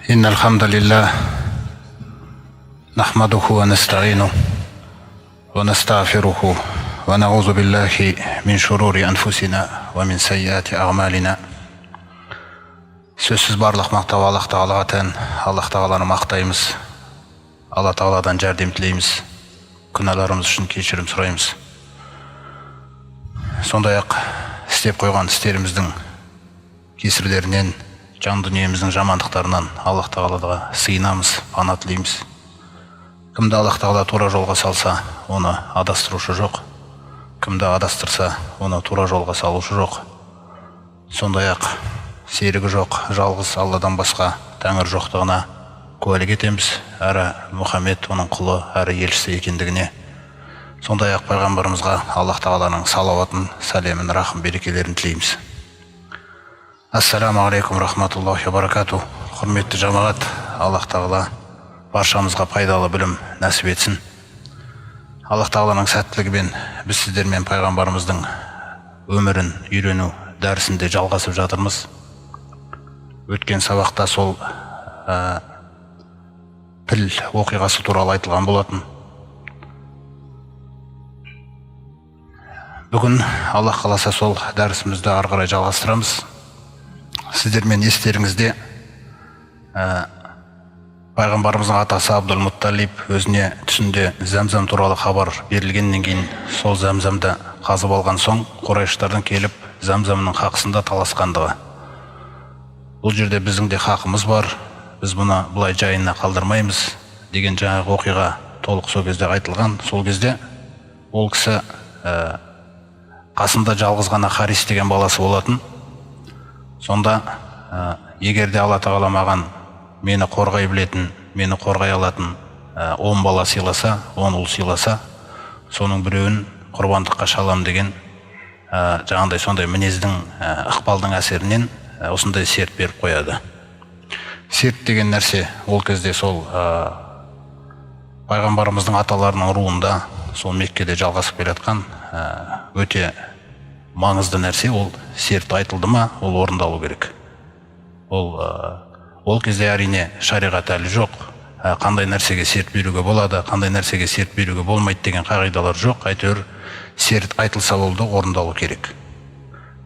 إن الحمد لله نحمده ونستعينه ونستغفره ونعوذ بالله من شرور أنفسنا ومن سيئات أعمالنا. Сөзсіз барлық мақтау Аллах Тағалаға тән. Аллах Тағаланы мақтаймыз. Алла Тағаладан жәрдем тілейміз. Күнәларымыз үшін кешірім сұраймыз. Сондай-ақ істеп қойған істеріміздің кесірлерінен, жан дүниеміздің жамандықтарынан Аллах Тағаладан сыйынамыз, пана тілейміз. Кімді Аллах Тағала тура жолға салса, оны адастырушы жоқ. Кімді адастырса, оны тура жолға салушы жоқ. Сондай-ақ серігі жоқ, жалғыз Алладан басқа тәңір жоқтығына куәлік етеміз. Әрі Мұхаммед оның құлы, әрі елшісі екендігіне. Сондай-ақ пайғамбарымызға Аллах Тағаланың салауатын, сәлемін, рахым, берекелерін тілейміз. Ассаламу алейкум рахматуллахи ва баракату. Құрметті жамағат, Аллах Тағала баршамызға пайдалы білім нәсіп етсін. Аллах Тағаланың сәттілігімен біз сіздермен пайғамбарымыздың өмірін үйрену дәрісінде жалғасып жатырмыз. Өткен сабақта сол піл оқиғасы туралы айтылған болатын. Бүгін Аллах қаласа сол дәрісімізді ары қарай жалғастырамыз. Сіздермен естеріңізде пайғамбарымыздың атасы Абдул-Мутталиб өзіне түсінде Зәмзәм туралы хабар берілгеннен кейін сол Зәмзәмді қазып алған соң Құрайыштардың келіп Зәмзәмнің хақысында таласқандығы. Бұл жерде біздің де хақымыз бар, біз бұны бұлай жайына қалдырмаймыз деген жаңағы оқиға толық сол кезде айтылған. Сол кезде ол кісі қасында жалғыз ғана Харис деген баласы болатын. Сонда егер де Алла Тағала маған мені қорғай білетін, мені қорғай алатын 10 бала сыйласа, 10 ұл сыйласа, соның біреуін құрбандыққа шалам деген жаңағыдай сондай мінездің ықпалдың әсерінен осындай серт беріп қояды. Серт деген нәрсе ол кезде сол пайғамбарымыздың аталарының руында сол Меккеде жалғасып келе жатқан өте маңызды нәрсе. Ол серт айтылды ма, ол орындалу керек. Ол кезде әрине шариғат әлі жоқ. Қандай нәрсеге серт беруге болады, қандай нәрсеге серт беруге болмайды деген қағидалар жоқ. Әйтеуір серт айтылса болды, орындалу керек.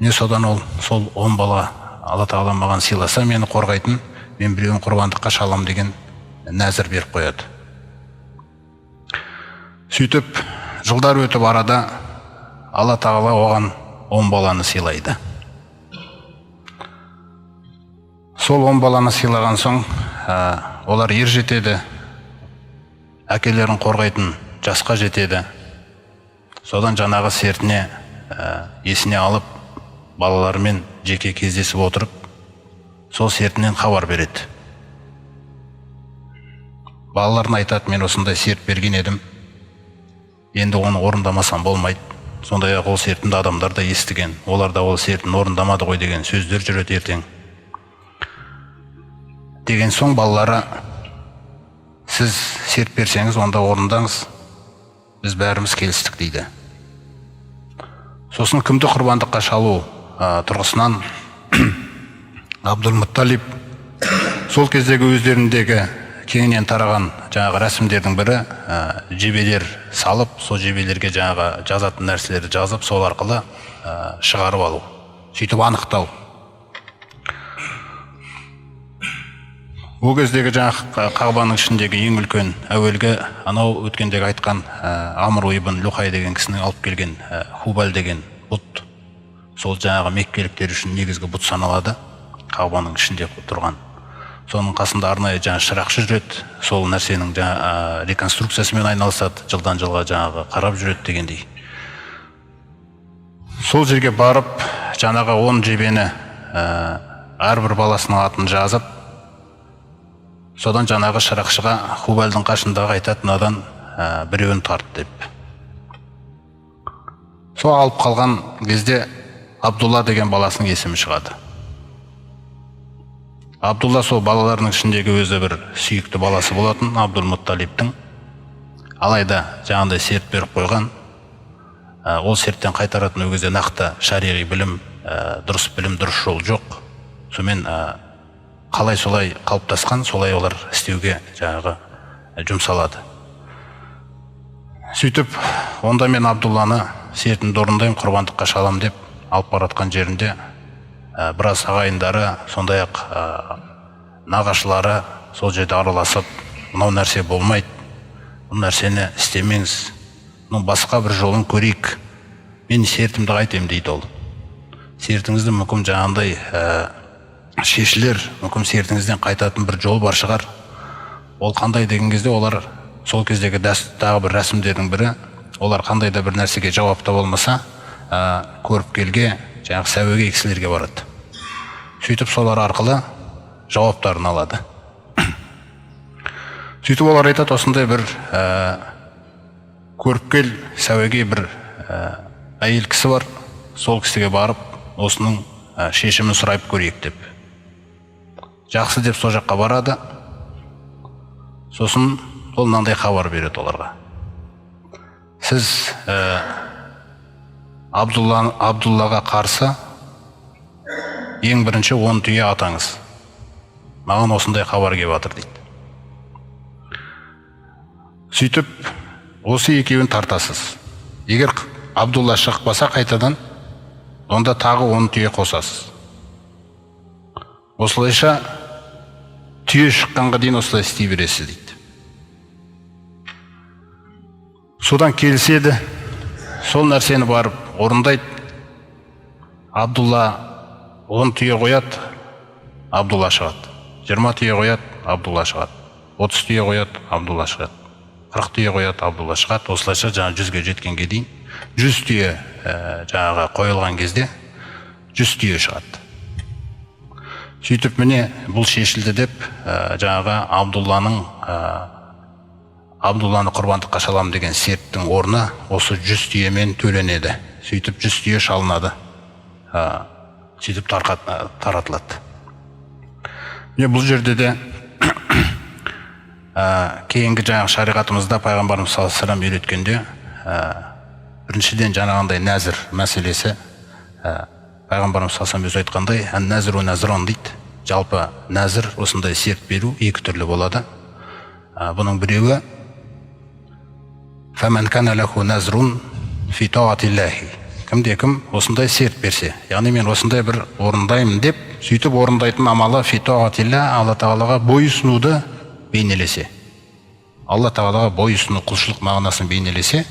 Не содан ол сол 10 бала Алла Тағала маған сыйласа, мені қорғайтын, мен біреуін құрбандыққа шалам деген нәзір беріп қояды. Сөйтіп жылдар өтіп арада Алла Тағала оған 10 баланы сыйлайды. Сол 10 баланы сыйлаған соң олар ер жетеді, әкелерін қорғайтын жасқа жетеді. Содан жаңағы сертіне есіне алып, балаларымен жеке кездесіп отырып, сол сертінен хабар береді. Балаларына айтады, мен осындай серт берген едім, енді оны орындамасам болмайды. Сондай-ақ ол сертінді адамдар да естіген, олар да ол сертін орындамады ғой деген сөздер жүреді ертең. Деген соң балалары, сіз серт берсеңіз, онда орындаңыз, біз бәріміз келістік дейді. Сосын кімді құрбандыққа шалу тұрғысынан Абдул-Мутталиб сол кездегі өздеріндегі кеңінен тараған жаңағы рәсімдердің бірі жебелер салып, сол жебелерге жаңағы жазатын нәрселерді жазып, сол арқылы шығарып алу, сөйтіп анықтау. Ол кездегі жаңағы Қағбаның ішіндегі ең үлкен әуелгі анау өткендегі айтқан Амр ибн Люхай деген кісінің алып келген Хубал деген бұт, сол жаңағы меккеліктер үшін негізгі бұт саналады, Қағбаның ішінде тұрған. Соның қасында арнайы жаңағы шырақшы жүреді, сол нәрсенің жаңағы реконструкциясымен айналысады, жылдан жылға жаңағы қарап жүреді дегендей. Сол жерге барып, жаңағы 10 жебені әрбір баласының атын жазып, содан жаңағы шырақшыға Хубалдың қасындағы айтады, мынадан біреуін тарт деп. Сол алып қалған кезде Абдулла деген баласының есімі шығады. Абдулла сол балаларының ішіндегі өзі бір сүйікті баласы болатын, Абдул-Мутталибтің. Алайда жаңағыдай серт беріп қойған, ол серттен қайтаратын ол кезде нақты шариғи білім, дұрыс жол жоқ. Сонымен қалай солай қалыптасқан, солай олар істеуге жаңағы жұмсалады. Сөйтіп, онда мен Абдулланы сертімді орындаймын, құрбандыққа шалам деп алып баратқан жерінде біраз ағайындары, сондай-ақ нағашылары сол жерде араласып, мынау нәрсе болмайды, бұл нәрсені істемеңіз, басқа бір жолын көрейік, мен сертімді қайтем дейді ол. Сертіңізді мүмкін жаңағындай шешілер, мүмкін сертіңізден қайтатын бір жол бар шығар. Ол қандай деген кезде олар сол кездегі тағы бір рәсімдердің бірі, олар қандай да бір нәрсеге жауапта болмаса, көріпкелге, жаңағы сәуеге кісілерге барады. Сөйтіп солар арқылы жауаптарын алады. Сөйтіп олар айтады, осындай бір көріпкел сәуеге бір әйел кісі бар, сол кісіге барып, осының шешімін сұрайып көрейік деп. Жақсы деп сол жаққа барады. Сосын ол мынандай хабар береді оларға. Сіз Абдуллаға қарсы ең бірінші 10 түйе атаңыз. Маған осындай хабар келіп жатыр дейді. Сөйтіп, осы екеуін тартасыз. Егер Абдулла шықпаса қайтадан, онда тағы 10 түйе қосасыз. Осылайша түйе шыққанға дейін осылай істей бересіз дейді. Содан келіседі, сол нәрсені барып орындайды. Абдулла 10 түйе қояды, Абдулла шығады. 20 түйе қояды, Абдулла шығады. 30 түйе қояды, Абдулла шығады. 40 түйе қояды, Абдулла шығады. Осылайша жаңа 100-ге жеткенге дейін 100 түйе жаңаға қойылған кезде 100 түйе шығады. Сөйтіп міне бұл шешілді деп жаңаға Абдулланы құрбандыққа шалам деген серттің орны осы 100 түйемен төленеді. Сөйтіп 100 түйе шалынады. Сөйтіп таратылады. Бұл жерде де кейінгі жаңағы шариғатымызда пайғамбарымыз саллаллаху алейхи ва саллям үйреткенде біріншіден жаңағындай нәзір мәселесі, пайғамбарымыз саллаллаху алейхи ва саллям өзі айтқандай, ән-нәзру нәзрон дейді. Жалпы нәзір, осындай серт беру екі түрлі болады. Бұның біреуі фәмән кәна лаху нәзрун фи таатиллахи. Кімде-кім осындай серт берсе, яғни мен осындай бір орындаймын деп, сөйтіп орындайтын амалы фи таатилла, Алла тағалаға бойұсынуды бейнелесе. Алла тағалаға бойұсыну, құлшылық мағынасын бейнелесе,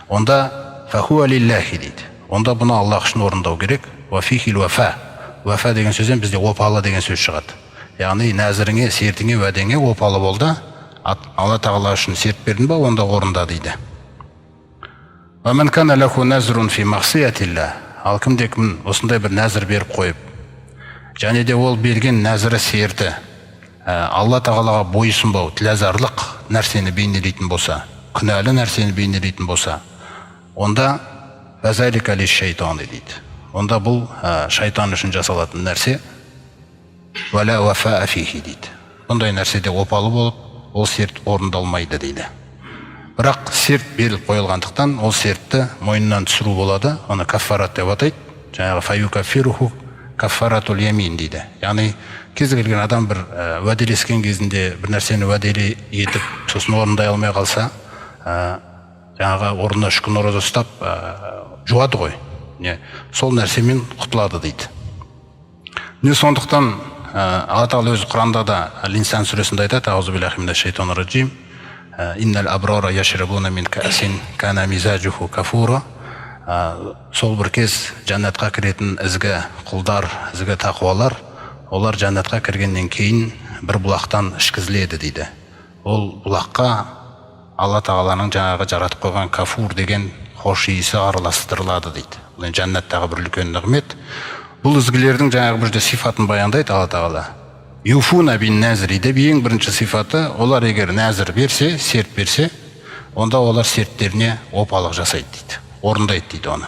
онда фахуа лиллахи дейді. Онда бұны Аллах үшін орындау керек. Ва фихил вафа. Вафа деген сөзден бізде опалы деген сөз шығады. Яғни нәзіріңе, сертіңе, уәдеңе опалы болды. Алла тағала үшін серт бердің ба, онда орында дейді. Ва ман кана лаху назрун фи мағсиятилла. Ал кімде-кім осындай бір нәзір беріп қойып, және де ол берген нәзірі серті Алла тағалаға бойұсынбау, тіләзарлық нәрсені бейнелейтін болса, күнәлі нәрсені бейнелейтін болса, онда вазалика лиш-шайтан дейді. Онда бұл шайтан үшін жасалатын нәрсе, вала вафа фихи дейді. Бұндай нәрседе опалы болып, ол серт орындалмайды дейді. Бірақ серт беріліп қойылғандықтан, ол сертті мойнынан түсіру болады, оны каффарат деп атайды. Жаңағы фаюкаффируху каффаратул ямин дейді. Яғни кез келген адам бір уәделескен кезінде бір нәрсені уәделі етіп, сосын орындай алмай қалса, жаңағы орнына 3 күн ораза ұстап жуады ғой. Сол нәрсемен құтылады дейді. Сондықтан Алла тағала өзі Құранда да Ал-Инсан сүресінде айтады: Аузу биллахи минаш шайтанир раджим. Иннал абрара яшрабуна мин каасин кана мизажуху кафура. Сол бір кез жәннатқа кіретін ізгі құлдар, ізгі тақуалар, олар жәннатқа кіргеннен кейін бір бұлақтан ішкізіледі дейді. Ол бұлаққа Алла тағаланың жаңағы жаратып қойған кафур деген хош иісі араластырылады дейді. Бұл жәннаттағы бір үлкен нығмет. Бұл ізгілердің жаңағы бірде сифатын баяндайды Алла тағала. Юфуна бин нәзри деп ең бірінші сифаты, олар егер нәзір берсе, серт берсе, онда олар серттеріне опалық жасайды дейді, орындайды дейді оны.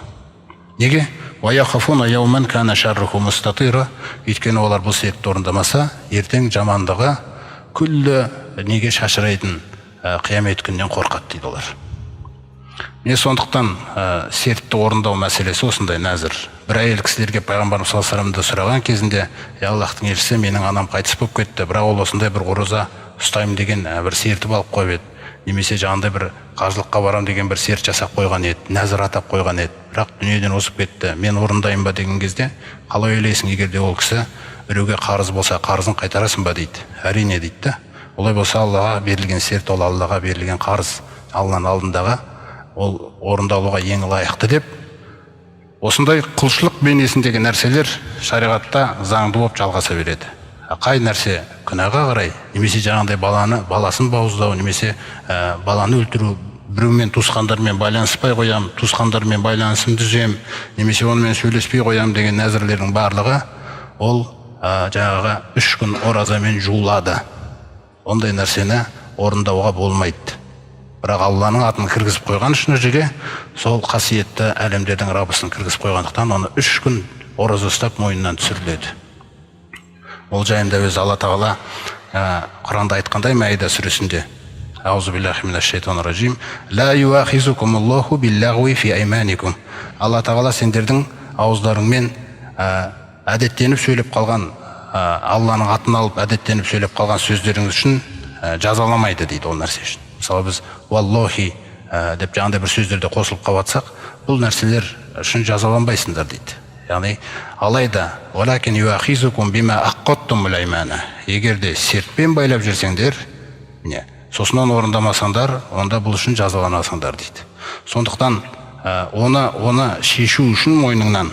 Неге? Ваяхафуна яуман кана шарруху мустатира. Өйткені олар бұл сертті орындамаса, ертең жамандығы күллі неге шашырайтын қиямет күннен қорқады дейді олар. Сондықтан сертті орындау мәселесі осындай нәзір бір әйел кісілерге пайғамбарымыз саллаллаху алейхи вассаламды сұраған кезінде: Аллахтың елшісі, менің анам қайтыс болып кетті, бірақ ол осындай бір ораза ұстаймын деген бір сертіп алып қойып еді, немесе жаңағыдай бір қажылыққа барам деген бір серт жасап қойған еді, нәзір атап қойған еді, бірақ дүниеден озып кетті, мен орындайын ба деген кезде, қалай ойлайсың, егер де ол кісі біреуге қарыз болса, қарызын қайтарасың ба дейді. Әрине дейді да. Олай болса, Аллаға берілген серт, ол Аллаға берілген қарыз, Алланың алдындағы, ол орындалуға ең лайықты деп, осындай құлшылық бейнесіндегі нәрселер шариғатта заңды болып жалғаса береді. Қай нәрсе күнәға қарай, немесе жаңағыдай баласын бауыздау, немесе баланы өлтіру, біреумен туысқандармен байланыспай қоям, туысқандармен байланысымды үзем, немесе онымен сөйлеспей қоям деген нәзірлердің барлығы ол жаңағы 3 күн оразамен жуылады. Ондай нәрсені орындауға болмайды. Бірақ Алланың атын кіргізіп қойған үшін жерге, сол қасиетті әлемдердің Раббысын кіргізіп қойғандықтан оны 3 күн ораза ұстап мойнынан түсіріледі. Ол жайында өз Алла Тағала Құранда айтқандай, Маида сүресінде: Аузу биллахи минаш шайтанир ражим. Ла юахизукумуллаху биллағуи фи айманикум. Алла Тағала сендердің ауыздарыңмен әдеттеніп сөйлеп қалған, Алланың атын алып әдеттеніп сөйлеп қалған сөздеріңіз үшін жазаламайды дейді ол нәрсе үшін. Мысалы біз валлохи деп жаңағыдай бір сөздерде қосылып қалатсақ, бұл нәрселер үшін жазаланбайсыңдар дейді. Яғни алайда валакин юахизукум бима аққаттумул аймана. Егер де сертпен байлап жүрсеңдер, сосын оны орындамасаңдар, онда бұл үшін жазаланасыңдар дейді. Сондықтан оны шешу үшін мойныңнан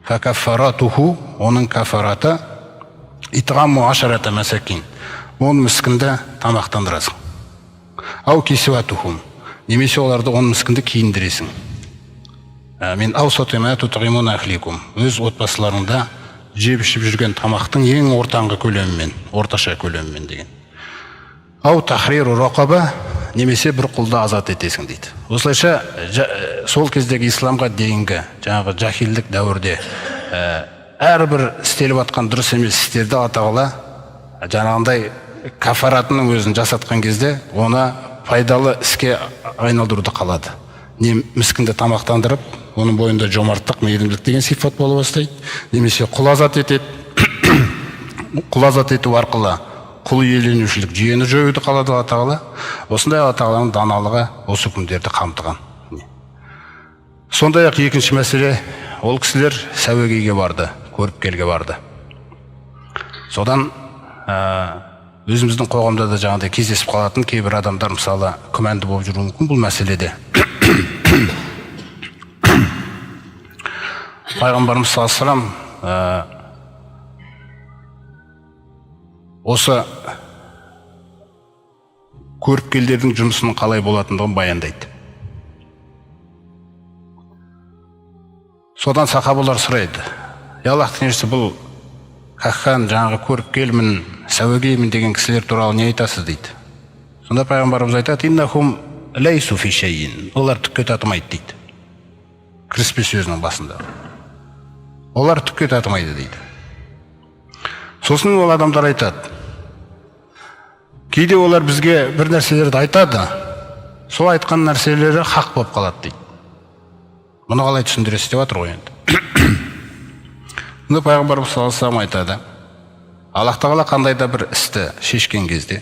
факаффаратуху, оның кафараты итғаму ашарата масакин, 10 міскінді тамақтандырасың. Ау кисуатухум, немесе оларды 10 міскінді киіндіресің. Мен аусаты ма тутғимуна ахликум, өз отбасыларында жеп ішіп жүрген тамақтың ең ортаңғы көлемімен, орташа көлемімен деген. Ау тахриру рақаба, немесе бір құлды азат етесің дейді. Осылайша сол кездегі исламға дейінгі жаңағы жахилдік дәуірде әрбір істеліп атқан дұрыс емес істерді Алла Тағала жаңағындай кафаратының өзін жасатқан кезде оны пайдалы іске айналдыруды қалады. Не міскінді тамақтандырып, оның бойында жомарттық, мейірімділік деген сипат бола бастайды, немесе құл азат етеді. Құл азат ету арқылы құл иеленушілік жүйені жоюды қалады Алла Тағала. Осындай Алла Тағаланың даналығы осы үкімдерді қамтыған. Сондай-ақ екінші мәселе, ол кісілер сәуегейге барды, көріпкелге барды. Содан өзіміздің қоғамда да жаңағыдай кездесіп қалатын кейбір адамдар мысалы күмәнді болып жүруі мүмкін бұл мәселеде. Пайғамбарымыз саллаллаху алейхи вассалам осы көріпкелдердің жұмысының қалай болатындығын баяндайды. Содан сахабалар сұрайды: Аллахтың елшісі, бұл каххан, жаңағы көріпкелмін, сәуегеймін деген кісілер туралы не айтасыз дейді. Сонда пайғамбарымыз айтады: иннахум лайсу фи шайин, олар түкке татымайды дейді. Кіріспе сөзінің басында. Олар түкке татымайды дейді. Сосын ол адамдар айтады: кейде олар бізге бір нәрселерді айтады, сол айтқан нәрселері хақ болып қалады дейді. Мұны қалай түсіндіресіз деп жатыр ғой енді. Мұны пайғамбарымыз саллаллаху алейхи вассалам айтады: Аллах Тағала қандай да бір істі шешкен кезде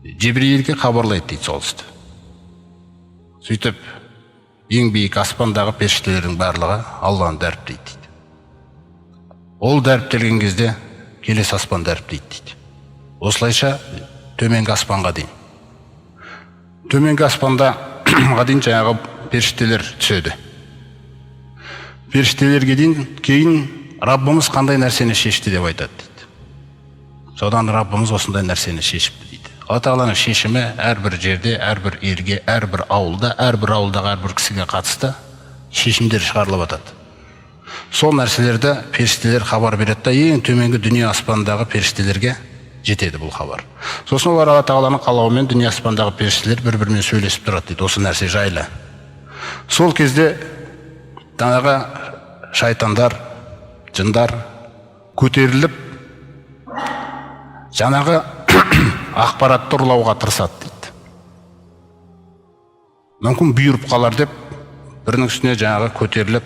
Жебірейілге хабарлайды дейді сол істі. Сөйтіп ең биік аспандағы періштелердің барлығы Алланы дәріптейді дейді. Ол дәріптелген кезде келесі аспан дәріптейді дейді. Осылайша төменгі аспанға дейін. Төменгі аспанда дейін жаңағы періштелер түседі. Періштелерге дейін кейін Раббымыз қандай нәрсені шешті деп айтады дейді. Содан Раббымыз осындай нәрсені шешіпті дейді. Алла Тағаланың шешімі әрбір жерде, әрбір елге, әрбір ауылда, әрбір ауылдағы әрбір кісіге қатысты шешімдер шығарылып жатады. Сол нәрселерді періштелер хабар береді да ең төменгі дүние аспандағы періштелерге жетеді бұл хабар. Сосын олар Алла Тағаланың қалауымен дүние аспандағы періштелер бір-бірімен сөйлесіп тұрады дейді, осы нәрсе жайлы. Сол кезде жаңағы шайтандар, жындар көтеріліп жаңағы ақпаратты ұрлауға тырысады дейді. Мүмкін бұйырып қалар деп бірінің үстіне жаңағы көтеріліп,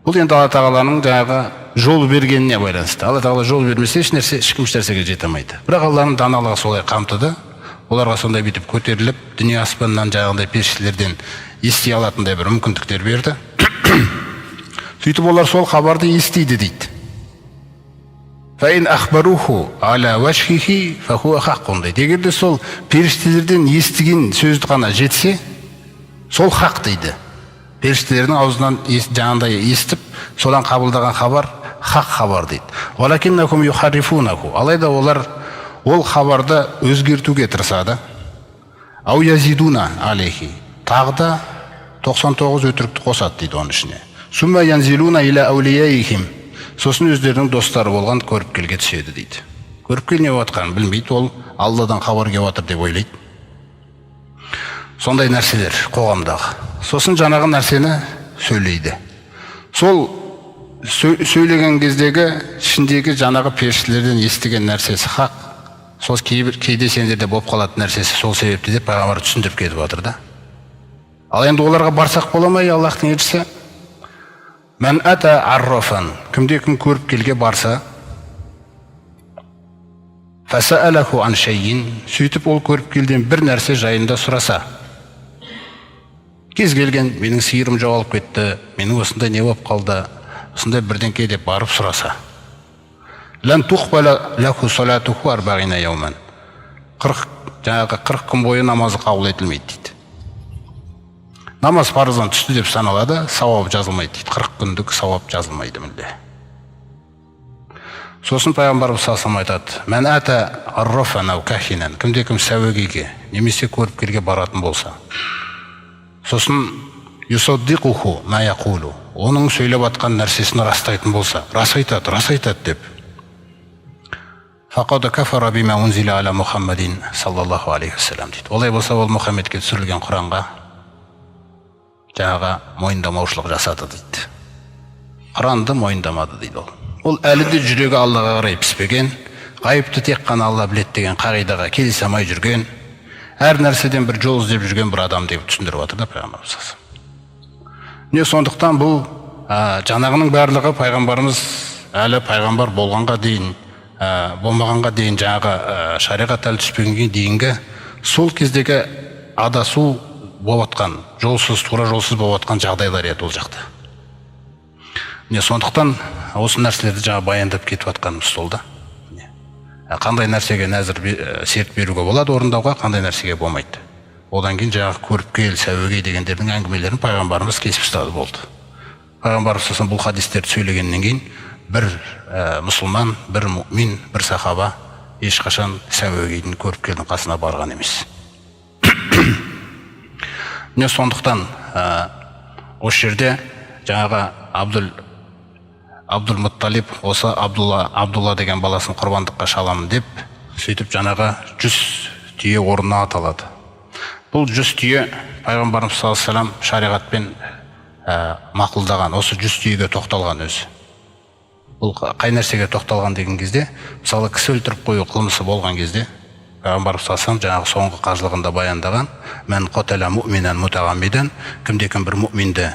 бұл енді Алла тағаланың жаңағы жол бергеніне байланысты. Алла тағала жол бермесе ешкім ешнәрсеге жете алмайды. Бірақ Алланың даналығы солай қамтыды. Оларға сондай бүйтіп көтеріліп, дүние аспаннан жаңағындай періштелерден ести алатындай бір мүмкіндіктер берді. Сөйтіп олар сол хабарды естиді дейді. Фаин ахбаруху аля вашхихи фахуа хаққун дейді. Егер де сол періштелерден естіген сөзді ғана жетсе, сол хақ дейді. Періштелердің аузынан жаңағындай естіп, содан қабылдаған хабар хақ хабар дейді. Валакиннахум юхаррифунаху. Алайда олар ол хабарды өзгертуге тырысады. Ау язидуна алейхи. Тағы да 99 өтірікті қосады дейді оның ішіне. Сумма янзилуна иля аулияихим. Сосын өздерінің достары болған көріпкелге түседі дейді. Көріпкел не болатқанын білмейді, ол Алладан хабар келіп жатыр деп ойлайды. Сондай нәрселер қоғамдағы. Сосын жаңағы нәрсені сөйлейді. Сол сөйлеген кездегі ішіндегі жаңағы періштелерден естіген нәрсесі хақ. Сол кейде сендерде болып қалатын нәрсесі сол себепті деп пайғамбар түсіндіріп кетіп жатыр да. Ал енді оларға барсақ бола ма, Аллахтың елшісі? Мән ата аррафан. Кімде-кім көріпкелге барса, фасаалаху ан шайин. Сөйтіп ол көріпкелден бір нәрсе жайында сұраса. Кез келген, менің сиырым жоғалып кетті, менің осындай не болып қалды, осындай бірдеңке деп барып сұраса. Лән туқбала лаху салатуху арбағина яуман. 40 күн бойы намазы қабыл етілмейді дейді. Намаз парыздан түсті деп саналады, сауап жазылмайды дейді. 40 күндік сауап жазылмайды мүлде. Сосын пайғамбарымыз саллаллаху алейхи айтады: "Мән ата аррафан ау кахинан", кімде-кім сәуегейге немесе көріпкелге баратын болса. Сосын юсаддиқуху ма яқулу, оның сөйлеп атқан нәрсесін растайтын болса, рас айтады деп. Фақад кафара бима унзила аля Мухаммадин саллаллаху алейхи вассалам дейді. Олай болса, ол Мұхаммедке түсірілген Құранға жаңағы мойындамаушылық жасады дейді. Құранды мойындамады дейді ол. Ол әлі де жүрегі Аллаға қарай піспеген, ғайыпты тек қана Алла біледі деген қағидаға келісе алмай жүрген, әр нәрседен бір жол іздеп жүрген бір адам деп түсіндіріп жатыр да пайғамбарымыз. Не сондықтан бұл жаңағының барлығы пайғамбарымыз әлі пайғамбар болғанға дейін, болмағанға дейін, жаңағы шариғат әлі түспегенге дейінгі сол кездегі адасу болып атқан, жолсыз, тура жолсыз болып атқан жағдайлар еді ол жақта. Не сондықтан осы нәрселерді жаңа баяндап кетіп атқанымыз сол да. Қандай нәрсеге нәзір серт беруге болады орындауға, қандай нәрсеге болмайды. Одан кейін жаңағы көріпкел, сәуегей дегендердің әңгімелерін пайғамбарымыз кесіп тастады болды. Пайғамбарымыз сосын бұл хадистерді сөйлегеннен кейін бір мұсылман, бір мұмин, бір сахаба ешқашан сәуегейдің, көріпкелдің қасына барған емес. Не сондықтан осы жерде жаңағы Абдул-Мутталиб осы Абдулла деген баласын құрбандыққа шаламын деп, сөйтіп жаңағы 100 түйе орнына аталады. Бұл 100 түйе пайғамбарымыз саллаллаху алейхи вассалам шариғатпен мақұлдаған, осы 100 түйеге тоқталған өзі. Бұл қай нәрсеге тоқталған деген кезде, мысалы кісі өлтіріп қою қылмысы болған кезде, пайғамбарымыз саллаллаху алейхи вассалам жаңағы соңғы қажылығында баяндаған: "Мән қотала муъминан мутағаммидан", кімде-кім бір мұъминді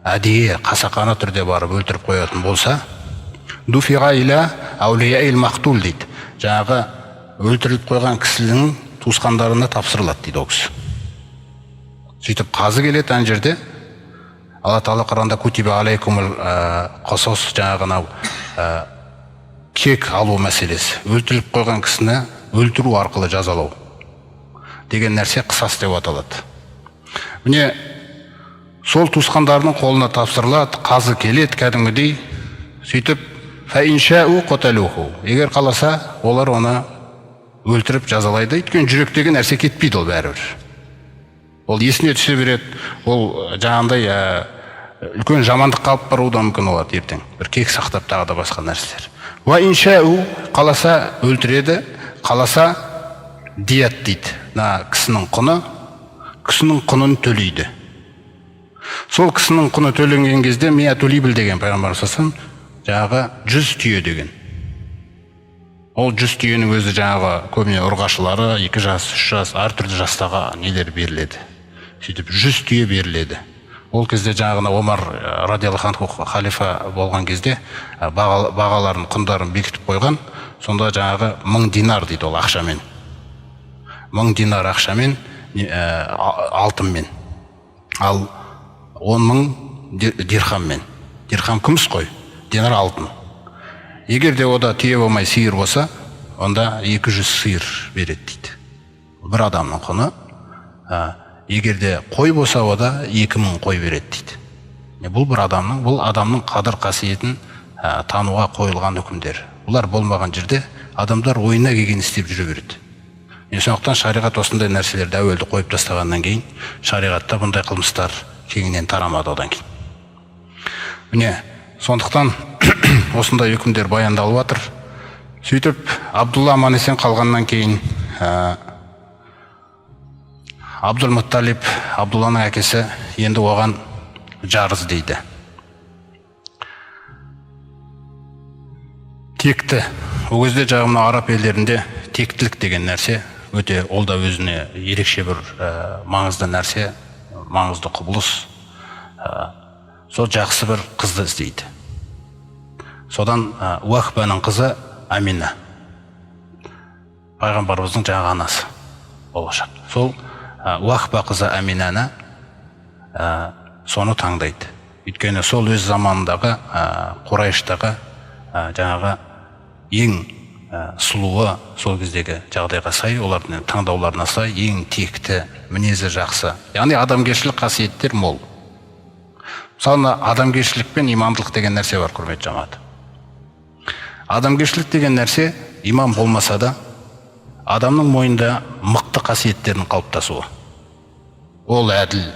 әдейі қасақана түрде барып өлтіріп қоятын болса, дуфиға иля аулияил мақтул дейді. Жаңағы өлтіріліп қойған кісінің туысқандарына тапсырылады дейді ол кісі. Сөйтіп қазы келеді ана жерде. Алла Тағала Құранда кутиба алейкумул қосос, жаңағы кек алу мәселесі. Өлтіріліп қойған кісіні өлтіру арқылы жазалау деген нәрсе қысас деп аталады. Міне сол туысқандарының қолына тапсырылады, қазы келеді кәдімгідей. Сөйтіп фаиншау қоталуху, егер қаласа олар оны өлтіріп жазалайды. Өйткені жүректегі нәрсе кетпейді ол бәрібір. Ол есіне түсе береді. Ол жаңағындай үлкен жамандық қалып баруы да мүмкін болады ертең. Бір кек сақтап тағы да басқа нәрселер. Ва иншау, қаласа өлтіреді, қаласа дият дейді. Кісінің құнын төлейді. Сол кісінің құны төленген кезде миятулибіл деген пайғамбар саллаллаху алейхи вассалам жаңағы 100 түйе деген. Ол 100 түйенің өзі жаңағы көбіне ұрғашылары 2 жас, 3 жас, әртүрлі жастағы нелер беріледі. Сөйтіп 100 түйе беріледі. Ол кезде жаңағына Омар радиаллаху анху халифа болған кезде бағаларын, құндарын бекітіп қойған. Сонда жаңағы 1000 динар дейді ол ақшамен. 1000 динар ақшамен, алтынмен. Ал 10.000 дирхаммен. Дирхам күміс қой, динар алтын. Егер де ода түйе болмай сиыр болса, онда 200 сиыр береді дейді. Бір адамның құны. Егер де қой болса, ода 2000 қой береді дейді. Бұл адамның қадір қасиетін тануға қойылған үкімдер. Бұлар болмаған жерде адамдар ойына келген істеп жүре береді. Сондықтан шариғат осындай нәрселерді әуелді қойып тастағаннан кейін, шариғатта бұндай қылмыстар кеңінен тарамады одан кейін. Сондықтан осындай үкімдер баяндалып жатыр. Сөйтіп, Абдулла аман-есен қалғаннан кейін Абдул-Мутталиб, Абдулланың әкесі, енді оған жар іздейді. Текті. Ол кезде жағымна араб елдерінде тектілік деген нәрсе өте, ол да өзіне ерекше бір маңызды нәрсе, маңызды құбылыс. Сол жақсы бір қызды іздейді. Содан Уахбаның қызы Амина, пайғамбарымыздың жаңағы анасы болашақ. Сол Уахба қызы Аминаны соны таңдайды. Өйткені сол өз заманындағы Құрайыштағы жаңағы ең сұлуы, сол кездегі жағдайға сай, олардың таңдауларына сай, ең текті, мінезі жақсы. Яғни адамгершілік қасиеттер мол. Мысалы, адамгершілік пен имандылық деген нәрсе бар, құрметті жамағат. Адамгершілік деген нәрсе иман болмаса да, адамның мойнында мықты қасиеттердің қалыптасуы. Ол әділ,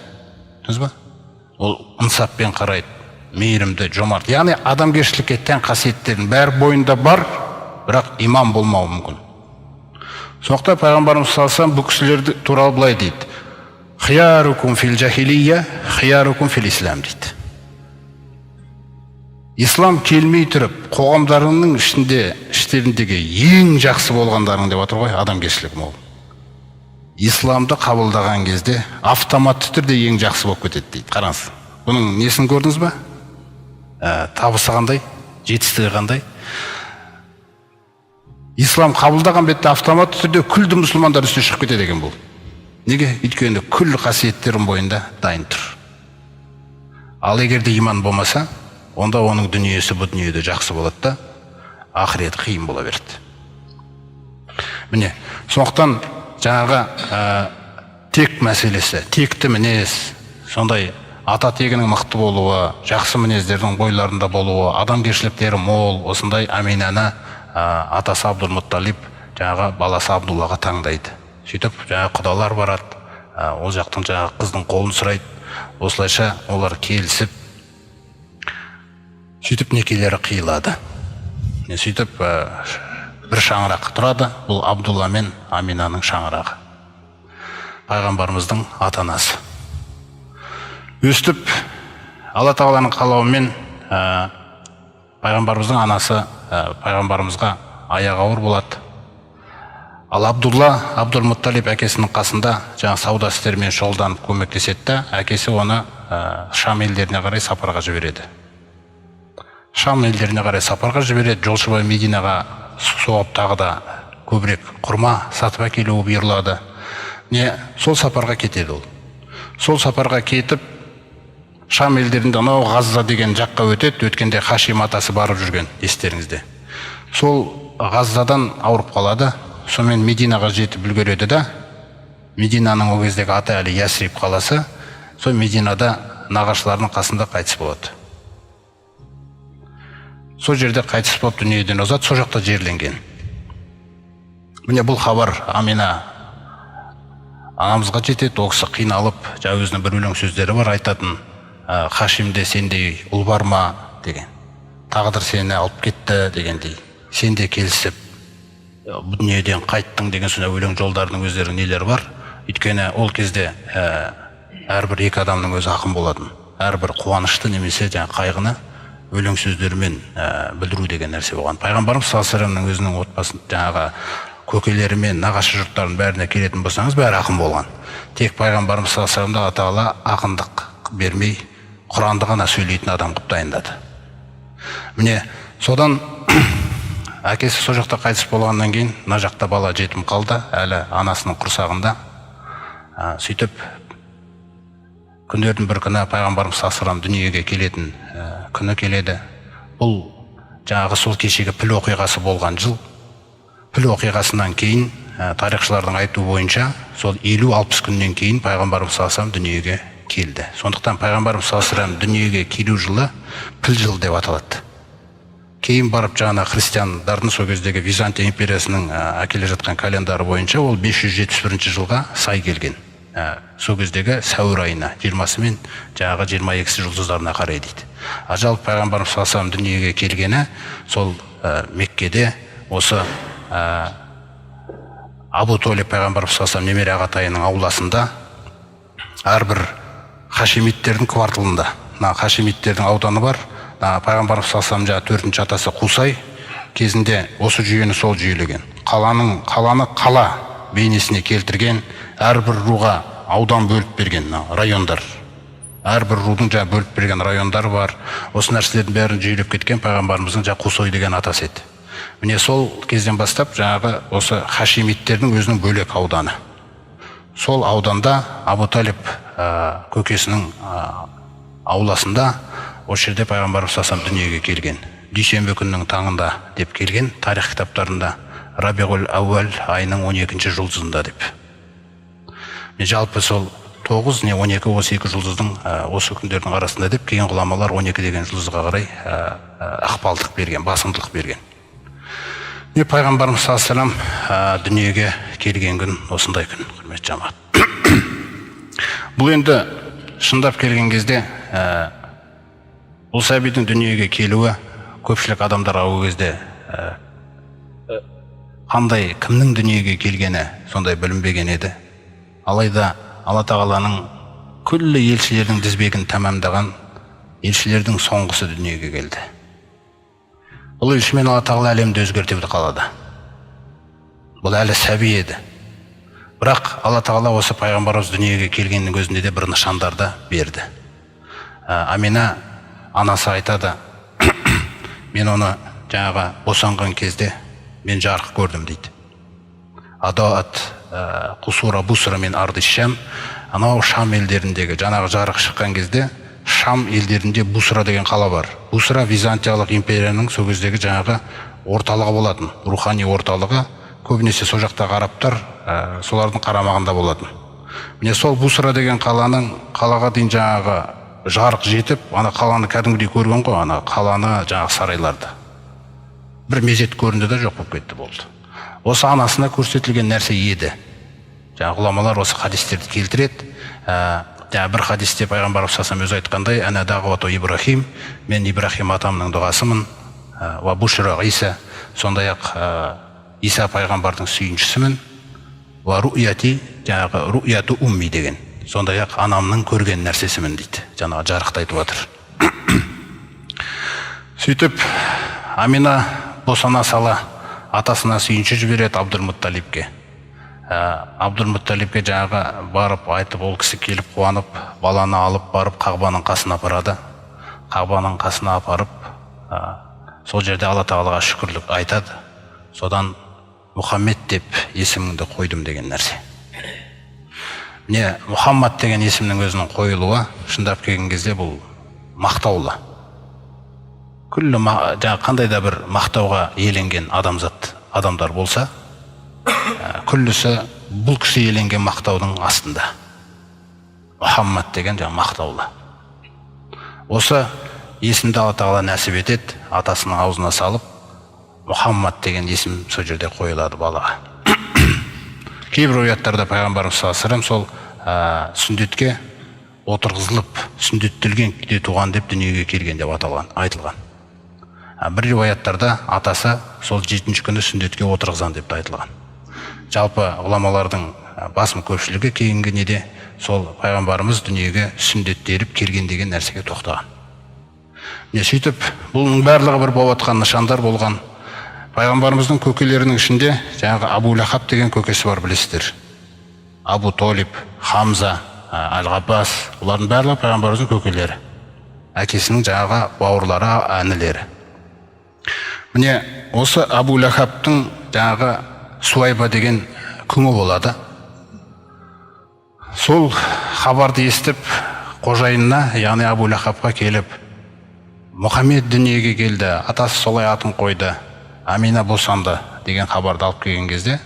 ол ынсаппен қарайды, мейірімді, жомарт. Яғни адамгершілікке тән қасиеттердің бәрі бойында бар, бірақ иман болмауы мүмкін. Сондықтан пайғамбарымыз саллаллаху алейхи ва саллям бұл кісілерді туралы былай дейді: «Хиярукум фил жахилия, хиярукум фил ислам» дейді. Ислам келмей тұрып, қоғамдарының іштеріндегі ең жақсы болғандарың деп отыр ғой, адамгершілік мол. Исламды қабылдаған кезде автоматты түрде ең жақсы болып кетеді дейді. Қараңыз, бұның несін көрдіңіз ба? Табысы қандай, жетістігі қандай? Ислам қабылдаған бетте автоматты түрде күлді мұсылмандар үстіне шығып кетеді екен бұл. Неге? Өйткені күллі қасиеттердің бойында дайын тұр. Ал егер де иман болмаса, онда оның дүниесі бұл дүниеде жақсы болады да, ақырет қиын бола береді. Сондықтан жаңағы тек мәселесі, текті мінез, сондай ата тегінің мықты болуы, жақсы мінездердің бойларында болуы, адамгершіліктері мол, осындай Аминаны атасы Абдул-Мутталиб жаңағы баласы Абдуллаға таңдайды. Сөйтіп жаңағы құдалар барады, ол жақтың жаңағы қыздың қолын сұрайды. Осылайша олар келісіп, сөйтіп некелері қиылады. Сөйтіп бір шаңырақ тұрады, бұл Абдулла мен Аминаның шаңырағы, пайғамбарымыздың ата-анасы. Өстіп, Алла тағаланың қалауымен пайғамбарымыздың анасы пайғамбарымызға аяғы ауыр болады. Ал Абдулла, Абдул-Мутталиб әкесінің қасында жаңа сауда істерімен шұғылданып көмектеседі, әкесі оны Шам елдеріне қарай сапарға жібереді. Шам елдеріне қарай сапарға жібереді, жолшыбай Мединаға соғып тағы да көбірек құрма сатып әкелуі бұйырылады. Сол сапарға кетеді ол. Сол сапарға кетіп, Шам елдерінде анау Ғазза деген жаққа өтеді, өткенде Хашим атасы барып жүрген, естеріңізде. Сол Ғаззадан ауырып қалады, сонымен Мединаға жетіп үлгереді да, Мединаның ол кездегі аты әлі Ясриб қаласы, сол Мединада нағашыларының қасында қайтыс болады. Сол жерде қайтыс болып дүниеден озады, сол жақта жерленген. Бұл хабар Амина анамызға жетеді, ол кісі қиналып, өзінің бір өлең сөздері бар, айтатын: Хашимде сендей ұл бар ма деген, тағдыр сені алып кетті дегендей, сенде келісіп бұл дүниеден қайттың деген сондай өлең жолдарының өздерінің нелері бар. Өйткені ол кезде әрбір екі адамның өзі ақын болатын, әрбір қуанышты немесе қайғыны өлең сөздерімен білдіру деген нәрсе болған. Пайғамбарымыз саллаллаху алейхи ва саллямның өзінің отбасын жаңағы көкелері мен нағашы жұрттардың бәріне келетін болсаңыз, бәрі ақын болған. Тек пайғамбарымыз саллаллаху алейхи ва саллямда Алла тағала ақындық бермей Құранды ғана сөйлейтін адам қылып дайындады. Міне содан әкесі сол жақта қайтыс болғаннан кейін мына жақта бала жетім қалды, әлі анасының құрсағында. Сөйтіп күндердің бір күні пайғамбарымыз саллаллаху дүниеге келетін күні келеді. Бұл жаңағы сол кешегі піл оқиғасы болған жыл. Піл оқиғасынан кейін тарихшылардың айтуы бойынша сол 50-60 күннен кейін пайғамбарымыз саллаллаху дүниеге келді. Сондықтан пайғамбарымыз саллаллаху дүниеге келу жылы піл жылы деп аталады. Кейін барып жаңа христиандардың сол кездегі Византия империясының әкеле жатқан календары бойынша ол 571 жылға сай келген. Сол кездегі сәуір айына 20-сы мен жаңағы 22-сі жұлдыздарына қарай дейді. Жалпы пайғамбарымыз саллаллаху дүниеге келгені сол Меккеде осы Абу Толиб пайғамбарымыз саллаллаху немере ағатайының ауласында әрбір хашимиттердің кварталында, хашимиттердің ауданы бар. Пайғамбарымыз саллаллаху жаңа 4-ші атасы Қусай кезінде осы жүйені сол жүйелеген. Қаланы қала бейнесіне келтірген, әрбір руға аудан бөліп берген райондар. Әрбір рудың жаңа бөліп берген райондары бар. Осы нәрселердің бәрін жүйелеп кеткен пайғамбарымыздың жаңа Қусай деген атасы еді. Міне сол кезден бастап жаңағы осы хашимиттердің өзінің бөлек ауданы. Сол ауданда Абу Талиб көкесінің ауласында осы жерде пайғамбарымыз саллаллаху дүниеге келген. Дүйсенбі күннің таңында деп келген, тарих кітаптарында Рабиғул Ауал айының 12-ші жұлдызында деп. Жалпы сол 9, 12, 12 жұлдыздың осы күндердің арасында деп, кейін ғұламалар 12 деген жұлдызға қарай ықпалдық берген, басымдылық берген. Пайғамбарымыз саллаллаху дүниеге келген күн осындай күн, құрметті жамағат. Бұл енді шындап келген кезде бұл сәбидің дүниеге келуі көпшілік адамдарға ол кезде қандай, кімнің дүниеге келгені сондай білінбеген еді. Алайда Алла тағаланың күллі елшілердің тізбегін тәмамдаған елшілердің соңғысы дүниеге келді. Бұл елшімен Алла тағала әлемді өзгертуді қалады. Бұл әлі сәби еді. Бірақ Алла тағала осы пайғамбарымыз дүниеге келгеннің өзінде де бір нышандарды берді. Амина анасы айтады, мен оны жаңағы босанған кезде мен жарық көрдім дейді. Адаат Қусура Бусра мен Арды Шам, анау Шам елдеріндегі жаңағы жарық шыққан кезде Шам елдерінде Бусра деген қала бар. Бусра Византиялық империяның сол кездегі жаңағы орталығы болатын, рухани орталығы. Көбінесе сол жақтағы арабтар солардың қарамағында болатын. Міне сол Бусра деген қалаға дейін жаңағы жарық жетіп, ана қаланы кәдімгідей көрген ғой, ана қаланы жаңағы сарайларды. Бір мезет көрінді де жоқ болып кетті болды. Осы анасына көрсетілген нәрсе еді. Жаңағы ғұламалар осы хадистерді келтіреді. Бір хадисте пайғамбарымыз саллаллаху өзі айтқандай, ана дағуату Ибрахим, мен Ибрахим атамның дұғасымын, ва бушра Иса, сондай-ақ Иса пайғамбардың сүйіншісімін, ва руяти, жаңағы руяту умми деген, сондай-ақ анамның көрген нәрсесімін дейді. Жаңағы жарықты айтып жатыр. Сөйтіп Амина босана сала атасына сүйінші жібереді Абдул-Мутталибке. Абдул-Мутталибке жаңағы барып айтып, ол кісі келіп қуанып, баланы алып барып Қағбаның қасына апарады. Қағбаның қасына апарып, сол жерде Алла тағалаға шүкірлік айтады. Содан Мұхаммед деп есіміңді қойдым деген нәрсе. Міне Мұхаммад деген есімнің өзінің қойылуы шындап келген кезде бұл мақтаулы. Күллі қандай да бір мақтауға еленген адамдар болса, күллісі бұл кісі еленген мақтаудың астында. Мұхаммад деген мақтаулы. Осы есімді Алла тағала нәсіп етеді, атасының аузына салып, Мұхаммад деген есім сол жерде қойылады балаға. Кейбір риуаяттарда пайғамбарымыз саллаллаху сол сүндетке отырғызылып, сүндеттелген күйде туған деп дүниеге келген деп айтылған. Бір риуаяттарда атасы сол 7-ші күні сүндетке отырғызған деп айтылған. Жалпы ғұламалардың басым көпшілігі кейінгі неде сол пайғамбарымыз дүниеге сүндеттеліп келген деген нәрсеге тоқтаған. Сөйтіп, бұның барлығы бір болып жатқан нышандар болған. Пайғамбарымыздың көкелерінің ішінде жаңағы Абу Лахаб деген көкесі бар, білесіздер. Абу Толиб, Хамза, Әл-Ғаббас, олардың барлығы пайғамбарымыздың көкелері, әкесінің жаңағы бауырлары, інілері. Міне осы Абу Лахабтың жаңағы Суайба деген күңі болады. Сол хабарды естіп қожайынына, яғни Абу Лахабқа келіп, Мұхаммед дүниеге келді, атасы солай атын қойды, Амина босанды деген хабарды алып келген кезде,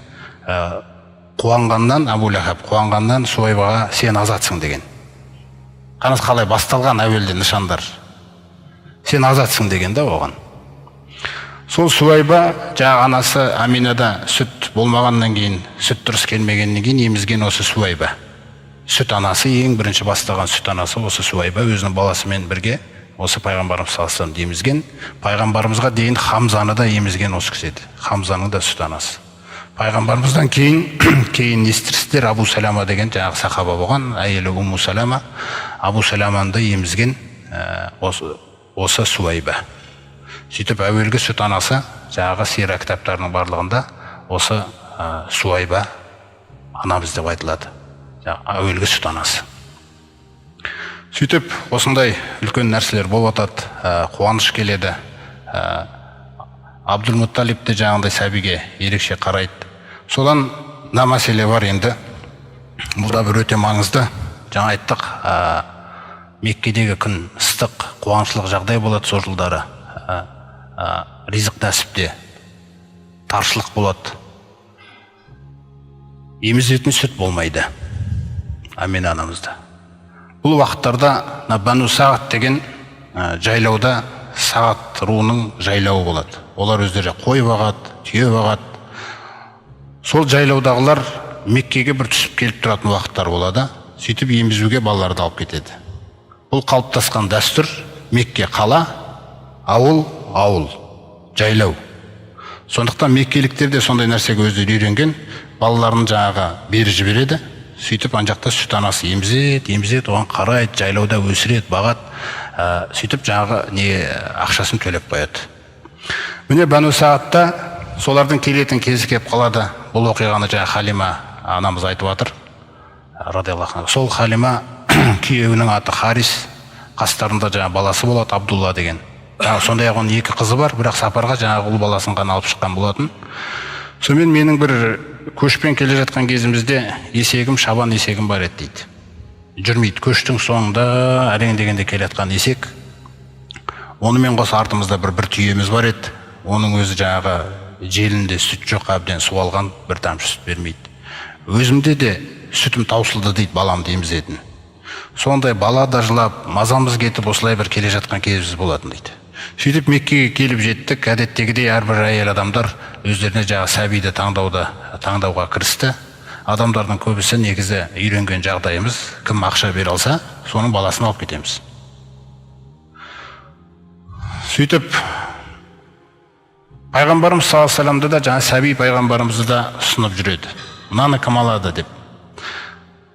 қуанғаннан, Абу Лахаб қуанғаннан Суайбаға сен азатсың деген. Қараңыз қалай басталған әуелде нышандар. Сен азатсың деген да оған. Сол Суайба жаңағы анасы Аминада сүт болмағаннан кейін, сүт дұрыс келмегеннен кейін емізген осы Суайба. Сүт анасы, ең бірінші бастаған сүт анасы осы Суайба өзінің баласымен бірге осы пайғамбарымыз саллаллаху алейхи вассалам емізген. Пайғамбарымызға дейін Хамзаны да емізген осы кісі еді. Хамзаның да сүт анасы. Пайғамбарымыздан кейін естірістер Абу Салама деген жаңағы сахаба болған, әйелі Умму Салама, Абу Саламаны да емізген осы Суайба. Сөйтіп әуелгі сүт анасы жаңағы сира кітаптарының барлығында осы Суайба анамыз деп айтылады. Әуелгі сүт анасы. Сөйтіп осындай үлкен нәрселер болып атады, қуаныш келеді. Абдул-Мутталиб те жаңағындай сәбиге ерекше қарайды. Содан мына мәселе бар енді. Бұл да бір өте маңызды. Жаңа айттық, Меккедегі күн ыстық, қуаншылық жағдай болады сол жылдары. Ризық нәсіпте таршылық болады. Емізетін сүт болмайды. Амина анамызда. Бұл уақыттарда Бану Сағат деген жайлауда Сағат руының жайлауы болады. Олар өздері қой бағады, түйе бағады. Сол жайлаудағылар Меккеге бір түсіп келіп тұратын уақыттар болады. Сөйтіп емізуге балаларды алып кетеді. Бұл қалыптасқан дәстүр. Мекке қала, ауыл, жайлау. Сондықтан меккеліктер де сондай нәрсеге өздері үйренген, балаларын жаңағы бері жібереді. Сөйтіп анжақта сүт анасы емізеді, оған қарайды, жайлауда өсіреді, бағады. Сөйтіп жаңағы ақшасын төлеп қояды. Міне Бану Сағатта солардың келетін кезі кеп қалады. Бұл оқиғаны жаңа Халима анамыз айтып жатыр. Радиаллаху анха. Сол Халима күйеуінің аты Харис, қастарында жаңа баласы болады, Абдулла деген. Сондай оның екі қызы бар, бірақ сапарға жаңағы ұл баласын ғана алып шыққан болатын. Сонымен менің бір көшпен келе жатқан кезімізде есегім, шабан есегім бар еді дейді. Жүрмейді, көштің соңында әрең дегенде келе жатқан есек. Онымен қоса артымызда бір түйеміз бар еді. Оның өзі жаңағы желінде сүт жоқ, әбден суалған, бір тамшы сүт бермейді. Өзімде де сүтім таусылды дейді, баламды емізетін. Сондай бала да жылап, мазамыз кетіп, осылай бір келе жатқан кезіміз болатын дейді. Сөйтіп Меккеге келіп жеттік. Әдеттегідей әрбір әйел адамдар өздеріне жаңағы сәбиді таңдауға кірісті. Адамдардың көбісі негізі үйренген жағдайымыз, кім ақша бере алса, соның баласын алып кетеміз. Сөйтіп пайғамбарымыз саллаллаху алейхи вассаламды да жаңа сәби пайғамбарымызды да ұсынып жүреді. Мынаны кім алады деп.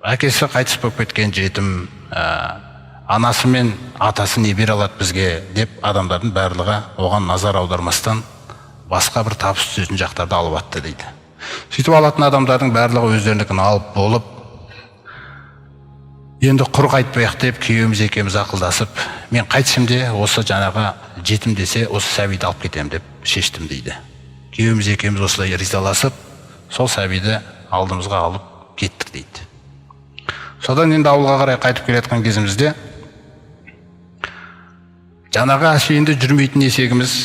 Әкесі қайтыс болып кеткен жетім, анасы мен атасы не бере алады бізге деп адамдардың барлығы оған назар аудармастан басқа бір табыс түсетін жақтарды алып атты дейді. Сөйтіп алатын адамдардың барлығы өздерінікін алып болып, енді құр қайтпайық деп күйеуіміз екеуміз ақылдасып, мен қайтсам де осы жаңағы жетім десе осы сәбиді алып кетемін деп шештім дейді. Күйеуіміз екеуміз осылай ризаласып, сол сәбиді алдымызға алып кеттік дейді. Содан енді ауылға қарай қайтып келе жатқан кезімізде жаңағы әшейінде жүрмейтін есегіміз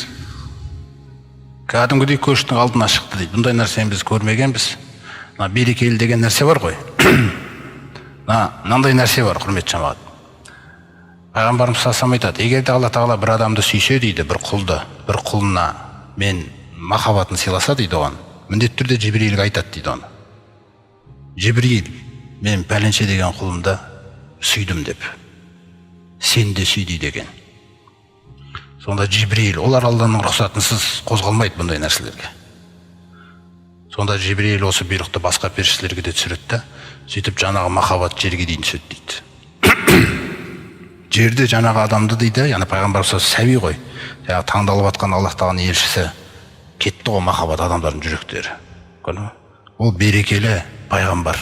кәдімгідей көштің алдына шықты дейді. Бұндай нәрсені біз көрмегенбіз. Берекелі деген нәрсе бар ғой. Мынандай нәрсе бар, құрметті жамағат. Пайғамбарымыз саллаллаху алейхи айтады, егер де Алла тағала бір адамды сүйсе дейді, бір құлына мен махаббатын сыйласа дейді оған, міндетті түрде Жибрилге айтады дейді оны. Жибрил, мен пәленше деген құлымды сүйдім деп, сен де сүй дейді екен. Сонда Жибрил, олар Алланың рұқсатынсыз қозғалмайды бұндай нәрселерге. Сонда Жибрил осы бұйрықты басқа періштелерге де түсіреді да, сөйтіп жаңағы махаббат жерге дейін түседі дейді. Жерде жаңағы адамды дейді, яғни пайғамбарымыз сәби ғой, жаңағы таңдалып жатқан Аллах тағаланың елшісі, кетті ғой махаббат адамдардың жүректері. Ол берекелі пайғамбар.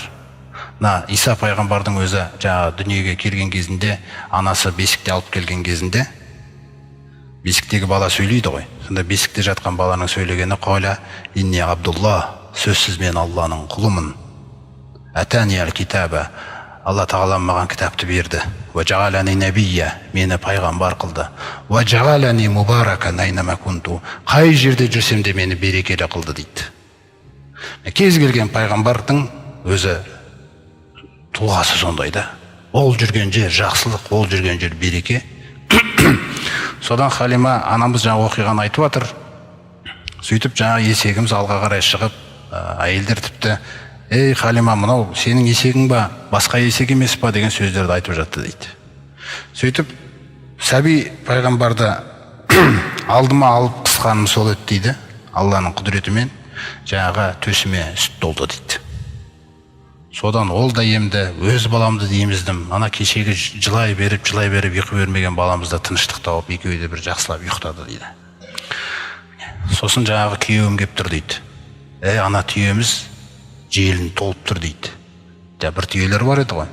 Иса пайғамбардың өзі жаңағы дүниеге келген кезінде, анасы бесікте алып келген кезінде, бесіктегі бала сөйлейді ғой. Сонда бесікте жатқан баланың сөйлегені қоля инни абдулла, сөзсіз мен Алланың құлымын. Атани аль-китаба, Алла тағала маған кітапты берді. Ва жағалани набия, мені пайғамбар қылды. Ва жағалани мубаракан айнама кунту, қай жерде жүрсем де мені берекелі қылды дейді. Кез келген пайғамбардың өзі тұлғасы сондай да. Ол жүрген жер жақсылық, ол жүрген жер береке. Содан Халима анамыз жаңа оқиғаны айтып жатыр. Сөйтіп жаңа есегіміз алға қарай шығып, әйелдер тіпті ей Халима, мынау сенің есегің ба, басқа есек емес па деген сөздерді айтып жатты дейді. Сөйтіп сәби пайғамбарды алдыма алып қысқаным сол еді дейді. Алланың құдіретімен жаңағы төсіме сүт толды дейді. Содан ол да емді, өз баламды еміздім. Ана кешегі жылай беріп ұйқы бермеген баламызда тыныштық тауып, екеуі де бір жақсылап ұйықтады дейді. Сосын жаңағы күйеуім кеп тұр дейді. Ана түйеміз желін толып тұр дейді. Бір түйелер бар еді ғой.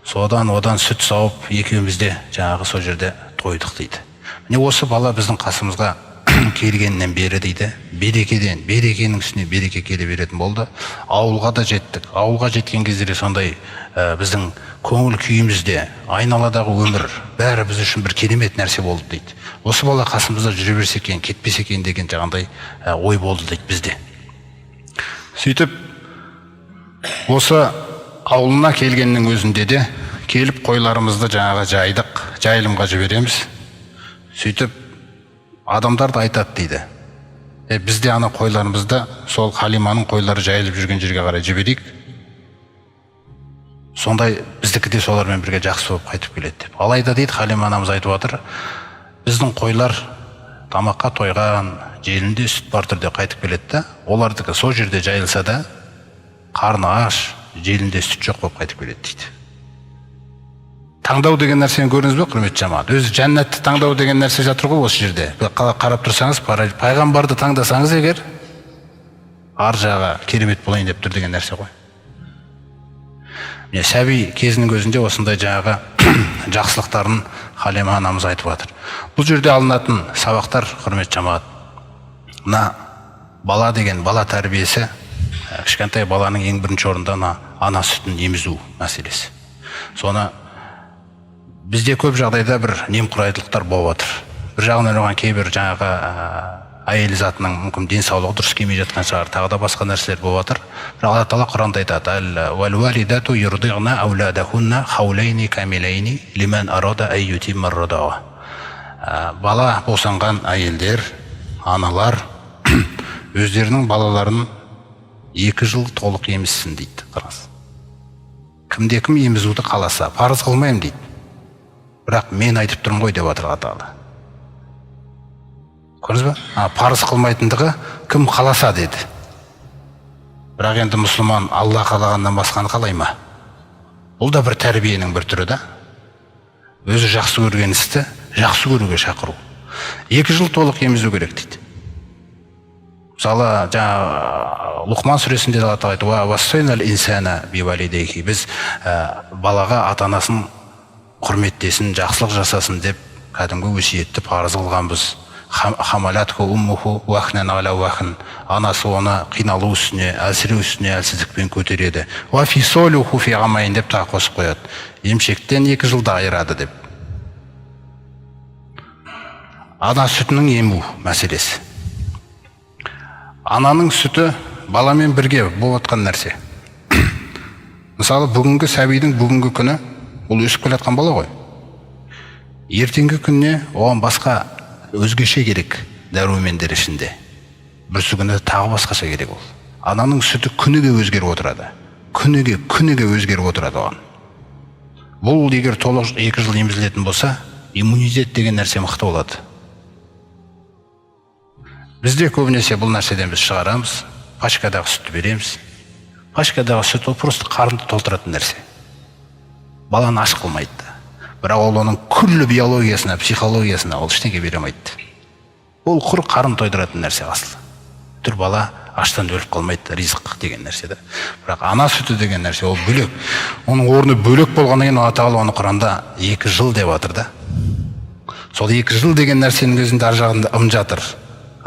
Содан одан сүт сауып, екеуміз де жаңағы сол жерде тойдық дейді. Осы бала біздің қасымызға келгеннен бері дейді, берекеден, берекенің үстіне береке келе беретін болды. Ауылға да жеттік. Ауылға жеткен кезде сондай біздің көңіл күйімізде, айналадағы өмір бәрі біз үшін бір керемет нәрсе болды дейді. Осы бала қасымызда жүре берсе екен, кетпесе екен деген жаңағыдай ой болды дейді бізде. Сөйтіп осы ауылына келгеннің өзінде де келіп қойларымызды жаңағы жайдық, жайылымға жібереміз. Сөйтіп адамдар да айтады дейді. Бізде ана қойларымызды сол Халиманың қойлары жайылып жүрген жерге қарай жіберейік. Сондай біздікі де солармен бірге жақсы болып қайтып келеді деп. Алайда дейді Халима анамыз айтып отыр, біздің қойлар тамаққа тойған, желінде сүт бар түрде қайтып келеді. Олардікі сол жерде жайылса да қарны аш, желінде сүт жоқ болып қайтып келеді дейді. Таңдау деген нәрсені көрдіңіз бе, құрметті жамағат? Өзі жәннатты таңдау деген нәрсе жатыр ғой осы жерде. Қарап тұрсаңыз, пайғамбарды таңдасаңыз егер, ар жағы керемет болайын деп тұр деген нәрсе ғой. Сәби кезінің өзінде осындай жаңағы жақсылықтарын Халима анамыз айтып жатыр. Бұл жерде алынатын сабақтар, құрметті жамағат, бала деген бала тәрбиесі, кішкентай баланың ең бірінші орында ана сүтін емізу мәселесі. Соны бізде көп жағдайда бір немқұрайдылықтар болып жатыр. Бір жағынан оған кейбір жаңағы әйел затының мүмкін денсаулығы дұрыс келмей жатқан шығар, тағы да басқа нәрселер болып жатыр. Бірақ Алла Тағала Құранда айтады: "Вал-валидату юрди'на ауладахунна хаулайни камилайни лиман арада ан ютимма ар-радаа." Бала босанған әйелдер, аналар өздерінің балаларын 2 жыл толық емізсін дейді. Қараңыз. Кімде-кім емізуді қаласа, парыз қылмаймын дейді. Бірақ мен айтып тұрмын ғой деп жатыр Алла Тағала. Көрдіңіз бе? Парыз қылмайтындығы кім қаласа деді. Бірақ енді мұсылман Алла қалағаннан басқаны қалай ма? Бұл да бір тәрбиенің бір түрі да. Өзі жақсы көрген істі жақсы көруге шақыру. 2 жыл толық емізу керек дейді. Мысалы, Лұқман сүресінде Алла Тағала айтады: "Вассайнал инсана бивалидейхи", біз балаға ата-анасын құрметтесін, жақсылық жасасын деп кәдімгі өсиетті парыз қылғанбыз. Хамалатху уммуху вахнан ала вахн, анасы оны қиналу үстіне, әлсіреу үстіне әлсіздікпен көтереді. Ва фисолуху фи амайн деп тағы қосып қояды. Емшектен 2 жылда айырады деп. Ана сүтінің ему мәселесі. Ананың сүті баламен бірге болып жатқан нәрсе. Мысалы, бүгінгі сәбидің бүгінгі күні ол өсіп келе жатқан бала ғой. Ертеңгі күніне оған басқа өзгеше керек дәрумендер ішінде. Бүрсі күні тағы басқаша керек ол. Ананың сүті күніге өзгеріп отырады. Күніге өзгеріп отырады оған. Бұл егер толық 2 жыл емізілетін болса, иммунитет деген нәрсе мықты болады. Бізде көбінесе бұл нәрседен біз шығарамыз, пачкадағы сүтті береміз. Пачкадағы сүт ол просто қарынды толтыратын нәрсе. Баланы аш қылмайды. Бірақ ол оның күллі биологиясына, психологиясына ол ештеңе бере алмайды. Ол құр қарын тойдыратын нәрсе асылы. Түр бала аштан өліп қалмайды, ризық деген нәрсе да. Бірақ ана сүті деген нәрсе ол бөлек. Оның орны бөлек болғаннан кейін Алла Тағала оны Құранда 2 жыл деп жатыр да. Сол 2 жыл деген нәрсенің өзінде ар жағында жатыр.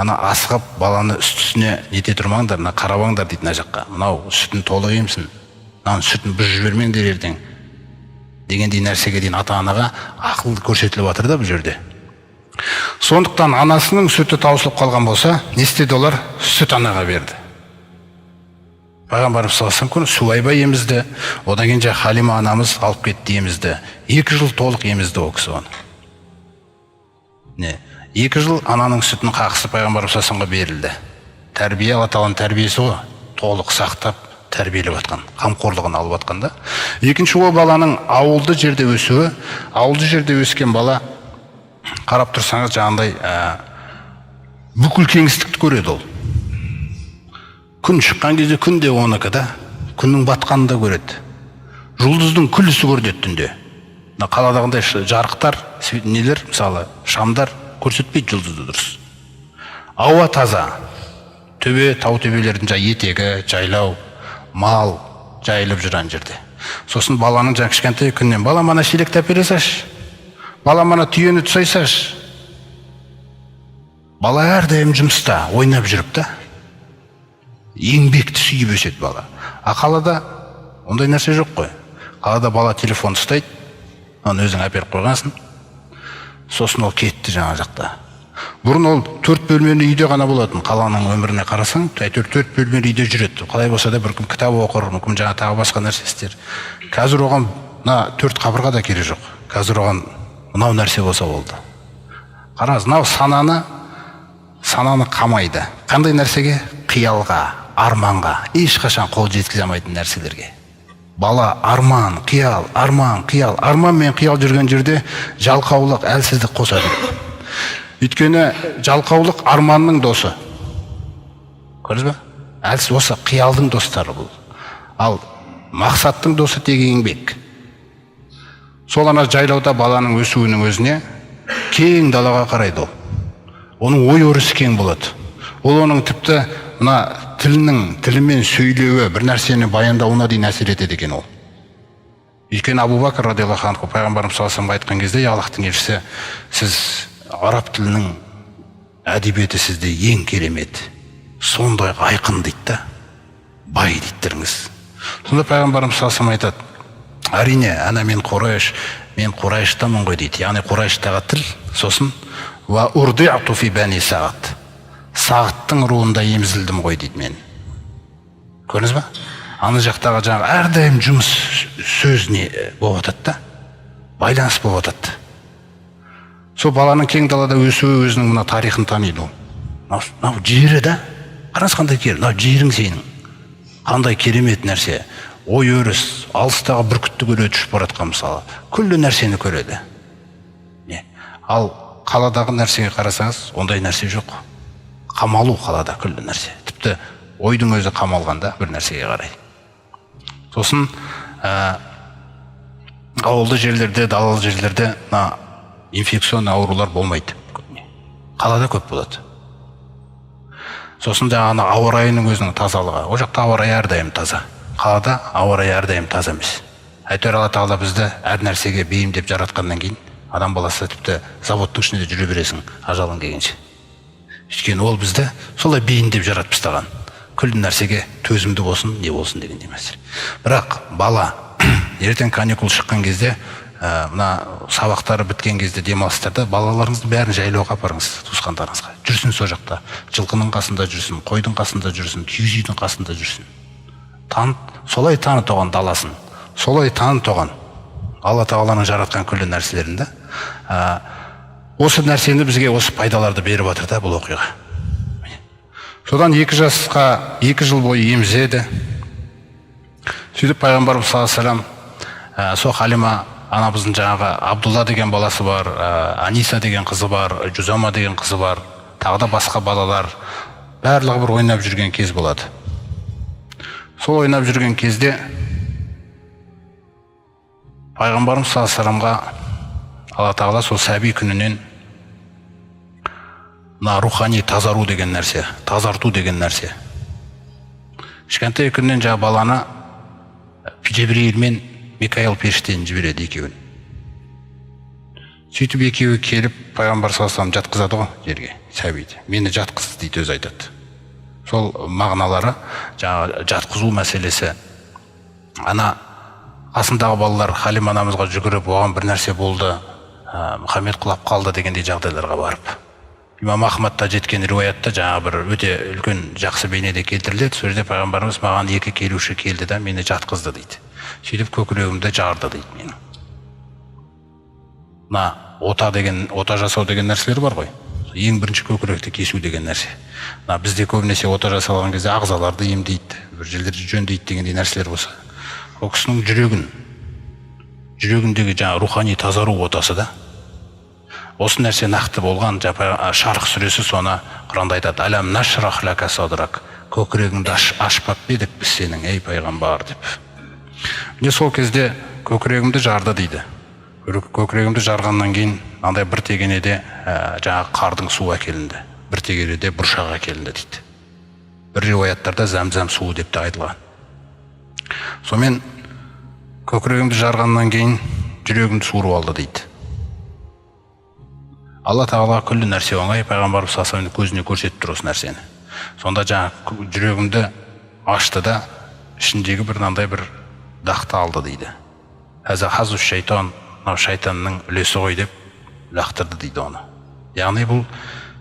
Ана асығып баланы үстісіне нете тұрмаңдар, мына қарабаңдар дейді мына жаққа. Мынау сүтін толық емсін, мынаның сүтін бұзып жібермеңдер ертең дегендей нәрсеге дейін ата-анаға ақыл көрсетіліп жатыр да бұл жерде. Сондықтан анасының сүті таусылып қалған болса, не істеді олар? Сүт анаға берді. Пайғамбарымыз саллаллаху алейхи вассалам Суайба емізді, одан кейін Халима анамыз алып кетті емізді. 2 жыл толық емізді ол кісі оны. 2 жыл ананың сүтінің қақысы Пайғамбарымыз саллаллаху алейхи вассаламға берілді. Тәрбие, Алла Тағаланың тәрбиесі ғой, толық сақтап тәрбиелеп жатқан, қамқорлығын алып жатқан да. Екінші, ол баланың ауылды жерде өсуі. Ауылды жерде өскен бала, қарап тұрсаңыз, жаңағыдай бүкіл кеңістікті көреді ол. Күн шыққан кезде күнде оныкі да, күннің батқанын да көреді. Жұлдыздың күллісі көреді түнде. Қаладағындай жарықтар, нелер, мысалы, шамдар көрсетпейді жұлдызды дұрыс. Ауа таза. Төбе, тау төбелердің етегі, жайлау, мал жайылып жүрген жерде. Сосын баланың кішкентай күннен, бала мана шелекті әпере салшы, бала мана түйені тұсайсаш. Бала әрдайым жұмыста ойнап жүріп та, еңбекті сүйіп өседі бала. Қалада ондай нәрсе жоқ қой. Қалада бала телефон ұстайды, оны өзің әперіп қойғансың, сосын ол кетті жаңа жақта. Бұрын ол 4 бөлмелі үйде ғана болатын. Қаланың өміріне қарасаң, 4 бөлмелі үйде жүреді. Қалай болса да бір кім кітап оқыр, мүмкін жаңа тағы басқа нәрсе істер. Қазір оған 4 қабырға да керек жоқ. Қазір оған мынау нәрсе болса болды. Қараңыз, мынау сананы қамайды. Қандай нәрсеге? Қиялға, арманға, ешқашан қол жеткізе алмайтын нәрселерге. Бала арман, қиял, арман мен қиял жүрген жерде жалқаулық, әлсіздік қосады. Өйткені жалқаулық арманның досы. Көрдіңіз бе? Әлсіз осы қиялдың достары бұл. Ал мақсаттың досы тек еңбек. Сол ана жайлауда баланың өсуінің өзіне кең далаға қарайды ол. Оның ой өрісі кең болады. Ол оның тіпті мына тілімен сөйлеуі, бір нәрсені баяндауына дейін әсер етеді екен ол. Өйткені Абу Бакр радиаллаху анху Пайғамбарымыз саллаллаху алейхи айтқан кезде, Аллахтың елшісі, сіз араб тілінің әдебиеті сізде ең керемет, сондай айқын дейді да, бай дейдіріңіз. Сонда Пайғамбарымыз саллаллаху алейхи айтады, әрине, мен Құрайштамын ғой дейді. Яғни Құрайштағы тіл, сосын ва урдиъту фи бани Сағат. Сағаттың руында емізілдім ғой дейді мен. Көрдіңіз ба? Аны жақтағы жаңағы әрдайым жұмыс сөзіне болып жатады да, байланыс болып жатады. Сол баланың кең далада өсуі өзінің мына тарихын таниды. Мынау жері да, қараңыз қандай кер, мынау жерің сенің. Қандай керемет нәрсе. Ой өріс, алыстағы бүркітті көреді, ұшып баратқан мысалы. Күллі нәрсені көреді. Ал қаладағы нәрсеге қарасаңыз, ондай нәрсе жоқ. Қамалу қалада күллі нәрсе. Тіпті ойдың өзі қамалғанда бір нәрсеге қарай. Сосын ауылды жерлерде, далалы жерлерде инфекционный аурулар болмайды. Қалада көп болады. Сосын жаңағы ауа райының өзінің тазалығы. О жақта ауа райы әрдайым таза. Қалада ауа райы әрдайым таза емес. Әйтеуір Алла Тағала бізді әр нәрсеге бейімдеп жаратқаннан кейін, адам баласы тіпті заводтың ішінде жүре бересің, ажалың келгенше. Өйткені ол бізді солай бейімдеп жаратып тастаған. Күллі нәрсеге төзімді болсын, не болсын деген демес. Бірақ бала ертең каникул шыққан кезде, мына сабақтары біткен кезде, демалыстарда балаларыңызды бәрін жайлауға апарыңыз, туысқандарыңызға. Жүрсін сол жақта, жылқының қасында жүрсін, қойдың қасында жүрсін, киіз үйдің қасында жүрсін. Солай танып оған даласын, солай танып оған Алла Тағаланың жаратқан күллі нәрселерінде. Осы нәрсені бізге осы пайдаларды беріп жатыр да бұл оқиға. Содан 2 жасқа 2 жыл бойы емізеді. Сөйтіп Пайғамбарымыз саллаллаху алейхи вассалам, сол Халима анамыздың жаңағы Абдулла деген баласы бар, Аниса деген қызы бар, Жүзама деген қызы бар, тағы да басқа балалар, барлығы бір ойнап жүрген кез болады. Сол ойнап жүрген кезде Пайғамбарымыз саллаллаху алейхи вассаламға Алла Тағала сол сәби күнінен рухани тазару деген нәрсе, тазарту деген нәрсе Кішкентай күннен жаңа баланы Жебірейіл мен Микаил періштені жібереді екеуін. Сөйтіп екеуі келіп пайғамбар саллаллаху алейхи жатқызады ғой жерге, сәбиді. Мені жатқыз дейді, өзі айтады. Сол мағыналары жаңа жатқызу мәселесі. Ана қасындағы балалар Халима анамызға жүгіріп, оған бір нәрсе болды, Мұхаммед құлап қалды дегендей жағдайларға барып. Имам Ахмадта жеткен риуаятта жаңа бір өте үлкен жақсы бейнеде келтіріледі. Сол жерде пайғамбарымыз маған екі келуші келді да мені жатқызды дейді. Сөйтіп көкірегімді жарды дейді менің. Ота жасау деген нәрселер бар ғой. Ең бірінші көкіректі кесу деген нәрсе. Бізде көбінесе ота жасалған кезде ағзаларды емдейді, бір жерлерді жөндейді дегендей нәрселер болса. Ол кісінің жүрегіндегі жаңа рухани тазару отасы да. Осы нәрсе нақты болған. Шарх сүресі соны Құранда айтады: «Алам нашрах лака садрак». Көкірегіңді ашпап едік біз сенің, ей пайғамбар деп. Міне сол кезде көкірегімді жарды дейді. Көкірегімді жарғаннан кейін андай бір тегенеде жаңа қардың суы әкелінді, бір тегенеде бұршақ әкелінді дейді. Бір риуаяттарда зәмзәм суы деп те айтылған. Сонымен көкірегімді жарғаннан кейін жүрегімді суырып алды дейді. Алла тағала күллі нәрсе оңай, пайғамбарымыз саллаллаху алейхи көзіне көрсетіп тұр осы нәрсені. Сонда жаңа жүрегімді ашты да ішіндегі бір мынандай бір дақты алды дейді. Хаза хазу шайтан, шайтанның үлесі ғой деп лақтырды дейді оны. Яғни бұл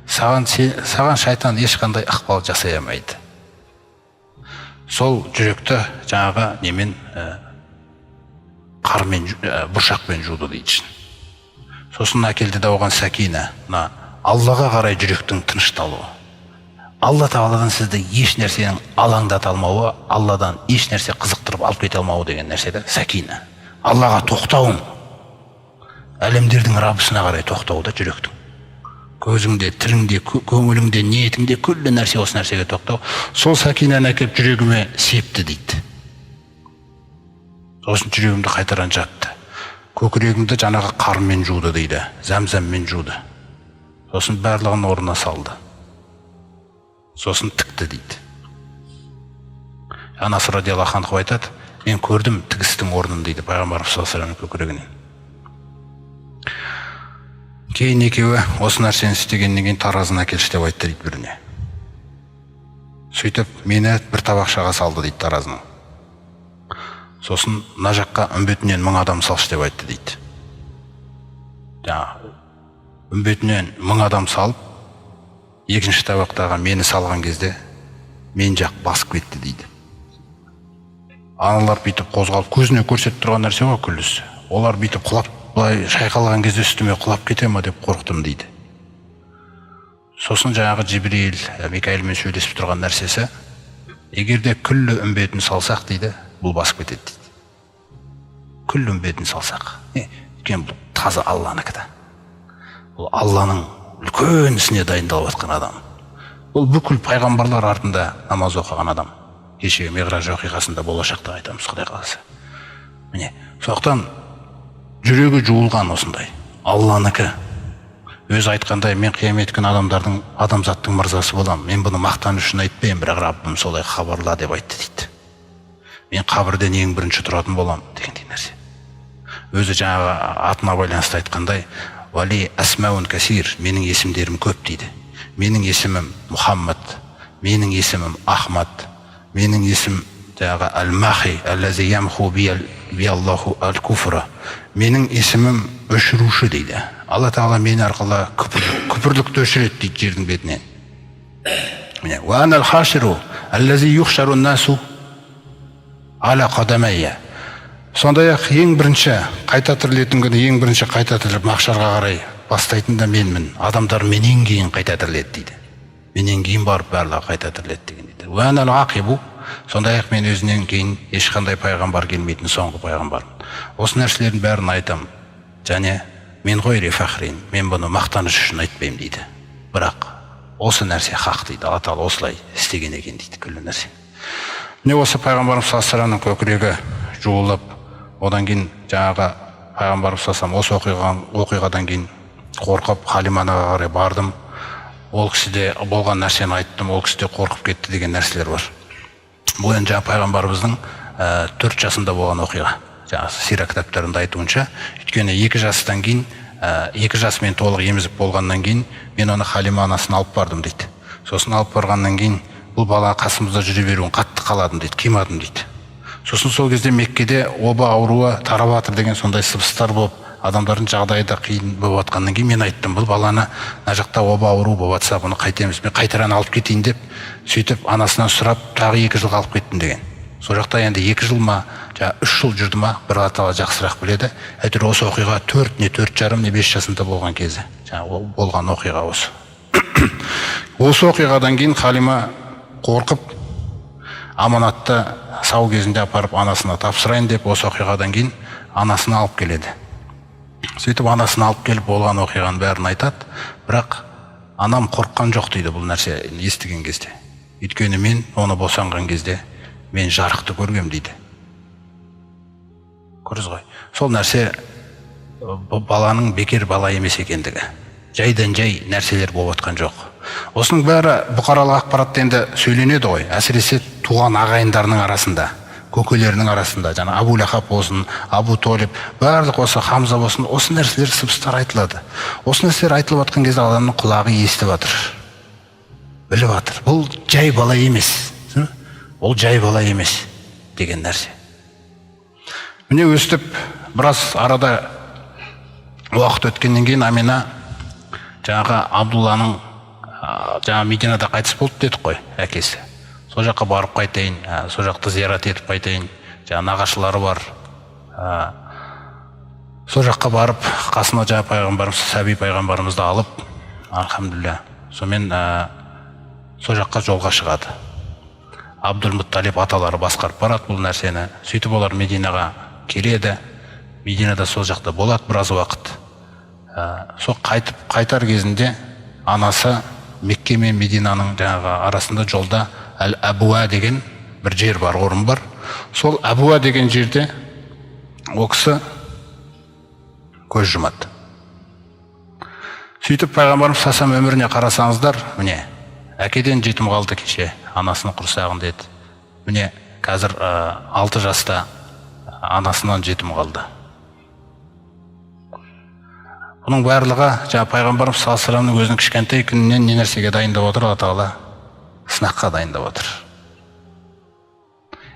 саған шайтан ешқандай ықпал жасай алмайды. Сол жүректі жаңағы немен қармен, бұршақпен жуды дейді. Сосын әкелді да оған сәкина, Аллаға қарай жүректің тынышталуы. Алла тағаладан сізді еш нәрсенің алаңдата алмауы, Алладан еш нәрсе қызықтырып алып кете алмауы деген нәрседе сәкина. Аллаға тоқтауың, әлемдердің Раббысына қарай тоқтауы да жүректің. Көзіңде, тіліңде, көңіліңде, ниетіңде күллі нәрсе осы нәрсеге тоқтау. Сол сәкинаны әкеліп жүрегіме септі дейді. Сосын жүрегімді қайтаран жатты. Көкірегімді жаңағы қармен жуды дейді, зәмзәммен жуды. Сосын барлығын орнына салды. Сосын тікті дейді. Анас радиаллаху анха айтады: мен көрдім тігістің орнын дейді пайғамбарымыз саллаллаху алейхи вассаламның көкірегінен. Кейін екеуі осы нәрсені істегеннен кейін таразыны әкелші деп айтты дейді біріне. Сөйтіп мені бір табақшаға салды дейді таразының. Сосын мына жаққа үмбетінен 1000 адам салшы деп айтты дейді. Үмбетінен 1000 адам салып, екінші табақтағы мені салған кезде мен жақ басып кетті дейді. Аналар бүйтіп қозғалып, көзіне көрсетіп тұрған нәрсе ғой күллісі. Олар бүйтіп құлап, былай шайқалған кезде үстіме құлап кете ма деп қорықтым дейді. Сосын жаңағы Жибрейіл, Микаилмен сөйлесіп тұрған нәрсесі: егерде күллі үмбетін салсақ дейді, бұл басып кетеді дейді. Күллі үмбетін салсақ. Өйткені бұл таза Алланыкі да. Бұл Алланың үлкен ісіне дайындалып жатқан адам. Бұл бүкіл пайғамбарлар артында намаз оқыған адам. Кешегі Миғраж оқиғасында болашақта айтамыз, Құдай қаласа. Міне, сондықтан жүрегі жуылған осындай. Алланыкі. Өзі айтқандай: мен қиямет күні адамзаттың мырзасы болам. Мен бұны мақтан үшін айтпаймын, бірақ Раббым солай хабарла деп айтты дейді. Мен қабірден ең бірінші тұратын болам дегендей нәрсе. Өзі жаңағы атына байланысты айтқандай: вали асмаун касир, менің есімдерім көп дейді. Менің есімім Мұхаммад, менің есімім Ахмад, менің есім жаңағы Әл-Махи, әлләзи ямху бияллаху әл-куфра. Менің есімім өшіруші дейді. Алла тағала мені арқылы күпірлікті өшіреді дейді жердің бетінен. Ва анал хаширу әлләзи юхшару насу аля қадамайя. Сондай-ақ ең бірінші қайта тірілетін күні, ең бірінші қайта тіріліп махшарға қарай бастайтын да менмін. Адамдар менен кейін қайта тіріледі дейді. Менен кейін барып барлығы қайта тіріледі деген дейді. Ва анал ақибу. Сондай-ақ мен өзінен кейін ешқандай пайғамбар келмейтін соңғы пайғамбармын. Осы нәрселердің бәрін айтам. Және мен ғойри фахрин, мен бұны мақтаныш үшін айтпаймын дейді. Бірақ осы нәрсе хақ дейді. Алла тағала осылай істеген екен дейді күллі нәрсе. Міне осы пайғамбарымыз саллаллаху алейхи вассаламның көкірегі жуылып, одан кейін жаңағы пайғамбарымыз саллаллаху алейхи вассалам осы оқиғадан кейін қорқып Халимаға қарай бардым. Ол кісіде болған нәрсені айттым, ол кісіде қорқып кетті деген нәрселер бар. Бұл енді жаңа пайғамбарымыздың 4 жасында болған оқиға. Жаңа сира кітаптарында айтуынша, өйткені 2 жастан кейін, 2 жасымен толық емізіп болғаннан кейін, мен оны Халима анасын алып бардым дейді. Сосын алып барғаннан кейін, бұл бала қасымызда жүре беруін қатты қаладым дейді, қимадым дейді. Сосын сол кезде Меккеде оба ауруы тарап жатыр деген сондай сыбыстар болып, адамдардың жағдайы да қиын болып жатқаннан кейін мен айттым, бұл баланы мына жақта оба ауру болып жатса, бұны қайтеміз, мен қайтаран алып кетейін деп, сөйтіп анасынан сұрап, тағы 2 жылға алып кеттім деген. Сол жақта енді 2 жыл ма, 3 жыл жүрді ма, бір Алла жақсырақ біледі. Әйтеуір осы оқиға 4 жарым, 5 жасында болған кезі. Болған оқиға осы. Осы оқиғадан кейін Халима қорқып, аманатты сау кезінде апарып анасына тапсырайын деп, осы оқиғадан кейін анасына алып келеді. Сөйтіп анасына алып келіп болған оқиғаның бәрін айтады, бірақ анам қорыққан жоқ дейді бұл нәрсе естіген кезде. Өйткені мен оны босанған кезде мен жарықты көргем дейді. Көріз ғой. Сол нәрсе баланың бекер бала емес екендігі. Жайдан жай нәрселер болып отқан жоқ. Осының бәрі бұқаралық ақпаратта енді сөйленеді ғой. Әсіресе туған ағайындарының арасында, көкелерінің арасында, жаңа Абу Лахаб болсын, Абу Толиб, барлық осы Хамза болсын, осы нәрселер сыбыстар айтылады. Осы нәрселер айтылып жатқан кезде адамның құлағы естіп жатыр, біліп жатыр. Бұл жай бала емес. Ол жай бала емес деген нәрсе. Міне өстіп, біраз арада уақыт өткеннен кейін Амина жаңағы Абдулланың жаңа Мединада қайтыс болды дедік қой, әкесі. Сол жаққа барып қайтайын, сол жақты зиярат етіп қайтайын, жаңа нағашылары бар. Сол жаққа барып, қасына жаңа пайғамбарымыз, Сәби пайғамбарымызды алып, алхамдулилля, сонымен сол жаққа жолға шығады. Абдул-Мутталиб аталары басқарып барады бұл нәрсені. Сөйтіп олар Мединаға келеді. Мединада сол жақта болады біраз уақыт. Сол қайтар кезінде анасы Мекке мен Мединаның жаңағы арасында жолда Әл-Әбуа деген бір жер бар, орын бар. Сол Әбуа деген жерде ол кісі көз жұмады. Сөйтіп пайғамбарымыз сасам өміріне қарасаңыздар, міне, әкеден жетім қалды кеше, анасының құрсағын деді. Міне, қазір 6 жаста анасынан жетім қалды. Бұның барлығы жаңа пайғамбарымыз саллаллаху алейхи вассаламның өзінің кішкентай күнінен не нәрсеге дайындап отыр, Алла Тағала сынаққа дайындап отыр.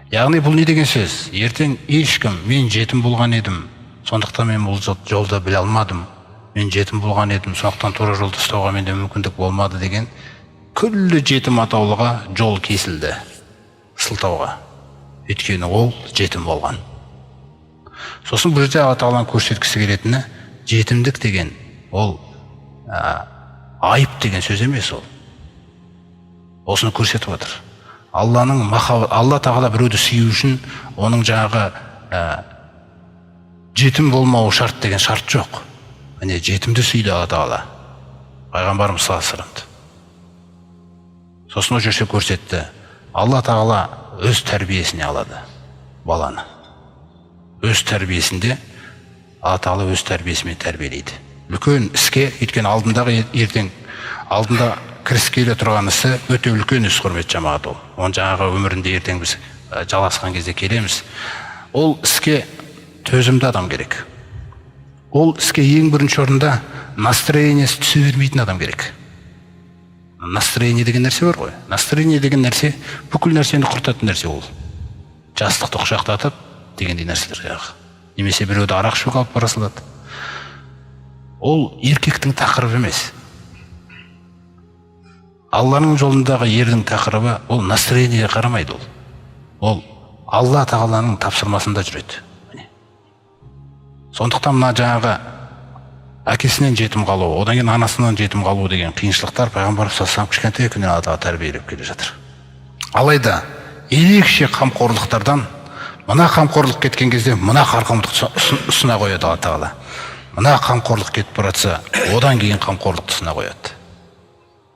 Яғни бұл не деген сөз? Ертең ешкім мен жетім болған едім, сондықтан мен бұл жолда біле алмадым. Мен жетім болған едім, сондықтан тура жолды ұстауға менде мүмкіндік болмады деген күллі жетім атаулыға жол кесілді, сылтауға. Өйткені ол жетім болған. Сосын бұл жерде Алла Тағаланың көрсеткісі келетіні, жетімдік деген ол айып деген сөз емес ол. Осыны көрсетіп отыр. Алла Тағала біреуді сүю үшін оның жаңағы жетім болмауы шарт деген шарт жоқ. Міне жетімді сүйді Алла Тағала. Пайғамбарымыз саллаллаху алейхи вассалам. Сосын ол жерде көрсетті. Алла Тағала өз тәрбиесіне алады баланы. Өз тәрбиесінде Алла Тағала өз тәрбиесімен тәрбиелейді. Үлкен іске, өйткені алдында кіріскелі тұрған ісі өте үлкен іс, құрметті жамағат ол. Оны жаңағы өмірінде ертең біз жалғасқан кезде келеміз. Ол іске төзімді адам керек. Ол іске ең бірінші орында настроениесі түсе бермейтін адам керек. Настроение деген нәрсе бар ғой. Настроение деген нәрсе бүкіл нәрсені құртатын нәрсе ол. Жастықты құшақтатып дегендей нәрселер жаңағы. Немесе біреуді арақ ішуге алып бара салады. Ол еркектің тақырыбы емес. Алланың жолындағы ердің тақырыбы ол настроениеге қарамайды ол. Ол Алла Тағаланың тапсырмасында жүреді. Сондықтан мына жаңағы әкесінен жетім қалу, одан кейін анасынан жетім қалу деген қиыншылықтар пайғамбарымыз саллаллаху алейхи вассалам кішкентай күнінен Алла Тағала тәрбиелеп келе жатыр. Алайда ерекше қамқорлықтардан мына қамқорлық кеткен кезде мына қамқорлықты ұсына қояды Алла Тағала. Мына қамқорлық кетіп баратса, одан кейін қамқорлықты ұсына қояды.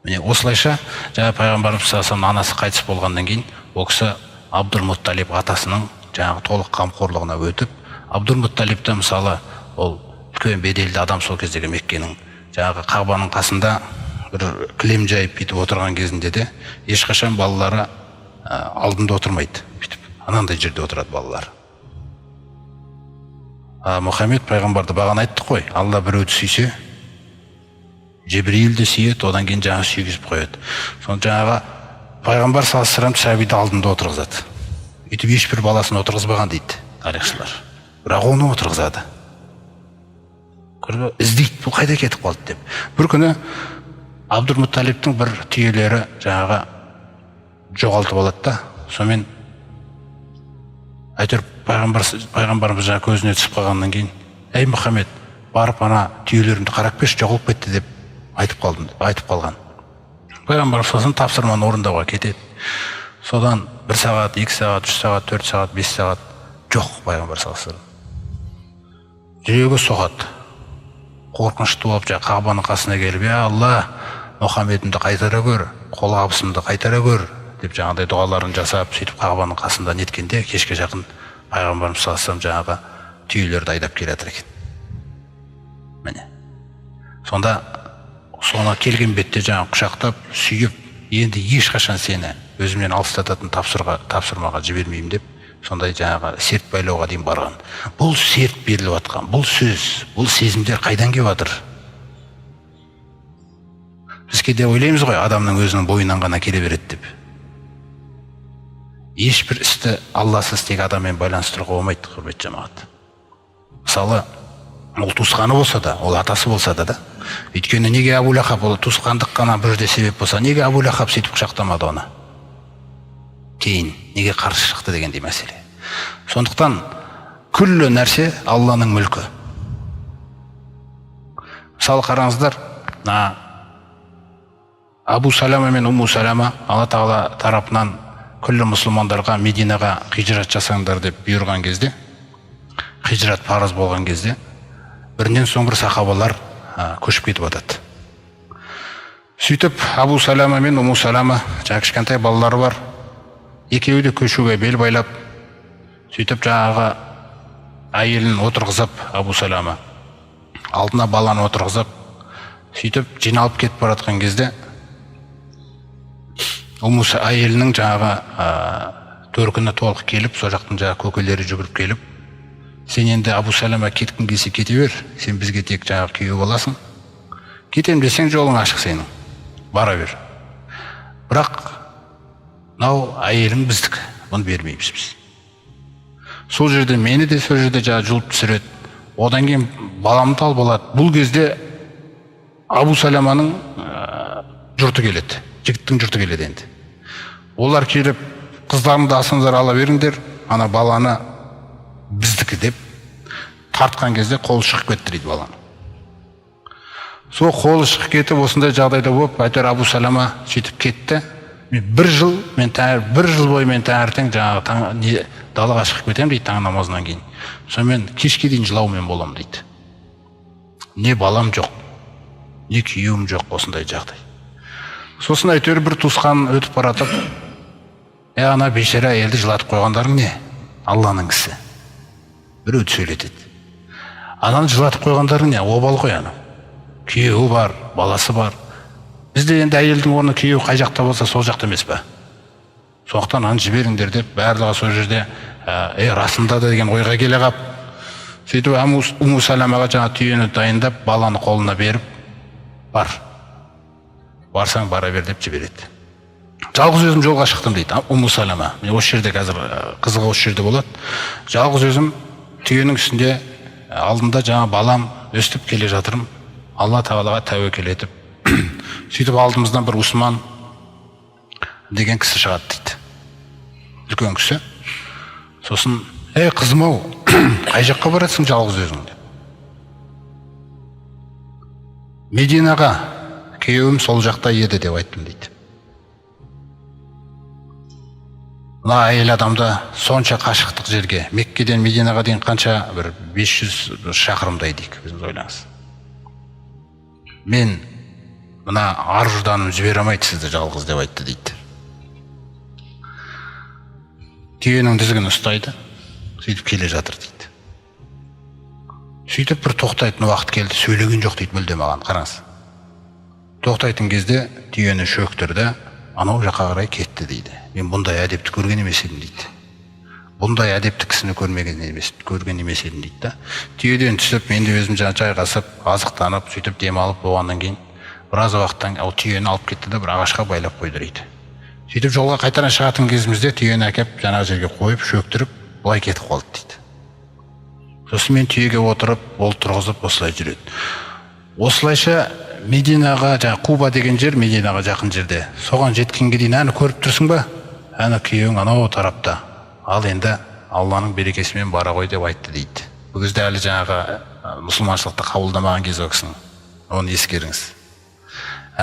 Міне осылайша жаңа пайғамбарымыз саллаллаху алейхи вассалам анасы қайтыс болғаннан кейін ол кісі Абдул-Мутталиб атасының жаңағы толық қамқорлығына өтіп, Абдул-Мутталибті мысалы ол үлкен беделді адам сол кездегі Меккенің жаңағы Қағбаның қасында бір кілем жайып бүйтіп отырған кезінде де ешқашан балалары алдында отырмайды, бүйтіп анандай жерде отырады балалар. Мұхаммед пайғамбарды бағана айттық қой, Алла біреуді сүйсе, Жебірейілді сүйеді, одан кейін жаңа сүйгізіп қояды. Соны жаңаға пайғамбар саллаллаху сәбиді алдында отырғызады. Үйтіп ешбір баласын отырғызбаған дейді тарихшылар. Бірақ оны отырғызады. Іздейді, бұл қайда кетіп қалды деп. Bir күні Абдулмұтталиптің бір түйелері жаңаға жоғалтып алады да, сонымен әйтеуір пайғамбарымыз жаңа көзіне түсіп қалғаннан кейін, «Ей Мұхаммед, барып ана түйелерімді қарап келші, жоғалып кетті» деп айтып қалған. Пайғамбар сосын тапсырманы орындауға кетеді. Содан 1 сағат, 2 сағат, 3 сағат, 4 сағат, 5 сағат жоқ пайғамбар саллаллаху алейхи вассалам. Жүрегі соғады. Қорқынышты болып Қағбаның қасына келіп, «Я Алла, Мұхаммедімді қайтара көр, қол абысымды қайтара көр» деп жаңағыдай дұғаларын жасап, сөйтіп Қағбаның қасында неткенде, кешке жақын пайғамбарымыз саллаллаху алейхи вассалам жаңағы түйелерді айдап келе жатыр екен. Міне. Сонда соны келген бетте жаңа құшақтап, сүйіп, енді ешқашан сені өзімнен алыстататын тапсырмаға жібермеймін деп, сондай жаңағы серт байлауға дейін барған. Бұл серт беріліп жатқан, бұл сөз, бұл сезімдер қайдан келіп жатыр? Біз кейде ойлаймыз ғой, адамның өзінің бойынан ғана келе береді деп. Ешбір істі Алласыз тек адаммен байланыстыруға болмайды, құрметті жамағат. Мысалы, ол туысқаны болса да, ол атасы болса да. Өйткені неге Абу Лахаб, ол туысқандық қана бір жерде себеп болса, неге Абу Лахаб сөйтіп құшақтамады оны? Кейін неге қарсы шықты дегендей мәселе. Сондықтан күллі нәрсе Алланың мүлкі. Мысалы қараңыздар, Абу Салама мен Умму Салама Алла Тағала тарапынан күллі мұсылмандарға Мединаға хижрат жасаңдар деп бұйырған кезде, хижрат парыз болған кезде, бірінен соң бір сахабалар көшіп кетіп жатады. Сөйтіп Абу Салама мен Умму Салама, жаңа кішкентай балалары бар, екеуі де көшуге бел байлап, сөйтіп жаңағы әйелін отырғызып, Абу Салама алдына баланы отырғызып, сөйтіп жиналып кетіп баратқан кезде, Умму әйелінің жаңағы төркіні толық келіп, сол жақтың жаңағы көкелері жүгіріп келіп, «Сен енді Абу Салама кеткің келсе кете бер, сен бізге тек жаңағы күйеу боласың. Кетем десең жолың ашық сенің, бара бер. Бірақ мынау әйелің біздік, бұны бермейміз біз». Сол жерде мені де сол жерде жаңағы жұлып түсіреді. Одан кейін баламды алып алады. Бұл кезде Абу Саламаның жұрты келеді, жігіттің жұрты келеді енді. Олар келіп, «Қыздарымды асыңыздар, ала беріңдер, ана баланы біздікі» деп тартқан кезде қолы шығып кетті дейді баланы. Сол қолы шығып кетіп, осындай жағдайда болып, әйтеуір Абу Салама сөйтіп кетті. бір жыл бойы мен таңертең жаңағы далаға шығып кетемін дейді, таң намазынан кейін. Сонымен кешке дейін жылаумен боламын дейді. Не балам жоқ, не күйеуім жоқ, осындай жағдай. Сосын әйтеуір бір туысқан өтіп баратып, ана бейшара әйелді жылатып қойғандарың не? Алланың ісі. Біреуді сөйлетеді. Ананы жылатып қойғандарың не? Обал ғой ана. Күйеуі бар, баласы бар. Бізде енді әйелдің орны күйеуі қай жақта болса, сол жақта емес пе? Сондықтан аны жіберіңдер деп, барлығы сол жерде расында да деген ойға келе қап. Сөйтіп Умму Саламаға жаңа түйені дайындап, баланы қолына беріп, барсаң бара бер деп жібереді. Жалғыз өзім жолға шықтым дейді Умму Салама. Мен осы жерде қазір қызығы осы жерде болады. Жалғыз өзім түйенің үстінде алдында жаңа балам өстіп келе жатырмын. Алла Тағалаға тәуекел етіп, сөйтіп алдымыздан бір Усман деген кісі шығады дейді. Үлкен кісі. Сосын, «Ей қызым-ау, қай жаққа барасың жалғыз өзің?» деп. «Мединаға, күйеуім сол жақта еді» деп айттым дейді. Мына әйел адамда сонша қашықтық жерге, Меккеден Мединаға дейін қанша, бір 500 шақырымдай дейік, өзіңіз ойлаңыз. Мен мына ар-жұрданым жібере алмайды сізді жалғыз деп айтты дейді. Түйенің дізгін ұстайды, сөйтіп келе жатыр дейді. Сөйтіп бір тоқтайтын уақыт келді, сөйлеген жоқ дейді мүлде маған, қараңыз. Тоқтайтын кезде түйені шөктірді, анау жаққа қарай кетті дейді. Мен бұндай әдепті көрген емес едім дейді. Бұндай әдепті кісіні көрген емес едім дейді да. Түйеден түсіп, мен де өзім жайғасып, азықтанып, сөйтіп демалып болғаннан кейін біраз уақыттан ол түйені алып кетті де бір ағашқа байлап қойды дейді. Сөйтіп жолға қайтадан шығатын кезімізде түйені әкеп жаңағы жерге қойып, шөктіріп, былай кетіп қалды дейді. Сосын мен түйеге отырып, ол тұрғызып осылай жүреді. Осылайша Мединаға, Куба деген жер Мединаға жақын жерде. Соған жеткенге дейін әні көріп тұрсың ба? Әні күйеуің анау тарапта. Ал енді Алланың берекесімен бара ғой деп айтты дейді. Бұл кезде әлі жаңағы мұсылманшылықты қабылдамаған кез ол кісінің. Оны ескеріңіз.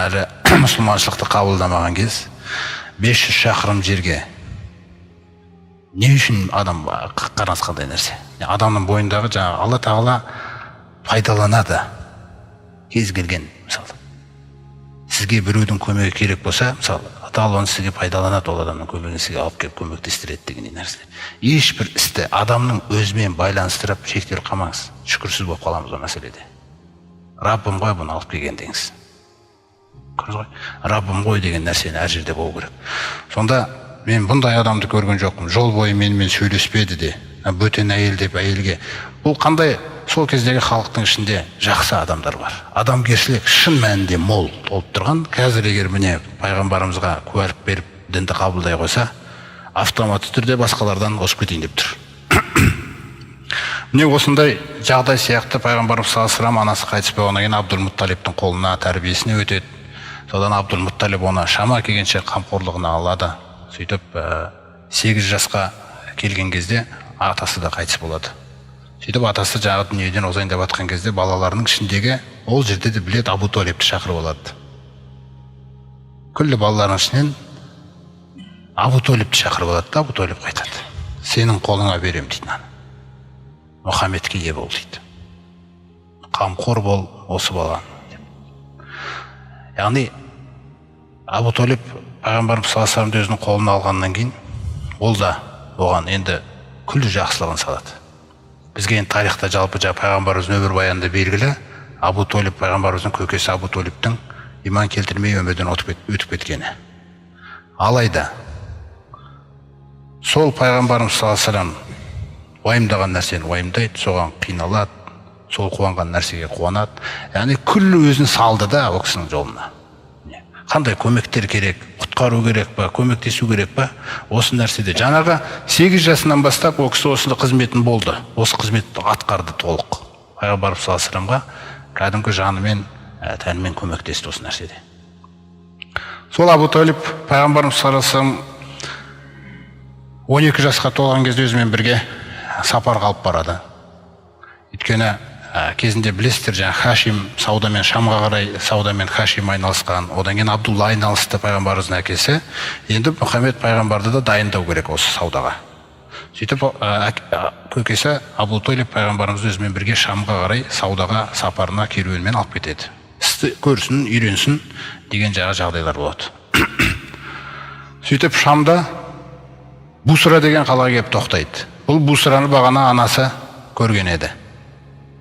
Әлі мұсылманшылықты қабылдамаған кез 500 шақырым жерге не үшін адам қараңыз қандай нәрсе? Адамның бойындағы жаңағы Алла Тағала пайдаланады. Кез келген, мысалы, сізге біреудің көмегі керек болса, мысалы, Алла сізге пайдаланады, ол адамның көмегін сізге алып келіп көмектестіреді деген нәрсе. Ешбір істі адамның өзімен байланыстырып шектеліп қалмаңыз. Шүкірсіз болып қаламыз ол мәселеде. Раббым ғой бұны алып келген деңіз. Раббым ғой деген нәрсені әр жерде болу керек. Сонда мен бұндай адамды көрген жоқпын. Жол бойы менімен сөйлеспеді де, бөтен әйел деп әйелге. Бұл қандай сол кездегі халықтың ішінде жақсы адамдар бар. Адамгершілік шын мәнінде мол болып тұрған. Қазір егер міне пайғамбарымызға куәлік беріп дінді қабылдай қойса, автоматты түрде басқалардан озып кетейін деп тұр. Міне осындай жағдай сияқты пайғамбарымыз саллаллаху алейхи ва саллям анасы қайтыс болғаннан кейін Абдул-Мутталибтің қолына тәрбиесіне өтеді. Содан Абдул-Мутталиб оны шама келгенше қамқорлығына алады. Сөйтіп 8 жасқа келген кезде атасы да қайтыс болады. Сөйтіп атасы жағы дүниеден озайындап жатқан кезде балаларының ішіндегі ол жерде де білет Абу-Талибті шақырып алады. Күллі балаларының ішінен Абу-Талибті шақырып алады да Абу-Талиб қайтады. Сенің қолыңа берем дейді наны. Мұхаммедке ие бол дейді. Қамқор бол осы баланы. Яғни Абу-Талиб пайғамбарымыз саллаллаху алейхи ва саллям өзінің қолына алғаннан кейін ол да оған енді күллі жақсылығын салады. Бізге енді тарихта жалпы пайғамбарымыздың өмірбаянында белгілі, Абу-Талиб пайғамбарымыздың көкесі Абу-Талибтің иман келтірмей өмірден өтіп кеткені. Алайда сол пайғамбарымыз саллаллаху алейхи ва саллям уайымдаған нәрсені уайымдайды, соған қиналады, сол қуанған нәрсеге қуанады. Яғни күллі өзін салды да ол кісінің жолына. Қандай көмектер керек, құтқару керек па, көмектесу керек па, осы нәрседе. Жаңағы 8 жасынан бастап ол кісі осында қызметін болды. Осы қызметті атқарды толық. Пайғамбарымыз саллаллаху алейхи ва саллямға кәдімгі жанымен, тәнімен көмектесті осы нәрседе. Сол Абу-Талиб пайғамбарымыз саллаллаху алейхи ва саллям 12 жасқа толған кезде өзімен бірге сапарға алып барады. Өйткені кезінде білесіздер, жаңа Хашим саудамен Шамға қарай саудамен Хашим айналысқан, одан кейін Абдулла айналысты пайғамбарымыздың әкесі. Енді Мұхаммед пайғамбарды да дайындау керек осы саудаға. Сөйтіп көкесі Абу-Талиб пайғамбарымыз өзімен бірге Шамға қарай саудаға сапарына керуенмен алып кетеді. Істі көрсін, үйренсін деген жағдайлар болады. Сөйтіп Шамда Бусра деген қалаға келіп тоқтайды. Бұл Бусраны бағана анасы көрген еді.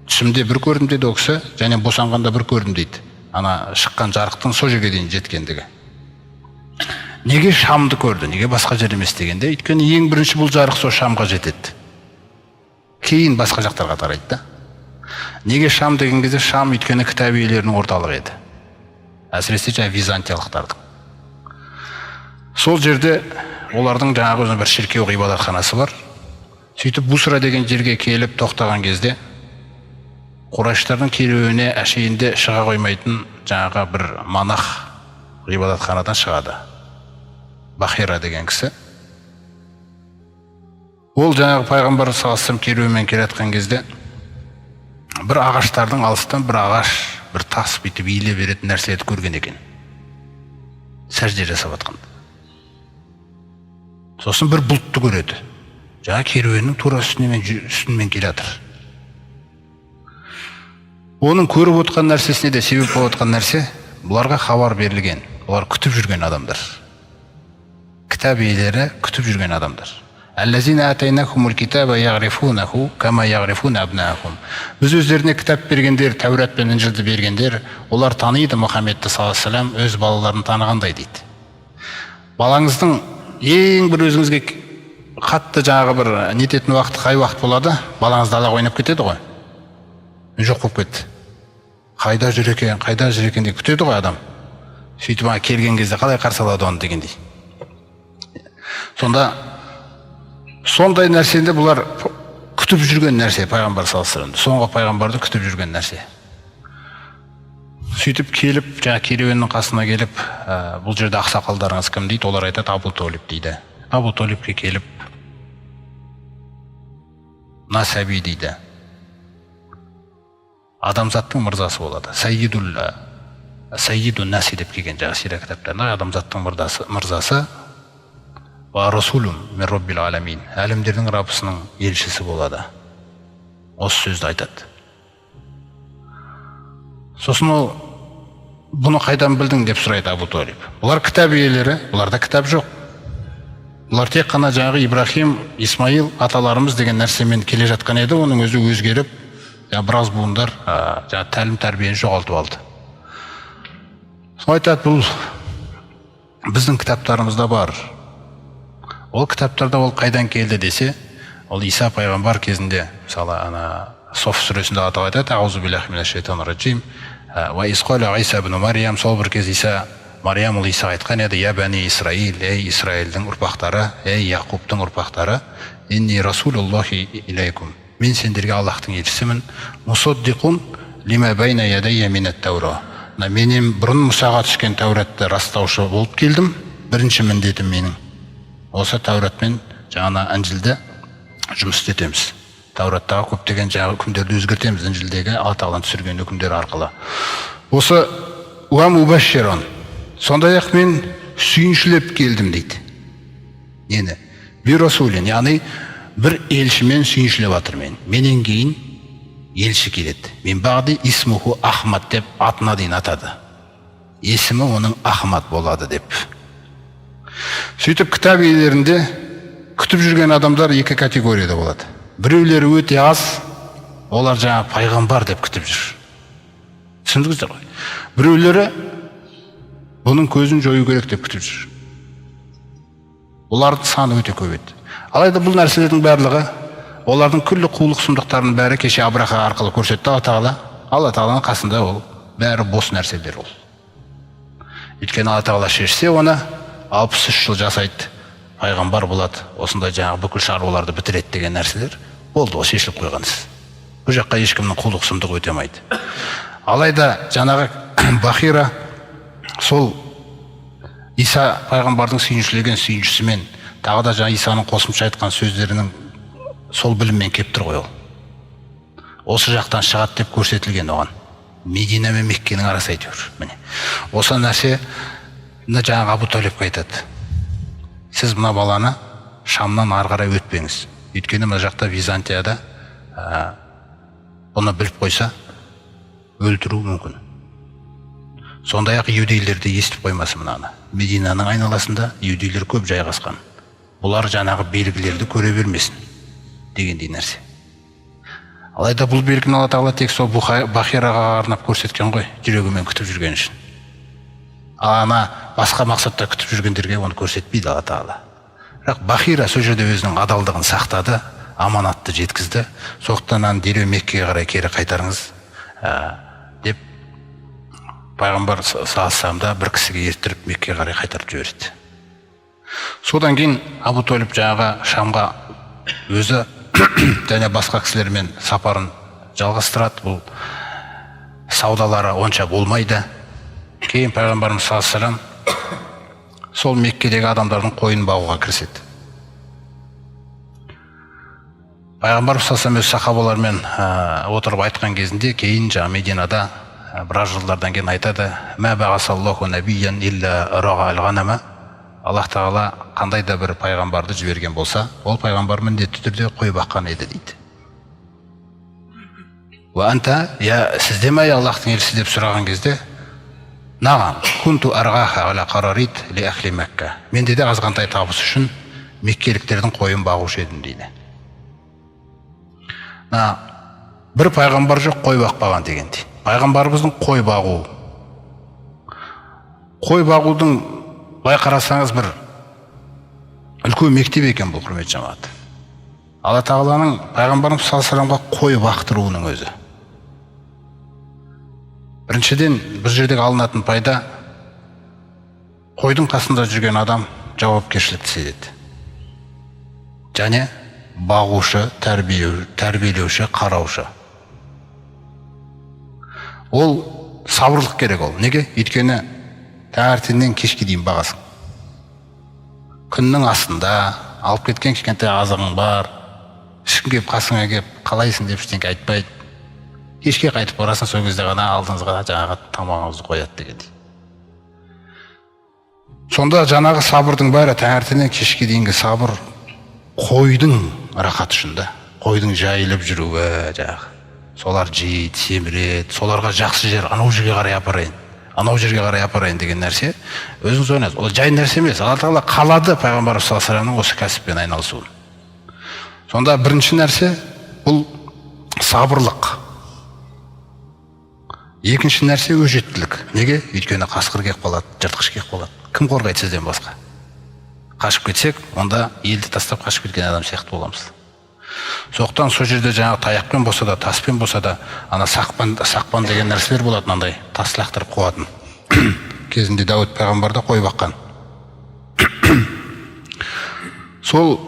Түсімде бір көрдім деді ол кісі, және босанғанда бір көрдім дейді. Ана шыққан жарықтың сол жерге дейін жеткендігі. Неге Шамды көрді, неге басқа жер емес дегенде, өйткені ең бірінші бұл жарық сол Шамға жетеді. Кейін басқа жақтарға тарайды да. Неге Шам деген кезде, Шам өйткені кітап иелерінің орталығы еді. Әсіресе византиялықтардың. Сол жерде олардың жаңағы өзінің бір шіркеу ғибадатханасы бар. Сөйтіп Бусра деген жерге келіп тоқтаған кезде Құрайштардың керуені әшейінде шыға қоймайтын жаңағы бір манах ғибадатханадан шығады. Бахира деген кісі. Ол жаңағы пайғамбар саллаллаху алейхи ва саллям керуенмен келе жатқан кезде бір ағаштардың алыстан бір ағаш, бір тас бүйтіп иіле беретін нәрселерді көрген екен. Сәжде жасап жатқанда. Сосын бір бұлтты көреді. Жаңа керуеннің тура үстінен келе жатыр. Оның көріп отқан нәрсесіне де себеп болып отқан нәрсе, бұларға хабар берілген. Бұлар күтіп жүрген адамдар. Кітап иелері күтіп жүрген адамдар. Әллазина атайнахумул китаба яғрифунаху кама яғрифуна абнаахум. Біз өздеріне кітап бергендер, Тәурат пен Инжилді бергендер, олар таниды Мұхаммедті саллаллаху алейхи ва саллям өз балаларын танығандай дейді. балаңыздың ең бір өзіңізге қатты жаңағы бір нететін уақыт қай уақыт болады? Балаңыз далаға ойнап кетеді ғой, жоқ болып кетті, қайда жүр екен деп күтеді ғой адам. Сөйтіп келген кезде қалай қарсы алады оны дегендей. Сондай нәрсені бұлар күтіп жүрген нәрсе, пайғамбар салыстырды. Соңғы пайғамбарды күтіп жүрген нәрсе. Сөйтіп келіп, жаңа керуеннің қасына келіп, бұл жерде ақсақалдарыңыз кім дейді? Олар айтады, Абу Толиб дейді. Абу Толибке келіп, Насаби дейді. Адамзаттың мырзасы болады. Саййиду наси деп келген жаңа сира кітаптарында, адамзаттың мырзасы ва расулум мин роббил аламин, әлемдердің раббысының елшісі болады. Осы сөзді айтады. Сосын ол, бұны қайдан білдің деп сұрайды Абу Толиб. Бұлар кітап иелері, бұларда кітап жоқ. Бұлар тек қана жаңағы Ибрахим, Исмаил аталарымыз деген нәрсемен келе жатқан еді, оның өзі өзгеріп, біраз буындар жаңа тәлім тәрбиені жоғалтып алды. Сол айтады, бұл біздің кітаптарымызда бар. Ол кітаптарда ол қайдан келді десе, ол Иса пайғамбар кезінде, мысалы Соф сүресінде атап айтады, аузу биллахи минаш шайтанир раджим, ва исқала Иса ибн Мариям, сол бір кез Иса Мариям ол Исаға айтқан еді, я бани Исраил, ей Исраилдің ұрпақтары, ей Яқубтың ұрпақтары, инни расулуллахи илайкум, мен сендерге Аллахтың елшісімін, мусаддиқун лима байна ядайя минат таура, менен бұрын Мұсаға түскен тәуратты растаушы болып келдім, бірінші міндетім менің осы тәуратпен жаңа Інжілді жұмыс істетеміз. Тәураттағы көптеген жаңа үкімдерді өзгертеміз, Інжілдегі Алла Тағаланың түсірген үкімдер арқылы. Осы уа мубашширон, сондай-ақ мен сүйіншілеп келдім дейді. Нені? Би расулин, яғни бір елшімен сүйіншілеп жатыр мен. Менен кейін елші келеді. Мен бағды исмуху Ахмад деп атына дейін атады. Есімі оның Ахмад болады деп. Сөйтіп кітап иелерінде күтіп жүрген адамдар екі категорияда болады. Біреулері өте аз, олар жаңа пайғамбар деп күтіп жүр. Түсіндіңіздер ғой? Біреулері бұның көзін жою керек деп күтіп жүр. Олардың саны өте көп еді. Алайда бұл нәрселердің барлығы, олардың күллі қулық сұмдықтарының бәрі кеше Абраха арқылы көрсетті Алла Тағаланың қасында ол бәрі бос нәрселер ол. Өйткені Алла Тағала шешсе оны 63 жыл жасайды, пайғамбар болады, осындай жаңағы бүкіл шаруаларды бітіреді деген нәрселер болды, ол шешіліп қойған іс. Бұл жаққа ешкімнің қулық сұмдығы өте алмайды. Алайда жаңағы Бахира сол Иса пайғамбардың сүйіншілеген сүйіншісімен, тағы да жаңа Исаның қосымша айтқан сөздерінің сол біліммен кеп тұр ғой ол. Осы жақтан шығады деп көрсетілген оған. Медина мен Меккенің арасы әйтеуір. Міне. Осы нәрсе жаңағы Абу Толибке айтады. Сіз мына баланы Шамнан ары қарай өтпеңіз. Өйткені мына жақта Византияда оны біліп қойса, өлтіру мүмкін. Сондай-ақ иудейлерді естіп қоймасы мынаны. Мединаның айналасында иудейлер көп жайғасқан. Бұлар жаңағы белгілерді көре бермесін дегендей нәрсе. Алайда бұл белгіні Алла Тағала тек сол Бахираға арнап көрсеткен ғой, жүрегімен күтіп жүрген үшін. Басқа мақсатта күтіп жүргендерге оны көрсетпейді Алла Тағала. Бірақ Бахира сол жерде өзінің адалдығын сақтады, аманатты жеткізді. Соқтан дереу Меккеге қарай кері қайтарыңыз деп пайғамбар саллаллаху бір кісіге ертіріп Меккеге қарай қайтарып жіберді. Содан кейін Абу Толиб жаңағы Шамға өзі және басқа кісілермен сапарын жалғастырады. Бұл саудалары онша болмайды. Кейін пайғамбарымыз саллаллаху сол Меккедегі адамдардың қойын бағуға кіріседі. Пайғамбарымыз саллаллаху өз сахабалармен отырып айтқан кезінде, кейін жаңа Мединада біраз жылдардан кейін айтады: "Ма бағасаллаху набиян илля раға алғанама". Аллах Тағала қандай да бір пайғамбарды жіберген болса, ол пайғамбар міндетті түрде қой баққан еді дейді. Ва анта, сізде ме Аллахтың елшісі деп сұраған кезде, нағам, кунту арғаха аля қарарит ли ахли Мекка. Менде де азғантай табыс үшін меккеліктердің қойын бағушы едім дейді. Бір пайғамбар жоқ, қой бақпаған дегендей. Пайғамбарымыздың қой бағу. Қой бағудың, былай қарасаңыз, бір үлкен мектеп екен бұл, құрметті жамағат. Алла тағаланың пайғамбарымыз саллаллаху алейхи вассаламға қой бақтыруының өзі. Біріншіден бұл жердегі алынатын пайда, қойдың қасында жүрген адам жауапкершілікті сезеді. Және бағушы, тәрбиелеуші, қараушы. Ол сабырлық керек ол. Неге? Өйткені таңертеңнен кешке дейін бағасың. Күннің астында алып кеткен кішкентай азығың бар. Ешкім келіп қасыңа келіп, қалайсың деп ештеңе айтпайды. Кешке қайтып барасың, сол кезде ғана алдыңызға жаңағы тамағыңызды қояды дегендей. Сонда жаңағы сабырдың бәрі таңертеңнен кешке дейінгі сабыр қойдың рахаты үшін да. Қойдың жайылып жүруі жаңағы. Солар жейді, семіреді, соларға жақсы жер, анау жерге қарай апарайын, анау жерге қарай апарайын деген нәрсе өзіңіз ойнаңыз. Ол жай нәрсе емес. Алла тағала қалады пайғамбарымыз саллаллаху алейхи вассаламның осы кәсіппен айналысуын. Сонда бірінші нәрсе бұл сабырлық. Екінші нәрсе өжеттілік. Неге? Өйткені қасқыр келіп қалады, жыртқыш келіп қалады. Кім қорғайды сізден басқа? Қашып кетсек, онда елді тастап қашып кеткен адам сияқты боламыз. Соқтан сол жерде жаңағы таяқпен болса да, таспен болса да, ана сақпан деген нәрселер болады, мынандай тас лақтырып қуатын. Кезінде Дауд пайғамбар да қой баққан. Сол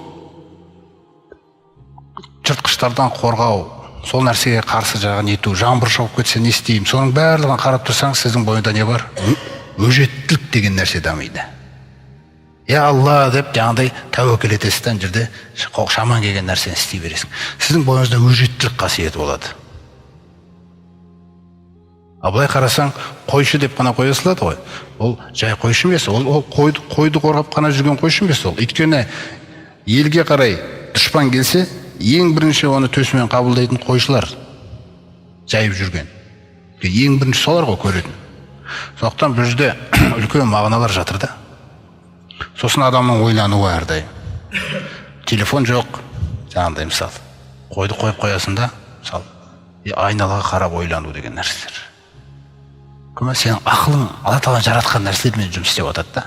жыртқыштардан қорғау, сол нәрсеге қарсы жағы нету, жаңбыр шауып кетсе не істеймін, соның барлығын қарап тұрсаңыз, сіздің бойында не бар? Өжеттілік деген нәрсе дамиды. Я Алла деп жаңағыдай тәуекел етесіз, жерде шаман келген нәрсені істей бересің. Сіздің бойыңызда өжеттілік қасиеті болады. Былай қарасаң, қойшы деп қана қоя салады ғой. Ол жай қойшы емес, ол қойды қорғап қана жүрген қойшы емес ол. Өйткені елге қарай дұшпан келсе, ең бірінші оны төсімен қабылдайтын қойшылар жайып жүрген. Ең бірінші солар ғой көретін. Сондықтан бұл жерде үлкен мағыналар жатыр да. Сосын адамның ойлануы әрдайым. Телефон жоқ, жаңағыдай мысал. Қойды қойып қоясың да, мысал, айналаға қарап ойлану деген нәрселер. Көмек сенің ақылың Алла тағала жаратқан нәрселермен жұмыс істеп жатады да.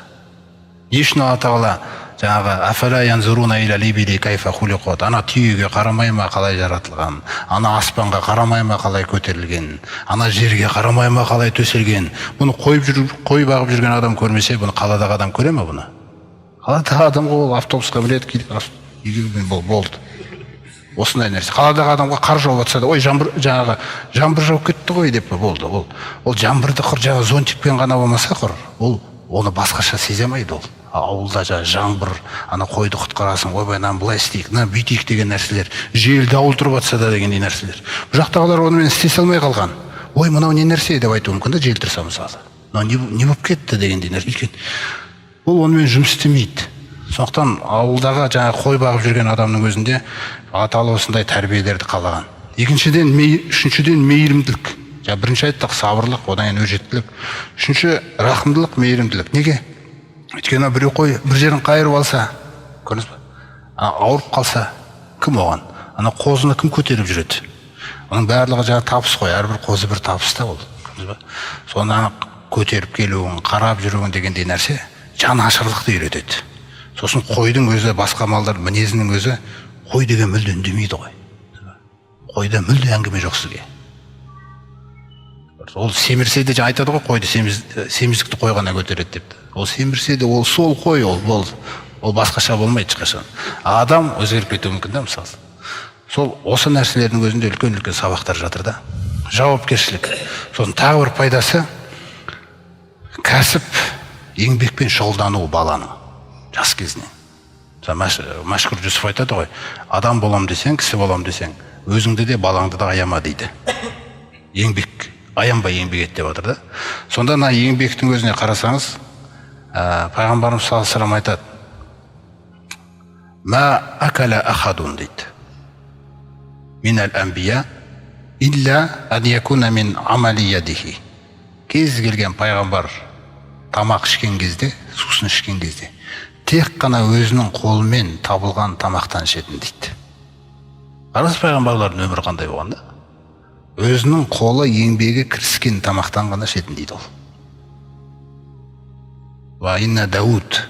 Не үшін Алла тағала жаңағы афала янзуруна иля либили кайфа хулиқат, ана түйеге қарамай ма қалай жаратылған, ана аспанға қарамай ма қалай көтерілген, ана жерге қарамай ма қалай төселген. Бұны қой бағып жүрген адам көрмесе, бұны қаладағы адам көре ме бұны? Қаладағы адам ол автобусқа біледі, болды. Осындай нәрсе. Қаладағы адамға қар жауып жатса да, ой, жаңбыр жауып кетті ғой деп болды. Ол жаңбырды құр жаңа зонтикпен ғана болмаса құр, оны басқаша сезе алмайды ол. Ауылда жаңбыр, ана қойды құтқарасың, ойбай, мынаны былай істейік, мына бүйтейік деген нәрселер, жел дауыл тұрып жатса да дегендей нәрселер. Бұл жақтағылар онымен істесе алмай қалған. Ой, мынау не нәрсе деп айтуы мүмкін да, жел тұрса мысалы. Мынау не болып кетті дегендей нәрсе. Ол онымен жұмыс істемейді. Сондықтан ауылдағы жаңағы қой бағып жүрген адамның өзінде Алла тағала осындай тәрбиелерді қалаған. Үшіншіден мейірімділік. Бірінші айттық сабырлық, одан кейін өжеттілік. Үшінші рахымдылық, мейірімділік. Неге? Өйткені біреу қой бір жерін қайырып алса, көрдіңіз бе? Ауырып қалса, кім оған? Ана қозыны кім көтеріп жүреді? Оның барлығы жаңағы табыс қой, әрбір қозы бір табыс та ол. Көрдіңіз бе? Соны көтеріп келуін, қарап жүруін дегендей нәрсе жанашырлықты үйретеді. Сосын қойдың өзі, басқа малдар мінезінің өзі, қой деген мүлде үндемейді ғой. Қойда мүлде әңгіме жоқ сізге. Ол семірсе де айтады ғой, қойды семіздікті қойғана көтереді деп. Ол семірсе де ол сол қой, ол басқаша болмайды ешқашан. Адам өзгеріп кетуі мүмкін да, мысалы. Сол осы нәрселердің өзінде үлкен сабақтар жатыр да. Жауапкершілік. Сосын тағы бір пайдасы кәсіп, еңбекпен шұғылдану баланың жас кезінен. Мәшһүр Жүсіп айтады ғой, адам болам десең, кісі болам десең, өзіңді де балаңды да аяма дейді. Еңбек, аянбай еңбек ет деп жатыр да. Сонда еңбектің өзіне қарасаңыз, пайғамбарымыз саллаллаху алейхи вассалам айтады: "Ма акала ахадун" дейді. "Минал анбия илля ан якуна мин амали ядихи." Кез келген пайғамбар тамақ ішкен кезде, сусын ішкен кезде, тек қана өзінің қолымен табылған тамақтан ішетін дейді. Қараңыз пайғамбарлардың өмірі қандай болған да? Өзінің қолы еңбегі кіріскен тамақтан ғана ішетін дейді ол. Ва инна Дауд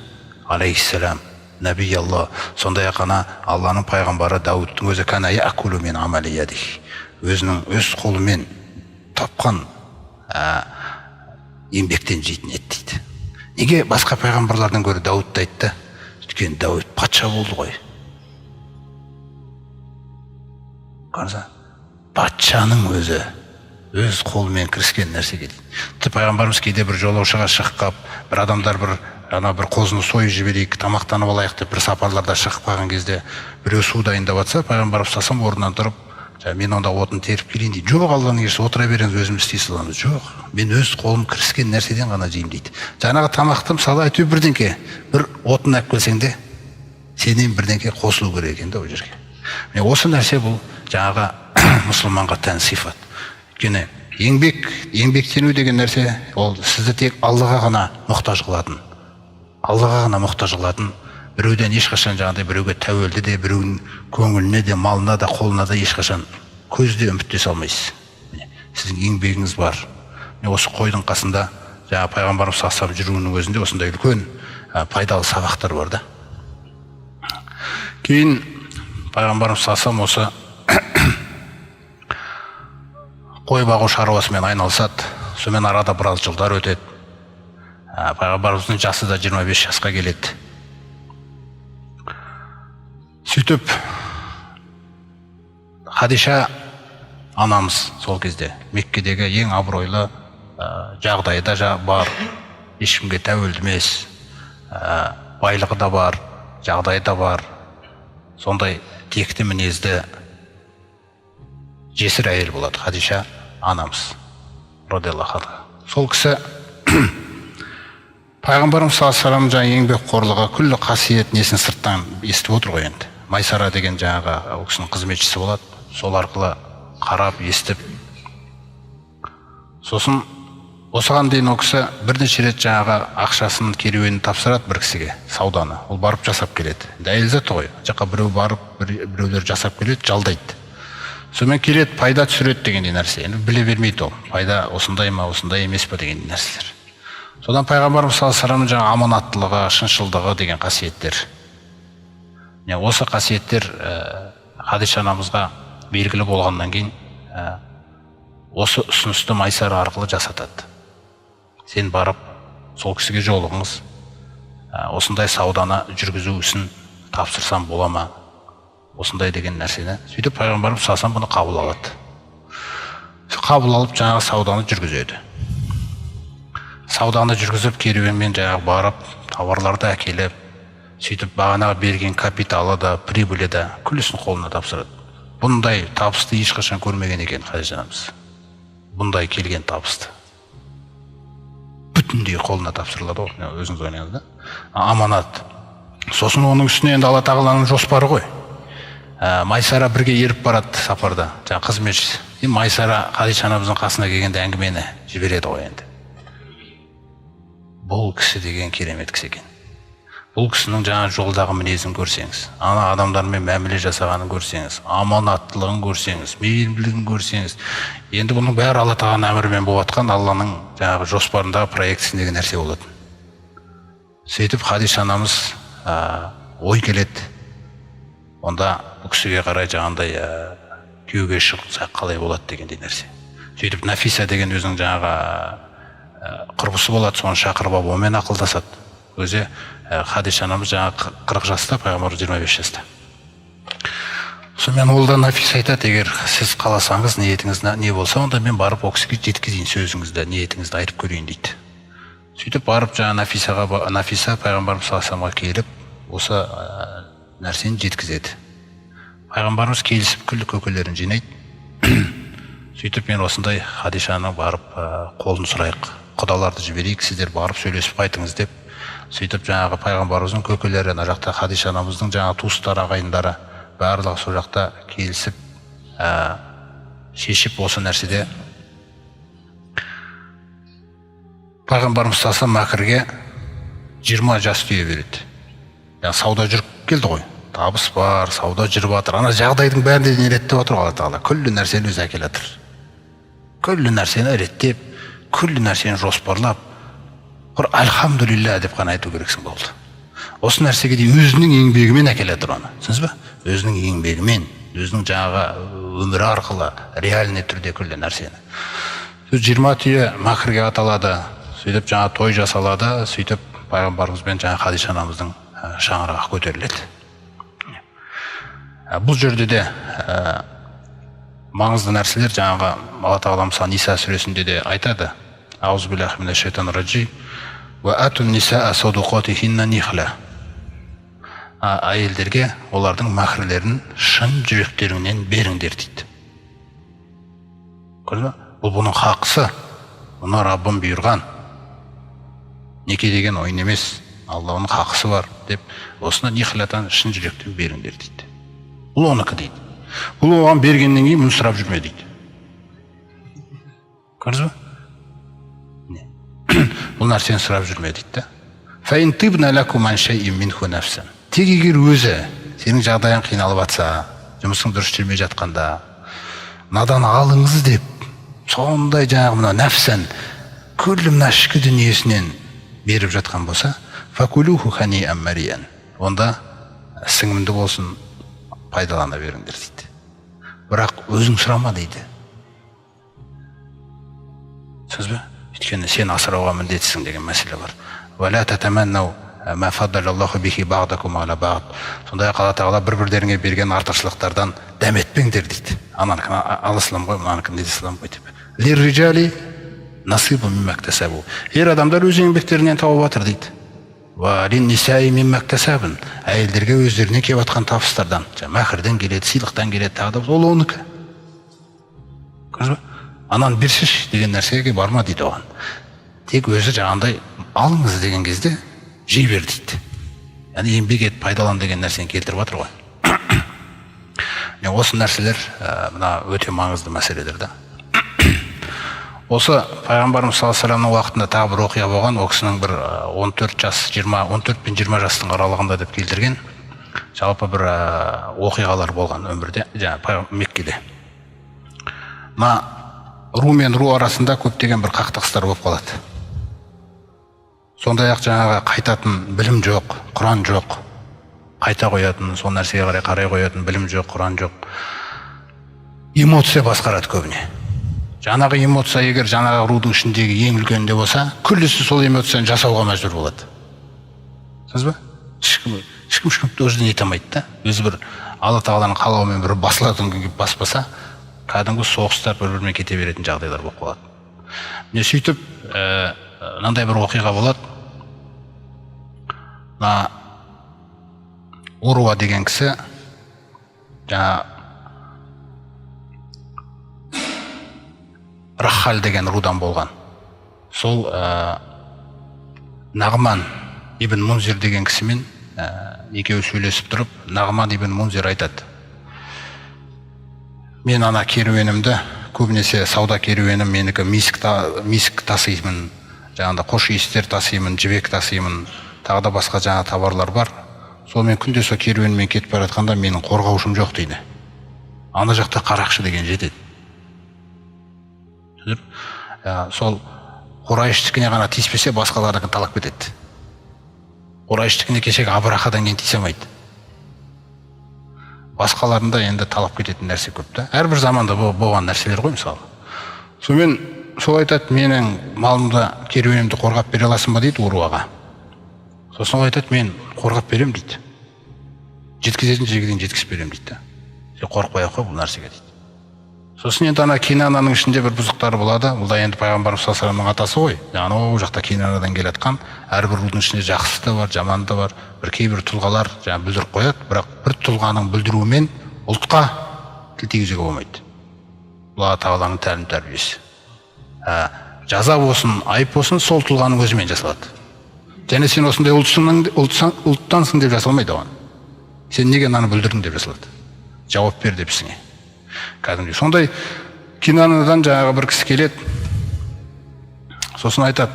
алейхиссалам Наби Алла. Сондай қана Алланың пайғамбары Дауыттың өзі кана яакулу мин амали ядих. Өзінің өз қолымен тапқан еңбектен жейтін еді дейді. Неге басқа пайғамбарлардан гөрі Дауытты айтты? Өйткені Дауыт патша болды ғой. Қараса, патшаның өзі өз қолымен кіріскен нәрсеге дейді. Пайғамбарымыз кейде бір жолаушыға шығып қалып, бір адамдар бір қозыны сойып жіберейік, тамақтанып алайық деп бір сапарларда шығып қалған кезде біреу су дайындап жатса, пайғамбарымыз салсам орнынан тұрып, мен онда отын теріп келейін дейді. Жоқ, Алланың елшісі, отыра беріңіз, өзіміз істей саламыз. Жоқ, мен өз қолым кіріскен нәрседен ғана жеймін дейді. Жаңағы тамақты мысалы әйтеуір бірдеңке, бір отын алып келсең де сенен бірдеңке қосылу керек екен да ол жерге. Осы нәрсе бұл жаңағы мұсылманға тән сипат. Өйткені еңбектену деген нәрсе ол сізді тек Аллаға ғана мұқтаж қылатын. Аллаға ғана мұқтаж қылатын. Біреуден ешқашан жаңағыдай біреуге тәуелді де, біреудің көңіліне де, малына да, қолына да ешқашан көзде үміттесе алмайсыз. Сіздің еңбегіңіз бар. Осы қойдың қасында жаңа пайғамбарымыз сасап жүруінің өзінде осындай үлкен пайдалы сабақтар бар да. Кейін пайғамбарымыз сасам осы қой бағу шаруасымен айналысады. Сонымен арада біраз жылдар өтеді. Пайғамбарымыздың жасы да 25 жасқа келеді. Сөйтіп Хадиша анамыз сол кезде Меккедегі ең абыройлы жағдайда бар, ешкімге тәуелді емес, байлығы да бар, жағдайы да бар, сондай текті мінезді жесір әйел болады Хадиша анамыз радиаллаху анха. Сол кісі пайғамбарымыз саллаллаху алейхи жаңа еңбек қорлығы, күллі қасиет несін сырттан естіп отыр ғой енді. Майсара деген жаңағы ол кісінің қызметшісі болады. Сол арқылы қарап, естіп. Сосын осыған дейін ол кісі бірнеше рет жаңағы ақшасын керуенін тапсырады бір кісіге, сауданы. Ол барып жасап келеді. Әйел заты ғой. Жаққа біреу барып, біреулер жасап келеді, жалдайды. Сонымен келеді, пайда түсіреді дегендей нәрсе. Енді біле бермейді ол. Пайда осындай ма, осындай емес па дегендей нәрселер. Содан пайғамбарымыз саллаллаху алейхи вассалам жаңа аманаттылығы, шыншылдығы деген қасиеттер. Осы қасиеттер Хадиша анамызға белгілі болғаннан кейін осы ұсынысты Майсара арқылы жасатады. Сен барып сол кісіге жолығыңыз, осындай сауданы жүргізу үшін тапсырсам бола ма, осындай деген нәрсені. Сөйтіп пайғамбарымыз салсам бұны қабыл алады. Қабыл алып жаңағы сауданы жүргізеді. Сауданы жүргізіп керуенмен жаңағы барып, тауарларды әкеліп, сөйтіп бағанаға берген капиталы да, прибылі да күллісін қолына тапсырады. Бұндай табысты ешқашан көрмеген екен Хадиша анамыз. Бұндай келген табысты бүтіндей қолына тапсырылады ғой, өзіңіз ойлаңыз да. Аманат. Сосын оның үстіне енді Алла тағаланың жоспары ғой. Майсара бірге еріп барады сапарда, жаңа қызметшісі. Майсара Хадиша анамыздың қасына келгенде әңгімені жібереді ғой енді. Бұл кісі деген керемет кісі екен. Бұл кісінің жаңа жолдағы мінезін көрсеңіз, ана адамдармен мәміле жасағанын көрсеңіз, аманаттылығын көрсеңіз, мейірімділігін көрсеңіз, енді бұның бәрі Алла тағаланың әмірімен болып жатқан Алланың жаңағы жоспарындағы проектісіндегі нәрсе болады. Сөйтіп Хадиша анамыз ой келеді. Онда бұл кісіге қарай жаңағындай күйеуге шықса қалай болады дегендей нәрсе. Сөйтіп Нафиса деген өзінің жаңағы құрбысы болады, соны шақырып алып онымен ақылдасады. Өзі Хадиша анамыз жаңағы 40 жаста, пайғамбарымыз 25 жаста. Сонымен ол да Нафиса айтады, егер сіз қаласаңыз, ниетіңіз не болса, онда мен барып ол кісіге жеткізейін сөзіңізді, ниетіңізді айтып көрейін дейді. Сөйтіп барып жаңа Нафиса пайғамбарымыз саллаллаху алейхи келіп, осы нәрсені жеткізеді. Пайғамбарымыз келісіп күллі көкелерін жинайды. Сөйтіп мен осындай Хадишаны барып қолын сұрайық, құдаларды жіберейік, сіздер барып сөйлесіп қайтыңыз деп. Сөйтіп жаңағы пайғамбарымыздың көкелері, ана жақта Хадиша анамыздың жаңағы туыстары, ағайындары барлығы сол жақта келісіп шешіп осы нәрседе пайғамбарымыз салса Мәкірге 20 жас түйе береді. Сауда жүріп келді ғой, табыс бар, сауда жүріп жатыр. Ана жағдайдың бәрін де реттеп отыр Алла тағала. Күллі нәрсені өзі әкеліп жатыр. Күллі нәрсені реттеп, күллі нәрсені жоспарлап, альхамдулилля деп қана айту керексің болды. осы нәрсеге де өзінің еңбегімен әкеле тұр оны, түсінсіз ба? Өзінің еңбегімен, өзінің жаңағы өмірі арқылы реальный түрде күлді нәрсені. 20 түйе махрге аталады, сөйтіп жаңа той жасалады, сөйтіп пайғамбарымызбен жаңа Хадиша анамыздың шаңырағы көтеріледі. Бұл жерде де маңызды нәрселер жаңағы Алла тағала мысалы Ниса сүресінде де айтады. Аузу биллахи минаш шайтанир раджим. Ва атун нисаа садуқатихинна нихла. Әйелдерге олардың махрлерін шын жүректеріңнен беріңдер дейді. Көрдіңіз бе? Бұл бұның хақысы. Бұны Раббым бұйырған. Неке деген ойын емес. Алланың хақысы бар деп, осына нихлатан шын жүректен беріңдер дейді. Бұл оныкі дейді. Бұл оған бергеннен кейін мұны сұрап жүрме дейді. Көрдіңіз бе? Бұл нәрсені сұрап жүрме дейді. Фаин тибна лакум ан шайин минху нафсан. Тек егер өзі сенің жағдайың қиналып жатса, жұмысың дұрыс жүрмей жатқанда, мынадан алыңыз деп, сондай жаңағы мына нәфсан күллі мына ішкі дүниесінен беріп жатқан болса, факулуху ханиан мариян. Онда сіңімді болсын, пайдалана беріңдер дейді. Бірақ өзің сұрама дейді. Сөз бе? Өйткені сен асырауға міндетсің деген мәселе бар. Валя татаманнау ма фаддалаллаху бихи бa'дакум ала бa'д. Сондай Алла тағала бір-бірлеріңе берген артықшылықтардан дәм етпеңдер дейді. Ананікі алыслам ғой, мынанікі недислам ғой деп. Лирриджали насибу мимма иктасабу. Ер адамдар өз еңбектерінен тауып жатыр дейді. Ва линнисаи мимма иктасабун. Әйелдерге өздеріне келіп жатқан табыстардан, махрден келеді, сыйлықтан келеді, тағы да ол оныкі. Көрдіңіз бе? Ананы берсеш деген нәрсеге барма дейді оған. Тек өзі жаңағындай алыңыз деген кезде жей бер дейді. Яғни еңбек ет, пайдалан деген нәрсені келтіріп жатыр ғой. Осы нәрселер мына өте маңызды мәселелер да. Осы пайғамбарымыз саллаллаху алейхи вассаламның уақытында тағы бір оқиға болған, ол кісінің бір 14 пен 20 жастың аралығында деп келтірген. Жалпы бір оқиғалар болған өмірде, жаңағы Меккеде. Мына ру мен ру арасында көптеген бір қақтығыстар болып қалады. Сондай-ақ жаңағы қайтатын білім жоқ, Құран жоқ. Қайта қоятын, сол нәрсеге қарай қоятын білім жоқ, Құран жоқ. Эмоция басқарады көбіне. Жаңағы эмоция егер жаңағы рудың ішіндегі ең үлкенде болса, күллісі сол эмоцияны жасауға мәжбүр болады. Түсінсіз бе? Ешкім өзіне ете алмайды да. Өзі бір Алла тағаланың қалауымен бір басылатын күнге баспаса, кәдімгі соғыстар бір-бірімен кете беретін жағдайлар болып қалады. Міне сөйтіп, мынандай бір оқиға болады. Мына Уруа деген кісі жаңа Рахал деген рудан болған. Сол Нағман ибн Мунзир деген кісімен екеуі сөйлесіп тұрып, Нағман ибн Мунзир айтады: мен ана керуенімді, көбінесе сауда керуенім менікі миск тасимын, жаңағында қош иістер тасимын, жібек тасимын, тағы да басқа жаңа товарлар бар. Сол мен күнде сол керуенмен кетіп бара жатқанда менің қорғаушым жоқ дейді. Ана жақта қарақшы деген жетеді. Сол Құрайыштікіне ғана тиіспесе, басқалардікін талап кетеді. Құрайыштікіне кешегі Абрахадан кейін тиісе алмайды. Басқаларында енді талап кететін нәрсе көп та. Әрбір заманда болған нәрселер ғой мысалы. Сонымен сол айтады: менің малымды, керуенімді қорғап бере аласың ба дейді Уруаға. Сосын ол айтады: мен қорғап берем дейді. Жеткізетін жерге дейін жеткізіп берем дейді. Сен қорықпай ақ қой бұл нәрсеге дейді. Сосын енді ана Кинананың ішінде бір бұзықтары болады. Бұл да енді пайғамбарымыз саллаллаху алейхи вассаламның атасы ғой. Анау жақта Кинанадан келатқан, әрбір рудың ішінде жақсысы да бар, жаманы да бар. Бір кейбір тұлғалар жаңа бүлдіріп қояды, бірақ бір тұлғаның бүлдіруімен ұлтқа тіл тигізуге болмайды. Алла тағаланың тәлім тәрбиесі. Жаза болсын, айып болсын, сол тұлғаның өзімен жасалады. Және сен осындай ұлттансың деп жасалмайды оған. Сен неге мынаны бүлдірдің деп жасалады. Жауап бер деп сіңе. Кәдімгі сондай Кинанадан жаңағы бір кісі келеді. Сосын айтады: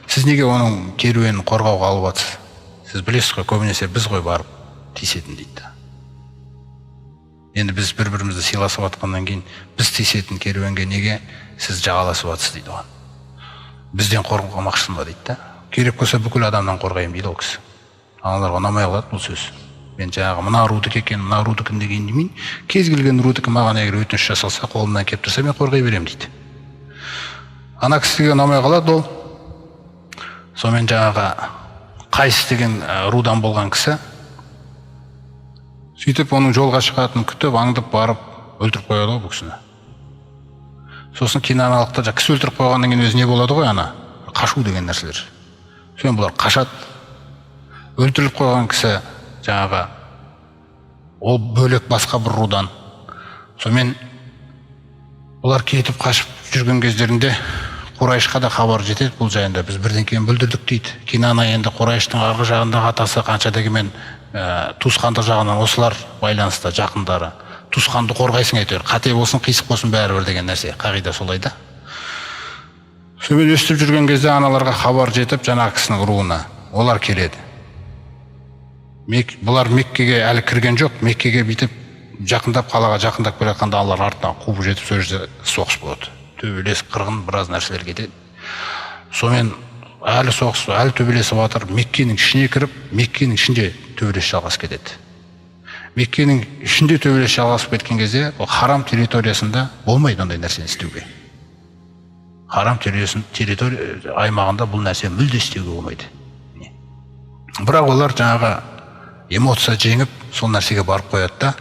сіз неге оның керуенін қорғауға алып жатсыз? Сіз білесіз ғой, көбінесе біз ғой барып тиісетін дейді. Енді біз бір-бірімізді сыйласып жатқаннан кейін біз тиісетін керуенге неге сіз жағаласып жатсыз дейді оған. Бізден қорғамақшысың ба дейді. Керек болса бүкіл адамнан қорғаймын дейді ол кісі. аналарға ұнамай қалады бұл сөз. Мен жаңағы мына рудікі екен, мына рудікін деген демейін. Кез келген рудікі маған егер өтініш жасалса, қолымнан келіп тұрса, мен қорғай беремін дейді. Ана кісіге ұнамай қалады ол. Сонымен жаңағы Қайыс деген рудан болған кісі сөйтіп оның жолға шығатынын күтіп, аңдып барып өлтіріп қояды бұл кісіні. Сосын киноаналықта кісі өлтіріп қойғаннан кейін өзі не болады ғой, ана қашу деген нәрселер. Сосын бұлар қашады. Өлтіріліп қойған кісі жаңағы ол бөлек басқа бір рудан. Сонымен олар кетіп қашып жүрген кездерінде Қурайышқа да хабар жетеді бұл жайында. Біз бірден кейін бүлдірдік дейді. Кинана енді Қурайыштың арғы жағындағы атасы қанша дегенмен туысқанды жағынан осылар байланысты, жақындары. Туысқанды қорғайсың әйтеуір, қате болсын, қисық болсын бәрібір деген нәрсе. Қағида солай да. Сонымен өстіп жүрген кезде аналарға хабар жетіп, жаңағы кісінің руына олар келеді. Бұлар Меккеге әлі кірген жоқ. Меккеге бүйтіп жақындап, қалаға жақындап келе жатқанда аналар артынан қуып жетіп, сол жерде соғыс болады. Төбелес, қырғын, біраз нәрселер кетеді. Сонымен әлі соғыс, әлі төбелесіп жатыр. Меккенің ішіне кіріп, Меккенің ішінде төбелес жалғасып кетеді. Меккенің ішінде төбелес жалғасып кеткен кезде, ол харам территориясында болмайды ондай нәрсені істеуге. Харам территория аймағында бұл нәрсе мүлде істеуге болмайды. Бірақ олар жаңағы эмоция жеңіп, сол нәрсеге барып қояды да,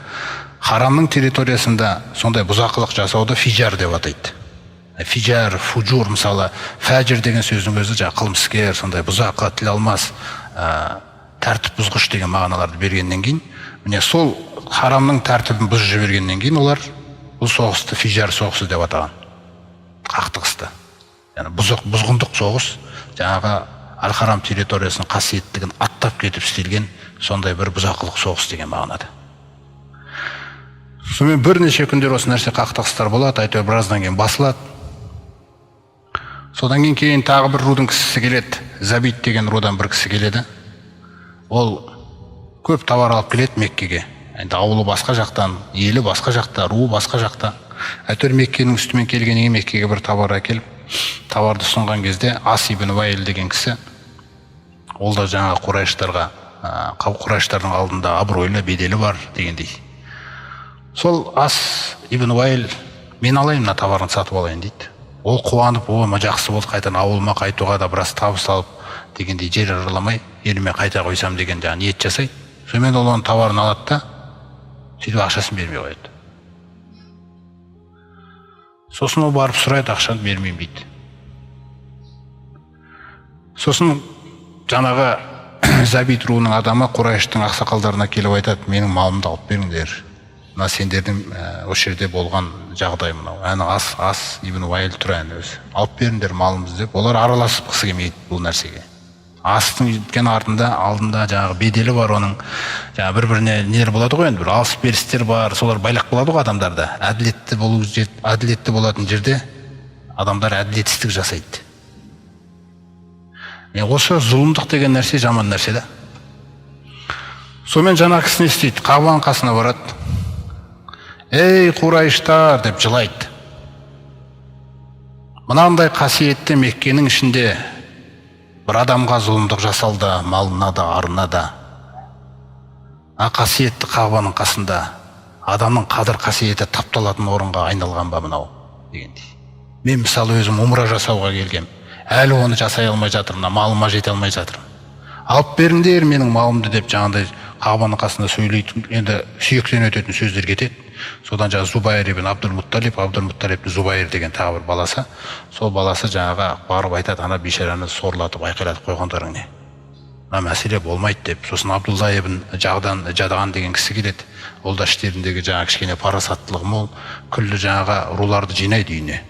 харамның территориясында сондай бұзақылық жасауды фижар деп атайды. Фижар, фужур, мысалы, фәжір деген сөздің өзі жаңағы қылмыскер, сондай бұзақы, тіл алмас, тәртіп бұзғыш деген мағыналарды бергеннен кейін, міне сол харамның тәртібін бұзып жібергеннен кейін олар бұл соғысты фижар соғысы деп атаған. Қақтығысты. Яғни бұзғындық соғыс, жаңағы Әл-Харам территориясының қасиеттігін аттап кетіп істелген сондай бір бұзақылық соғыс деген мағынада. Сонымен бірнеше күндер осы нәрсе қақтығыстар болады, әйтеуір біраздан кейін басылады. Содан кейін тағы бір рудың кісісі келеді, Забит деген рудан бір кісі келеді. Ол көп товар алып келеді Меккеге. Енді ауылы басқа жақтан, елі басқа жақта, руы басқа жақта. Әйтеуір Меккенің үстімен келгеннен кейін Меккеге бір товар әкеліп, товарды ұсынған кезде Ас ибн Уайл деген кісі, ол да жаңа Қурайыштардың алдында абыройлы, беделі бар дегендей. Сол Ас ибн Уайл, мен алайын, мына товарын сатып алайын дейді. Ол қуанып, жақсы болды, қайтадан ауылыма қайтуға да біраз табыс алып дегендей, жер араламай, еліме қайта қойсам деген жаңа ниет жасайды. Сонымен ол оның товарын алады да, сөйтіп ақшасын бермей қояды. Сосын ол барып сұрайды, ақшаны бермеймін дейді. Сосын жаңағы Забит руының адамы Қурайыштың ақсақалдарына келіп айтады, менің малымды алып беріңдер. Мына сендердің осы жерде болған жағдай мынау. Әні Ас ибн Уайл тұр әні өзі. Алып беріңдер малымызды деп. Олар араласып қысы келмейді бұл нәрсеге. Астың өткен алдында жаңағы беделі бар оның. Жаңағы бір-біріне нелер болады ғой енді, бір алыс берістер бар, солар байлақ болады ғой адамдарда. Әділетті болатын жерде адамдар әділетсіздік жасайды. Осы зұлымдық деген нәрсе жаман нәрсе да. Сонымен жаңа кісі не істейді? Қабаның қасына барады. Ей Қурайыштар деп жылайды. Мынандай қасиетті Меккенің ішінде бір адамға зұлымдық жасалды, малына да, арына да. Қасиетті Қабаның қасында адамның қадір қасиеті тапталатын орынға айналған ба мынау дегендей. Мен мысалы өзім умра жасауға келгем. Әлі оны жасай алмай жатырмын, малыма жете алмай жатырмын. Алып беріңдер менің малымды деп жаңағыдай Қабаның қасында сөйлейді, енді сүйектен өтетін сөздер кетеді. Содан жаңағы Зубайр ибн Абдул-Мутталиб Зубайр деген тағы бір баласы, сол баласы жаңағы барып айтады, ана бейшараны сорлатып айқайлатып қойғандарың не? Мына мәселе болмайды деп. Сосын Абдулла ибн Жадаған деген кісі келеді. Ол да іштеріндегі жаңағы кішкене парасаттылығы мол, күллі жаңағы руларды жинайды үйіне.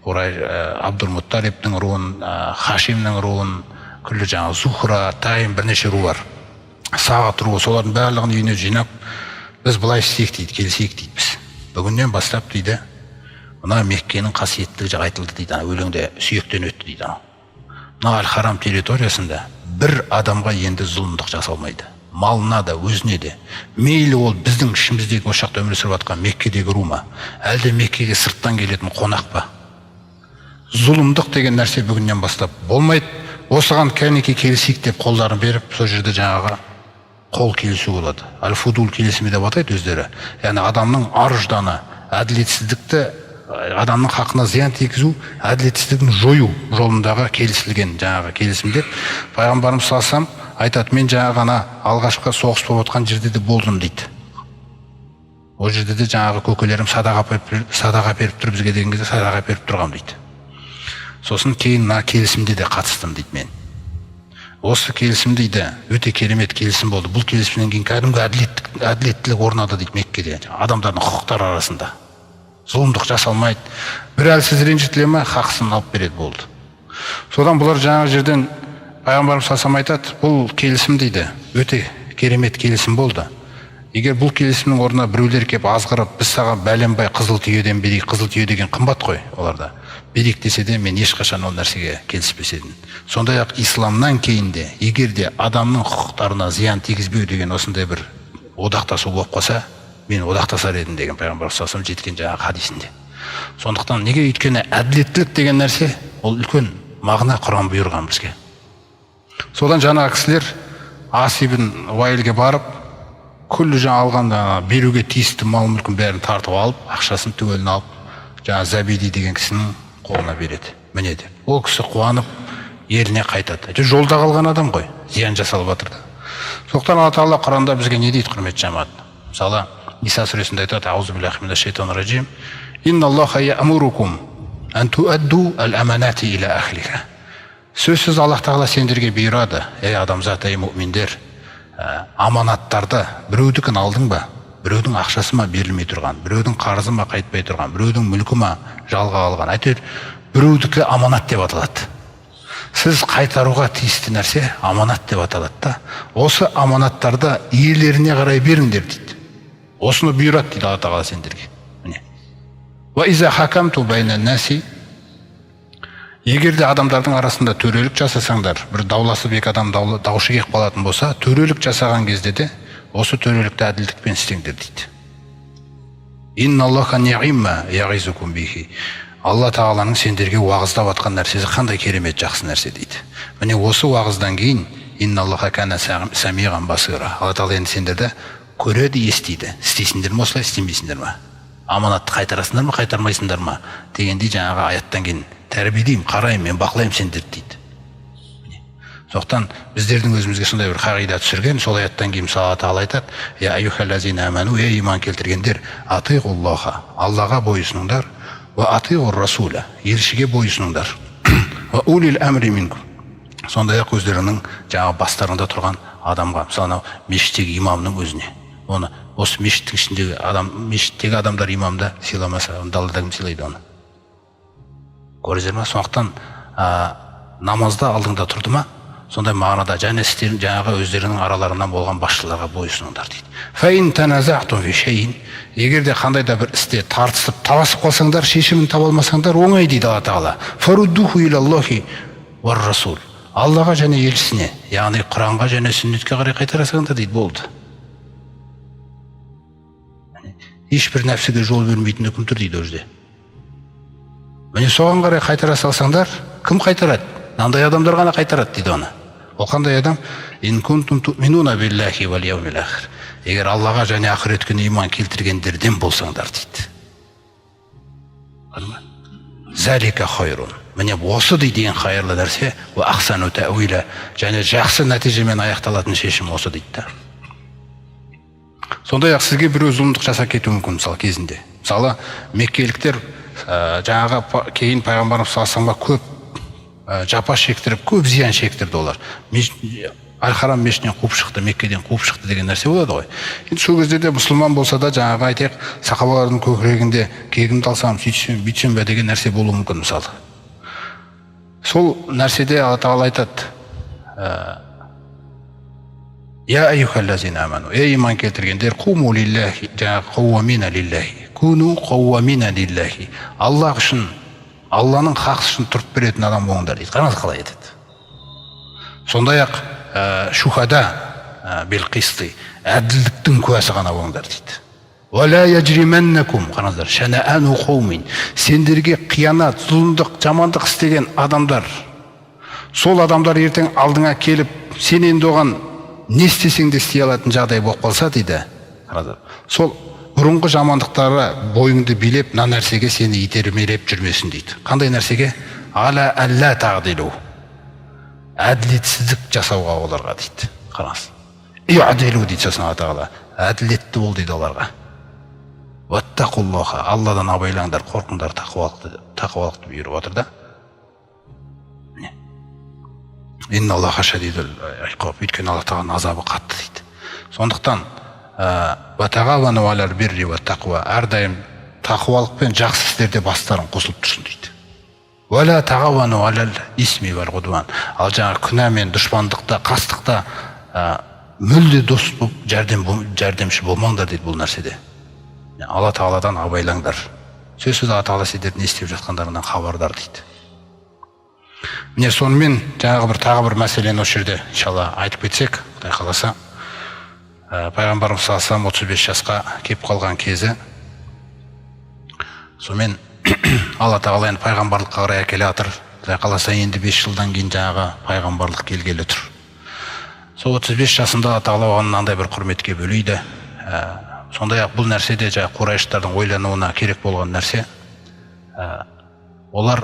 Абдул-Мутталибтің руын, Хашимнің руын, күллі жаңағы Зухра, Тайм, бірнеше ру бар. Сағат руы, солардың барлығын үйіне жинап, біз былай істейік дейді, келісейік дейді біз. Бүгіннен бастап дейді, мына Меккенің қасиеттілігі айтылды дейді, өлеңде сүйектен өтті дейді. Мына Әл-Харам территориясында бір адамға енді зұлымдық жасалмайды. Малына да, өзіне де. Мейлі ол біздің ішіміздегі ошақта өмір сүріп жатқан Меккедегі ру ма, әлде Меккеге сырттан келетін қонақ па? Зұлымдық деген нәрсе бүгіннен бастап болмайды. Осыған кәнеки келісейік деп қолдарын беріп, сол жерде жаңағы қол келісу болады. Аль-фудул келісімі деп атайды өздері. Яғни адамның ар-ұжданы, әділетсіздікті, адамның хақына зиян тигізу, әділетсіздігін жою жолындағы келісілген жаңағы келісімдер. Пайғамбарымыз саллаллаху алейхи вассалам айтады, мен жаңа ғана алғашқы соғыс болып жатқан жерде де болдым дейді. Ол жерде де жаңағы көкелерім садаға беріп тұр, бізге деген кезде садаға беріп тұрғам дейді. Сосын кейін мына келісімде де қатыстым дейді мен. Осы келісім дейді, өте керемет келісім болды. Бұл келісімнен кейін кәдімгі әділеттілік орнады дейді Меккеде, адамдардың құқықтары арасында. Зұлымдық жасалмайды. Бір әлсіз ренжітіле ме, хақысын алып береді болды. Содан бұлар жаңа жерден Пайғамбарымыз саллаллаху алейхи айтады, бұл келісім дейді, өте керемет келісім болды. Егер бұл келісімнің орнына біреулер келіп азғырып, біз саған бәленбай қызыл түйеден берейік, қызыл түйе деген қымбат қой оларда. Берейік десе де мен ешқашан ол нәрсеге келіспес едім. Сондай-ақ исламнан кейін де, егер де адамның құқықтарына зиян тигізбеу деген осындай бір одақтасу болып қалса, мен одақтасар едім деген Пайғамбар саллаллаху алейхи жеткен жаңағы хадисінде. Сондықтан неге? Өйткені әділеттілік деген нәрсе ол үлкен мағына, Құран бұйырған бізге. Содан жаңағы кісілер Ас ибн Уайлге барып, күллі жаңа алғанда беруге тиісті мал мүлкін бәрін тартып алып, ақшасын түгелін алып, жаңа Забиди деген кісінің қолына береді. Міне деп. Ол кісі қуанып, еліне қайтады. Жолда қалған адам ғой, зиян жасалып жатыр да. Сондықтан Алла Тағала Құранда бізге не дейді, құрметті жамаат? Мысалы, Иса сүресінде айтады, аузу биллахи минаш шайтанир ражим, инналлаха я'мурукум ан туадду ал-аманати иля ахлиха. Сөзсіз Аллах Тағала сендерге бұйырады, ей адамзат, ей мүминдер, аманаттарды біреудікін алдың ба, біреудің ақшасы ма берілмей тұрған, біреудің қарызы ма қайтпай тұрған, біреудің мүлкі ма жалға алған, әйтеуір біреудікі аманат деп аталады. Сіз қайтаруға тиісті нәрсе аманат деп аталады да. Осы аманаттарды иелеріне қарай беріңдер дейді. Осыны бұйырады дейді Алла Тағала сендерге. Міне. Ва иза хакамту байнан наси, егер де адамдардың арасында төрелік жасасаңдар, бір дауласып екі адам даушы кеп қалатын болса, төрелік жасаған кезде де осы төрелікті әділдікпен істеңдер дейді. Инналлаха ни'имма яғизукум бихи. Алла Тағаланың сендерге уағыздап атқан нәрсесі қандай керемет жақсы нәрсе дейді. Міне осы уағыздан кейін инналлаха кана самиған басира. Алла Тағала енді сендерді көреді, естиді. Істейсіңдер ме осылай, істемейсіңдер ме? Аманатты қайтарасыңдар ма, қайтармайсыңдар ма дегендей жаңағы аяттан кейін тәрбиелеймін, қараймын, мен бақылаймын сендерді дейді. Сондықтан біздердің өзімізге сондай бір қағида түсірген, сол аяттан кейін Алла Тағала айтады, я аюхаллазина аману, ей иман келтіргендер, атиғуллаха, Аллаға бойысыныңдар, ва атиғур расуля, елшіге бойысыныңдар, ва улил әмри минкум, сондай-ақ өздерінің жаңағы бастарында тұрған адамға, мысалы мешіттегі имамның өзіне, оны осы мешіттің ішіндегі адам, мешіттегі адамдар имамда сыйламаса, далада кім сыйлайды оны? Көрдіңіздер ме? Сондықтан намазда алдыңда тұрды ма? Сондай мағынада және сіздер жаңағы өздерінің араларынан болған басшыларға бойысыңдар дейді. Фаин таназахтум фи шейин, егер де қандай да бір істе тартысып таласып қалсаңдар, шешімін таба алмасаңдар, оңай дейді Алла Тағала. Фаруддуху илаллахи уар расул. Аллаға және елшісіне, яғни Құранға және сүннетке қарай қайтарасаңдар дейді, болды. Ешбір нәпсіге жол бермейтін үкім тұр дейді өзде. Міне соған қарай қайтара салсаңдар, кім қайтарады? Нандай адамдар ғана қайтарады дейді оны. Ол қандай адам? Ин кунтум ту'минуна биллахи вал яумил ахир. Егер Аллаға және ақырет күніне иман келтіргендерден болсаңдар дейді. Залика хайрун. Міне осы деген қайырлы нәрсе, ва ахсану тауила, және жақсы нәтижемен аяқталатын шешім осы дейді. Сондай-ақ сізге біреу зұлымдық жасап кетуі мүмкін, мысалы кезінде. Мысалы меккеліктер жаңағы кейін Пайғамбарымыз саллаллаху алейхи көп жапа шектіріп, көп зиян шектірді олар. Аль-Харам мешітінен қуып шықты, Меккеден қуып шықты деген нәрсе болады ғой. Енді сол кезде де мұсылман болса да жаңағы айтайық, сахабалардың көкірегінде кегімді алсам, сөйтсем, бүйтсем бе деген нәрсе болуы мүмкін мысалы. Сол нәрседе Алла Тағала айтады: Я айюхаллазина аману, ей иман келтіргендер, қуму лиллахи, жаңағы қауамина лиллахи, куну қауамина лиллахи. Аллах үшін, Алланың хақысы үшін тұрып беретін адам болыңдар дейді. Қараңыз қалай айтады. Сондай-ақ шухада бил қисти, әділдіктің куәсі ғана болыңдар дейді. Вала яджрименнакум, қараңыздар, шанаану қаумин, сендерге қиянат, зұлымдық, жамандық істеген адамдар, сол адамдар ертең алдыңа келіп, сен енді оған не істесең де істей алатын жағдай болып қалса дейді, сол бұрынғы жамандықтары бойыңды билеп, мына нәрсеге сені итермелеп жүрмесін дейді. Қандай нәрсеге? Ала әллә тағдилу. Әділетсіздік жасауға оларға дейді. Қараңыз. Иъдилу дейді сосын Алла тағала. Әділетті бол дейді оларға. Ваттақуллаха. Алладан абайлаңдар, қорқыңдар, тақуалықты бұйырып отыр да. Инна Аллаха шадидул иқаб. Өйткені Алла тағаланың азабы қатты дейді. Сондықтан ватағавану алал бирри ваттақуа. Әрдайым тақуалық пен жақсы істерде бастарын қосылып тұрсын дейді. Уәлә тағавану алал исми вал ғудуан. Ал жаңағы күнә мен дұшпандықта, қастықта мүлде дос болып жәрдемші болмаңдар дейді бұл нәрседе. Алла тағаладан абайлаңдар. Сөзсіз Алла тағала сендердің не істеп жатқандарынан хабардар дейді. Міне сонымен тағы бір мәселені осы жерде иншалла айтып кетсек, Құдай қаласа, пайғамбарымыз саллаллаху алейхи 35 жасқа келіп қалған кезі, сонымен Алла тағала енді пайғамбарлыққа қарай әкеле жатыр. Құдай қаласа енді 5 жылдан кейін жаңағы пайғамбарлық келгелі тұр. Сол 35 жасында Алла тағала оған мынандай бір құрметке бөлейді. Сондай-ақ бұл нәрсе де жаңағы Құрайыштардың ойлануына керек болған нәрсе. Олар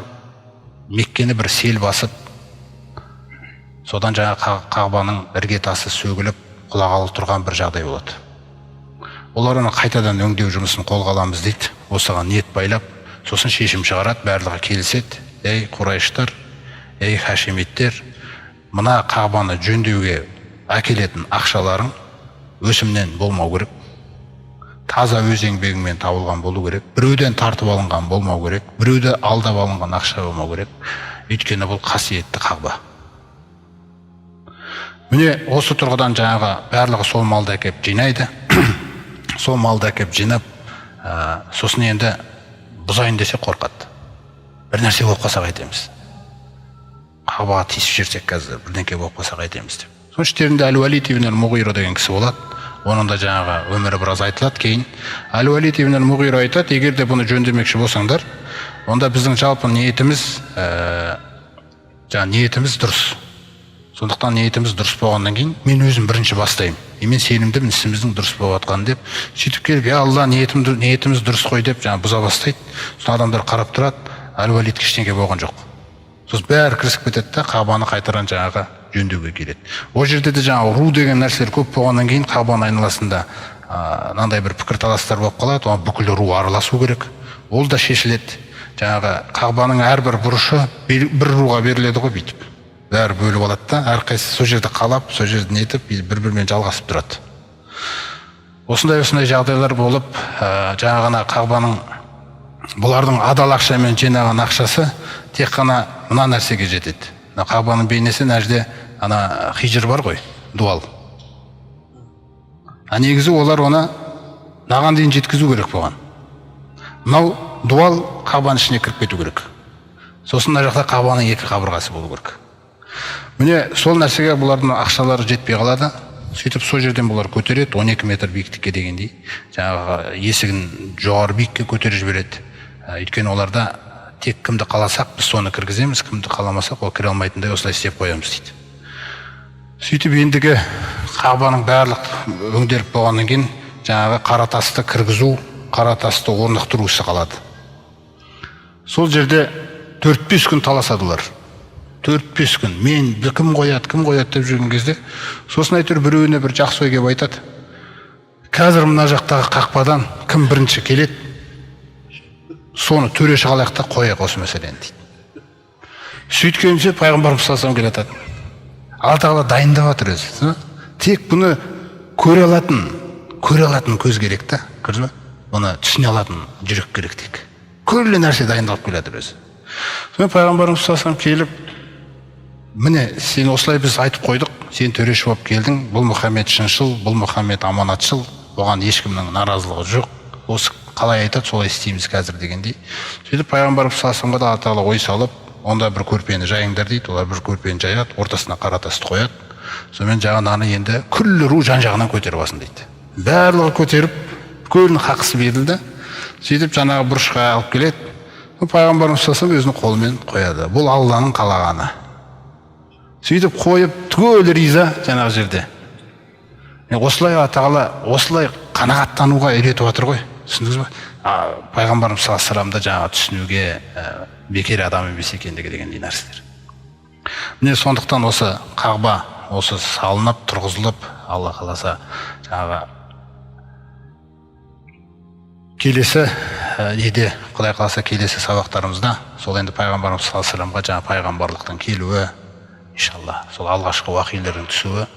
Меккені бір сел басып, содан жаңағы Қағбаның іргетасы сөгіліп құлағалы тұрған бір жағдай болады. Олар оны қайтадан өңдеу жұмысын қолға аламыз дейді. Осыған ниет байлап, сосын шешім шығарады, барлығы келіседі. Ей Құрайыштар, ей Хашимиттер, мына Қағбаны жөндеуге әкелетін ақшаларың өсімнен болмау керек. Таза өз еңбегіңмен табылған болу керек. Біреуден тартып алынған болмау керек. Біреуді алдап алынған ақша болмау керек. Өйткені бұл қасиетті Қағба. Міне осы тұрғыдан жаңағы барлығы сол малды әкеп жинайды. Сол малды әкеп жинап, сосын енді бұзайын десе қорқады. Бір нәрсе болып қалса қайтеміз. Қағбаға тиісіп жерсек қазір бірдеңке болып қалса қайтеміз деп. Соның іштерінде Әл-Уалид ибн Ал-Муғира деген кісі болады. Оның да жаңағы өмірі біраз айтылады кейін. Әл-Уалид ибн Ал-Муғира айтады, егер де бұны жөндемекші болсаңдар, онда біздің жалпы ниетіміз дұрыс. Сондықтан ниетіміз дұрыс болғаннан кейін мен өзім бірінші бастаймын. Мен сенімдімін ісіміздің дұрыс болып жатқанын деп, сөйтіп келіп, я Алла, ниетіміз дұрыс қой деп жаңа бұза бастайды. Сосын адамдар қарап тұрады, Әл-Уалид ештеңе болған жоқ. Сосын бәрі кірісіп кетеді да Қағбаны қайтадан жаңағы жөндеуге келеді. Ол жерде де жаңағы ру деген нәрселер көп болғаннан кейін Қағбаның айналасында мынандай бір пікірталастар болып қалады, оған бүкіл ру араласу керек. Ол да шешіледі. Жаңағы Қағбаның әрбір бұрышы бір руға беріледі ғой бүйтіп. Бәрі бөліп алады да, әрқайсысы сол жерде қалап, сол жерде нетіп, бір-бірімен жалғасып тұрады. Осындай жағдайлар болып, жаңағына Қағбаның бұлардың адал ақшамен жинаған ақшасы тек қана мына нәрсеге жетеді. Қағбаның бейнесі нәрде ана хижр бар ғой, дуал. Негізі олар оны наған дейін жеткізу керек болған. Мынау дуал Қағбаның ішіне кіріп кету керек. Сосын мына жақта Қағбаның екі қабырғасы болу керек. Міне сол нәрсеге бұлардың ақшалары жетпей қалады. Сөйтіп сол жерден бұлар көтереді, 12 метр биіктікке дегендей, жаңағы есігін жоғары биікке көтеріп жібереді. Өйткені оларда тек кімді қаласақ біз соны кіргіземіз, кімді қаламасақ ол кіре алмайтындай осылай істеп қоямыз дейді. Сөйтіп ендігі Қағбаның барлық өңделіп болғаннан кейін жаңағы қара тасты кіргізу, қара тасты орнықтыру ісі қалады. Сол жерде 4-5 күн таласадылар. 4-5 күн. Мен кім қояды деп жүрген кезде, сосын әйтеуір біреуіне бір жақсы ой келіп айтады. Қазір мына жақтағы қақпадан кім бірінші келеді, соны төреші қалайық та қояйық осы мәселені дейді. Сөйткенше пайғамбарымыз саллаллаху алейхи вассалам келеді. Алла тағала дайындап жатыр өзі. Тек бұны көре алатын көз керек та, көрдіңіз бе? Бұны түсіне алатын жүрек керек тек. Күллі нәрсе дайындалып келеді өзі. Сонымен пайғамбарымыз саллаллаху алейхи вассалам келіп, міне сен осылай біз айтып қойдық, сен төреші болып келдің, бұл Мұхаммед шыншыл, бұл Мұхаммед аманатшыл, оған ешкімнің наразылығы жоқ, осы қалай айтады солай істейміз қазір дегендей. Сөйтіп пайғамбарымыз саллаллаху алейхи вассаламға да Алла тағала ой салып, онда бір көрпені жайыңдар дейді, олар бір көрпені жаяды, ортасына қара тасты қояды. Сонымен жағананы енді күллі ру жан-жағынан көтеріп алсын дейді. Барлығы көтеріп, көлінің хақысы берілді. Сөйтіп жаңағы бұрышқа алып келеді. Пайғамбарымыз саллаллаху алейхи вассалам өзінің қолымен қояды. Бұл Алланың қалағаны. Сөйтіп қойып түгел риза жаңағы жерде. Осылай Алла тағала осылай қанағаттануға үйретіп отыр ғой, түсіндіңіз ба? Пайғамбарымыз саллаллаху алейхи вассаламды жаңа түсінуге бекер адам емес екендігі дегендей нәрселер. Міне сондықтан осы Қағба осы салынып тұрғызылып, Алла қаласа жаңағы келесі неде, Құдай қаласа келесі сабақтарымызда сол енді пайғамбарымыз саллаллаху алейхи вассаламға жаңа пайғамбарлықтың келуі, иншалла, сол алғашқы уахилердің түсуі,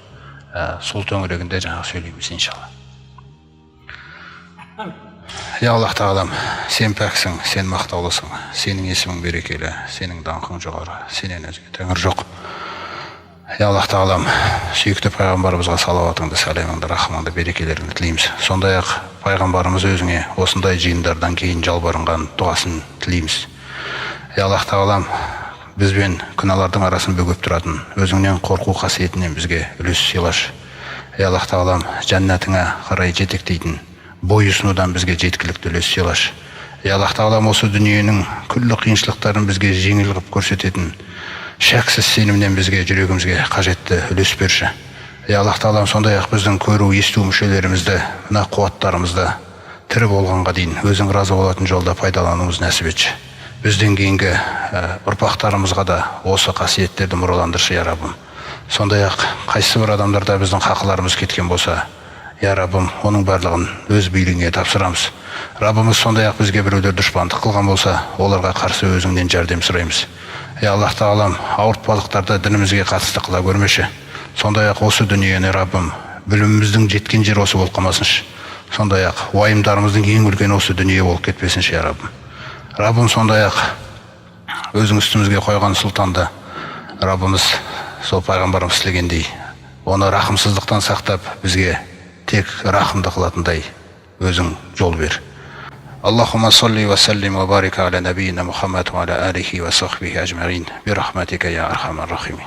сол төңірегінде жаңа сөйлейміз иншалла. Я Аллах тағалам, сен пәксің, сен мақтаулысың, сенің есімің берекелі, сенің даңқың жоғары, сенен өзге тәңір жоқ. Я Аллах тағалам, сүйікті пайғамбарымызға салауатыңды, сәлеміңді, рахмыңды, берекелеріңді тілейміз. Сондай-ақ пайғамбарымыз өзіңе осындай жиындардан кейін жалбарынған дұғасын тілейміз. Я Аллах тағалам, бізбен күнәлардың арасын бөгіп тұратын өзіңнен қорқу қасиетінен бізге үлес сыйлаш. Я Аллах тағалам, жәннатыңа қарай жетектейтін бойұсынудан бізге жеткілікті үлес сыйлаш. Я Аллах тағалам, осы дүниенің күллі қиыншылықтарын бізге жеңіл қылып көрсететін шәксіз сенімнен бізге жүрегімізге қажетті үлес берші. Я Аллах тағалам, сондай-ақ біздің көру, есту мүшелерімізді, мына қуаттарымызды тірі болғанға дейін өзің разы болатын жолда пайдалануымыз нәсіп етші. Бізден кейінгі ұрпақтарымызға да осы қасиеттерді мұраландыршы, я Раббым. Сондай-ақ қайсы бір адамдарда біздің хақыларымыз кеткен болса, я Раббым, оның барлығын өз билігіңе тапсырамыз. Раббымыз сондай-ақ бізге біреулер дұшпандық қылған болса, оларға қарсы өзіңнен жәрдем сұраймыз. Я Аллах тағалам, ауыртпалықтарды дінімізге қатысты қыла көрмеші. Сондай-ақ осы дүниені, Раббым, біліміміздің жеткен жер осы болып қалмасыншы. Сондай-ақ уайымдарымыздың ең үлкен осы дүние болып кетпесінші, я Раббым. Раббым, сондай-ақ өзің үстімізге қойған сұлтанды, Раббымыз сол пайғамбарымыз тілегендей, оны рақымсыздықтан сақтап, бізге тек рақымды қылатындай өзің жол бер. Аллахумма салли ва саллим ва барика аля набийина Мухаммад ва аля алихи ва сахбихи ажмаин. Бирахматика я архамар рахимин.